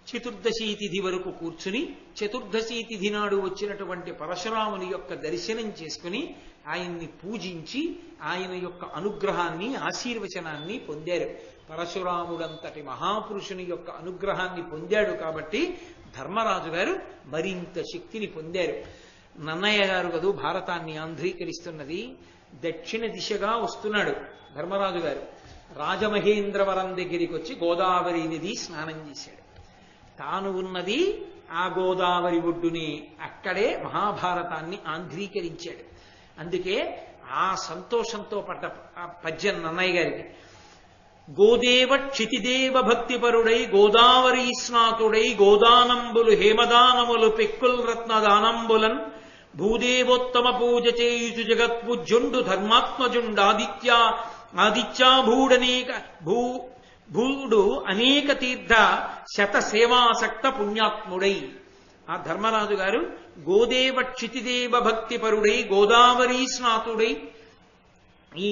చతుర్దశి తిథి వరకు కూర్చుని చతుర్దశి తిథి నాడు వచ్చినటువంటి పరశురాముని యొక్క దర్శనం చేసుకుని ఆయన్ని పూజించి ఆయన యొక్క అనుగ్రహాన్ని ఆశీర్వచనాన్ని పొందారు. పరశురాముడంతటి మహాపురుషుని యొక్క అనుగ్రహాన్ని పొందాడు కాబట్టి ధర్మరాజు గారు మరింత శక్తిని పొందారు. నన్నయ్య గారు కదూ భారతాన్ని ఆంధ్రీకరిస్తున్నది. దక్షిణ దిశగా వస్తున్నాడు ధర్మరాజు గారు. రాజమహేంద్రవరం దగ్గరికి వచ్చి గోదావరి నది స్నానం చేశాడు. తాను ఉన్నది ఆ గోదావరి ఒడ్డుని, అక్కడే మహాభారతాన్ని ఆంధ్రీకరించాడు. అందుకే ఆ సంతోషంతో పడ్డ పద్యం నన్నయ్య గారికి, గోదేవ క్షితిదేవ భక్తిపరుడై గోదావరి స్నాతుడై గోదానంబులు హేమదానములు పెక్కుల్ రత్నదానంబులన్ భూదేవోత్తమ పూజ చేయుచు జగత్పూజ్యుండు ఆదిత్యాభూడనేక భూడు అనేక తీర్థ శత సేవాసక్త పుణ్యాత్ముడై. ఆ ధర్మరాజు గారు గోదేవ క్షితిదేవ భక్తిపరుడై గోదావరి స్నాతుడై ఈ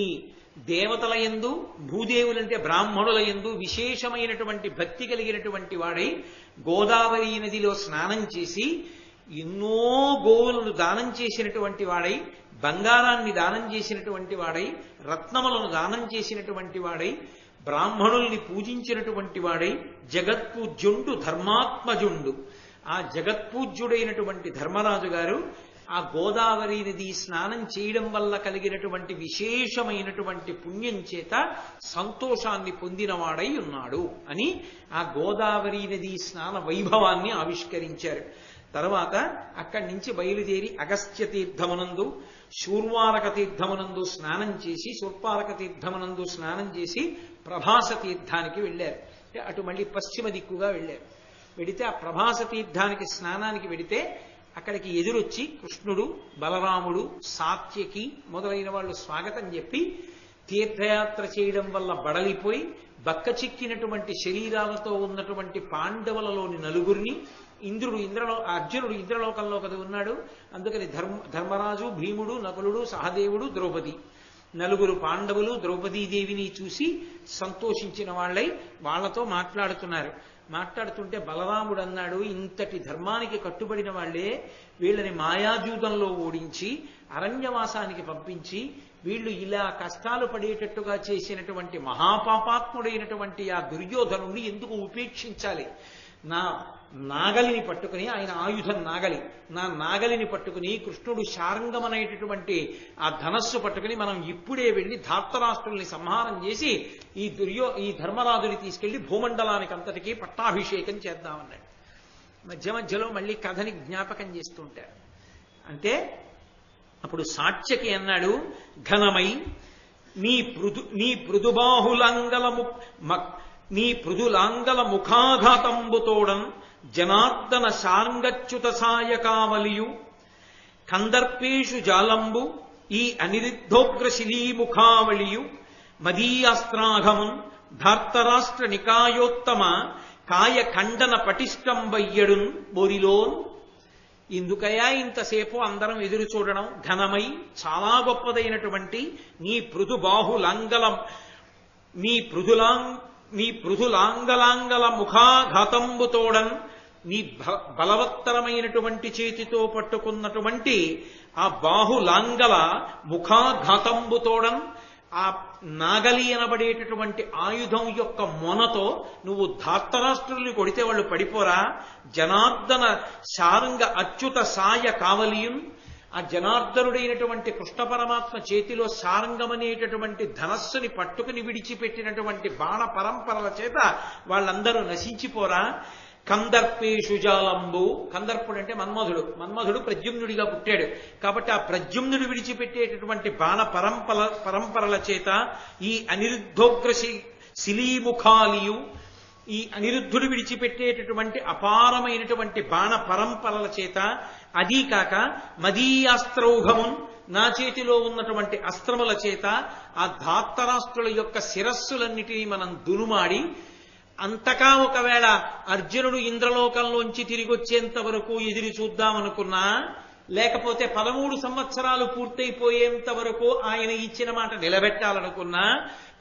దేవతల యందు భూదేవులంటే బ్రాహ్మణుల యందు విశేషమైనటువంటి భక్తి కలిగినటువంటి వాడై గోదావరి నదిలో స్నానం చేసి ఎన్నో గోవులను దానం చేసినటువంటి వాడై, బంగారాన్ని దానం చేసినటువంటి వాడై, రత్నములను దానం చేసినటువంటి వాడై, బ్రాహ్మణుల్ని పూజించినటువంటి వాడై, జగత్పూజ్యుండు ధర్మాత్మజుండు. ఆ జగత్పూజ్యుడైనటువంటి ధర్మరాజు గారు ఆ గోదావరి నది స్నానం చేయడం వల్ల కలిగినటువంటి విశేషమైనటువంటి పుణ్యం చేత సంతోషాన్ని పొందినవాడై ఉన్నాడు అని ఆ గోదావరి నది స్నాన వైభవాన్ని ఆవిష్కరించారు. తర్వాత అక్కడి నుంచి బయలుదేరి అగస్త్య తీర్థమునందు శూర్వారక తీర్థమునందు స్నానం చేసి శూర్పారక తీర్థమునందు స్నానం చేసి ప్రభాస తీర్థానికి వెళ్ళారు. అంటే అటు మళ్ళీ పశ్చిమ దిక్కుగా వెళ్ళారు. వెడితే ఆ ప్రభాస తీర్థానికి స్నానానికి వెడితే అక్కడికి ఎదురొచ్చి కృష్ణుడు, బలరాముడు, సాత్యకి మొదలైన వాళ్ళు స్వాగతం చెప్పి తీర్థయాత్ర చేయడం వల్ల బడలిపోయి బక్కచిక్కినటువంటి శరీరాలతో ఉన్నటువంటి పాండవులలోని నలుగురిని అర్జునుడు ఇంద్రలోకంలో కదా ఉన్నాడు. అందుకని ధర్మరాజు, భీముడు, నకులుడు, సహదేవుడు, ద్రౌపది నలుగురు పాండవులు ద్రౌపదీదేవిని చూసి సంతోషించిన వాళ్ళై వాళ్లతో మాట్లాడుతుంటే బలరాముడు అన్నాడు, ఇంతటి ధర్మానికి కట్టుబడిన వాళ్లే వీళ్ళని మాయాజూదంలో ఓడించి అరణ్యవాసానికి పంపించి వీళ్ళు ఇలా కష్టాలు పడేటట్టుగా చేసినటువంటి మహాపాపాత్ముడైనటువంటి ఆ దుర్యోధనుణ్ణి ఎందుకు ఉపేక్షించాలి? నా నాగలిని పట్టుకుని, ఆయన ఆయుధం నాగలి, నా నాగలిని పట్టుకుని కృష్ణుడు శారంగమనేటటువంటి ఆ ధనస్సు పట్టుకుని మనం ఇప్పుడే వెళ్ళి ధార్తరాష్ట్రుల్ని సంహారం చేసి ఈ ధర్మరాజుని తీసుకెళ్లి భూమండలానికి అంతటికీ పట్టాభిషేకం చేద్దామన్నాడు. మధ్యలో మళ్ళీ కథని జ్ఞాపకం చేస్తుంటారు. అంటే అప్పుడు సాత్యకి అన్నాడు, ఘనమై నీ పృథులాంగల ముఖాఘాతంబుతోడం జనార్దన శార్ంగచ్యుత సాయకావలియు కందర్పేషు జాలంబు ఈ అనిరుద్ధోగ్రశిలీముఖావళియు మదీయాస్త్రాఘమున్ ధార్తరాష్ట్ర నికాయోత్తమ కాయ ఖండన పటిష్టం వయ్యడున్ బోరిలోన్. ఇందుకయా ఇంతసేపు అందరం ఎదురు చూడడం? ఘనమై చాలా గొప్పదైనటువంటి నీ పృథుబాహులాంగలం నీ పృథులాంగలాంగల ముఖాఘాతంబుతోడన్, నీ బలవత్తరమైనటువంటి చేతితో పట్టుకున్నటువంటి ఆ బాహులాంగల ముఖాఘాతంబుతోడన్, ఆ నాగలి అనబడేటటువంటి ఆయుధం యొక్క మొనతో నువ్వు ధార్తరాష్ట్రుల్ని కొడితే వాళ్ళు పడిపోరా? జనార్దన శారంగ అచ్యుత సాయ కావలియం. ఆ జనార్దనుడైనటువంటి కృష్ణ పరమాత్మ చేతిలో శారంగమనేటటువంటి ధనస్సుని పట్టుకుని విడిచిపెట్టినటువంటి బాణ పరంపరల చేత వాళ్ళందరూ నశించిపోరా? కందర్పేషు జాలంబు. కందర్పుడు అంటే మన్మధుడు ప్రద్యుమ్నుడిగా పుట్టాడు కాబట్టి ఆ ప్రద్యుమ్నుడు విడిచిపెట్టేటటువంటి బాణ పరంపరల చేత ఈ అనిరుద్ధోగ్ర శిలీముఖాలియు, ఈ అనిరుద్ధుడు విడిచిపెట్టేటటువంటి అపారమైనటువంటి బాణ పరంపరల చేత, అదీ కాక మదీయాస్త్రౌఘమున్, నా చేతిలో ఉన్నటువంటి అస్త్రముల చేత ఆ ధార్తరాష్ట్రుల యొక్క శిరస్సులన్నిటినీ మనం దునుమాడి, అంతకా ఒకవేళ అర్జునుడు ఇంద్రలోకంలోంచి తిరిగి వచ్చేంత వరకు ఎదురు చూద్దామనుకున్నా, లేకపోతే 13 సంవత్సరాలు పూర్తయిపోయేంత వరకు ఆయన ఇచ్చిన మాట నిలబెట్టాలనుకున్నా,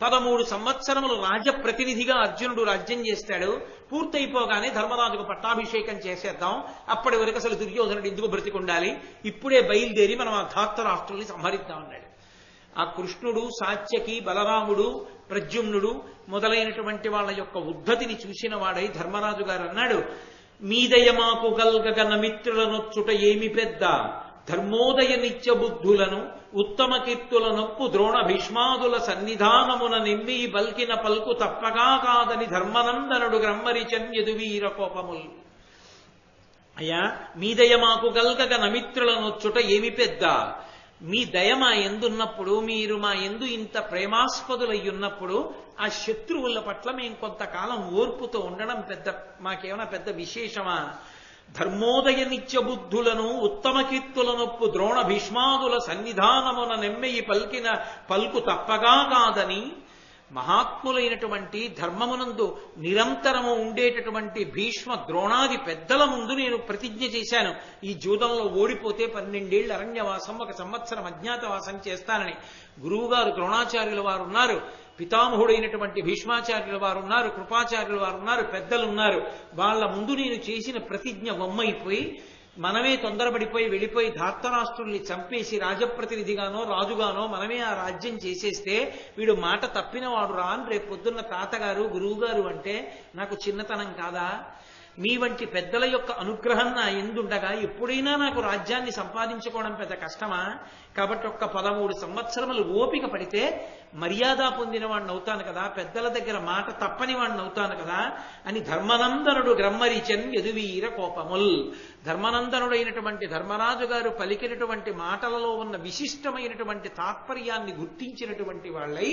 13 సంవత్సరములు రాజప్రతినిధిగా అర్జునుడు రాజ్యం చేస్తాడు. పూర్తయిపోగానే ధర్మరాజుకు పట్టాభిషేకం చేసేద్దాం, అప్పటి వరకు అసలు దుర్యోధనుడు ఎందుకు బ్రతికుండాలి, ఇప్పుడే బయలుదేరి మనం ఆ ధార్తరాష్ట్రుల్ని సంహరిద్దాం అన్నాడు. ఆ కృష్ణుడు, సాత్యకి, బలరాముడు, ప్రద్యుమ్నుడు మొదలైనటువంటి వాళ్ళ యొక్క ఉద్ధతిని చూసిన వాడై ధర్మరాజు గారు అన్నాడు, మీదయ మాకు గల్గగన మిత్రులనొచ్చుట ఏమి పెద్ద, ధర్మోదయ నిత్య బుద్ధులను ఉత్తమ కీర్తులనొప్పు ద్రోణ భీష్మాదుల సన్నిధానమున నిమ్మి బల్కిన పల్కు తప్పగా కాదని ధర్మనందనుడు గ్రమ్మరిచన్ యదువీర కోపముల్. అయ్యా, మీదయ మాకు గల్గగన మిత్రులనొచ్చుట ఏమి పెద్ద, మీ దయ మా ఎందున్నప్పుడు, మీరు మా ఎందు ఇంత ప్రేమాస్పదులయ్యున్నప్పుడు ఆ శత్రువుల పట్ల మేము కొంతకాలం ఓర్పుతో ఉండడం మాకేమైనా పెద్ద విశేషమా? ధర్మోదయ నిత్య బుద్ధులను ఉత్తమ కీర్తులనొప్పు ద్రోణ భీష్మాదుల సన్నిధానమున నెమ్మెయి పల్కిన పల్కు తప్పగా కాదని, మహాత్ములైనటువంటి ధర్మమునందు నిరంతరము ఉండేటటువంటి భీష్మ ద్రోణాది పెద్దల ముందు నేను ప్రతిజ్ఞ చేశాను, ఈ జూదంలో ఓడిపోతే 12 ఏళ్ల అరణ్యవాసం, 1 సంవత్సరం అజ్ఞాతవాసం చేస్తానని. గురువుగారు ద్రోణాచార్యుల వారు ఉన్నారు, పితామహుడైనటువంటి భీష్మాచార్యుల వారు ఉన్నారు, కృపాచార్యుల వారు ఉన్నారు, పెద్దలున్నారు. వాళ్ళ ముందు నేను చేసిన ప్రతిజ్ఞ వమ్మైపోయి మనమే తొందరపడిపోయి వెళ్ళిపోయి ధార్తరాష్ట్రుల్ని చంపేసి రాజప్రతినిధిగానో రాజుగానో మనమే ఆ రాజ్యం చేసేస్తే వీడు మాట తప్పినవాడు రా అని రేపు పొద్దున్న తాతగారు గురువుగారు అంటే నాకు చిన్నతనం కాదా? మీ వంటి పెద్దల యొక్క అనుగ్రహం నా ఎందుండగా ఎప్పుడైనా నాకు రాజ్యాన్ని సంపాదించుకోవడం పెద్ద కష్టమా? కాబట్టి ఒక్క 13 సంవత్సరములు ఓపిక పడితే మర్యాద పొందిన వాడిని అవుతాను కదా, పెద్దల దగ్గర మాట తప్పని వాడిని అవుతాను కదా అని ధర్మనందనుడు గ్రమ్మరిచన్ యదువీర కోపముల్. ధర్మనందనుడైనటువంటి ధర్మరాజు గారు పలికినటువంటి మాటలలో ఉన్న విశిష్టమైనటువంటి తాత్పర్యాన్ని గుర్తించినటువంటి వాళ్ళై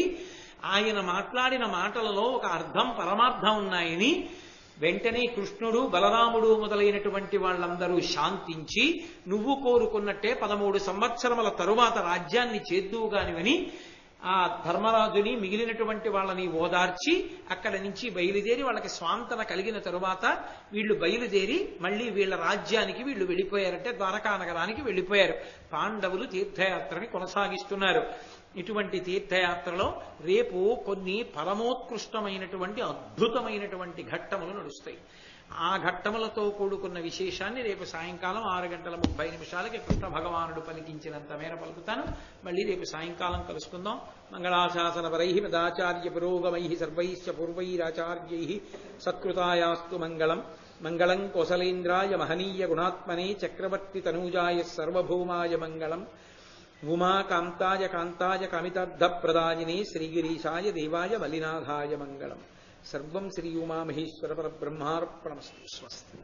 ఆయన మాట్లాడిన మాటలలో ఒక అర్థం పరమార్థం ఉన్నాయని వెంటనే కృష్ణుడు, బలరాముడు మొదలైనటువంటి వాళ్ళందరూ శాంతించి నువ్వు కోరుకున్నట్టే 13 సంవత్సరముల తరువాత రాజ్యాన్ని చేద్దువుగానివని ఆ ధర్మరాజుని మిగిలినటువంటి వాళ్ళని ఓదార్చి అక్కడి నుంచి బయలుదేరి వాళ్ళకి స్వాంతన కలిగిన తరువాత వీళ్ళు బయలుదేరి మళ్ళీ వీళ్ళ రాజ్యానికి వీళ్ళు వెళ్ళిపోయారంటే ద్వారకా నగరానికి వెళ్ళిపోయారు. పాండవులు తీర్థయాత్రని కొనసాగిస్తున్నారు. ఇటువంటి తీర్థయాత్రలో రేపు కొన్ని పరమోత్కృష్టమైనటువంటి అద్భుతమైనటువంటి ఘట్టములు నడుస్తాయి. ఆ ఘట్టములతో కూడుకున్న విశేషాన్ని రేపు సాయంకాలం 6:30 కృష్ణ భగవానుడు పలికించినంత మేర పలుకుతాను. మళ్ళీ రేపు సాయంకాలం కలుసుకుందాం. మంగళాశాసనపరై మదాచార్య పురోగమై సర్వైశ్చ పూర్వైరాచార్యై సత్కృతాయాస్తు మంగళం. మంగళం కోసలేంద్రాయ మహనీయ గుణాత్మనే చక్రవర్తి తనూజాయ సర్వభౌమాయ మంగళం. ఉమాకాంతాయ కాంతాయ కామితార్థప్రదాయినే శ్రీగిరీశాయ దేవాయ మలినాథాయ మంగళం. సర్వం శ్రీ ఉమామహేశ్వర పరబ్రహ్మార్పణమస్తు. స్వస్తి.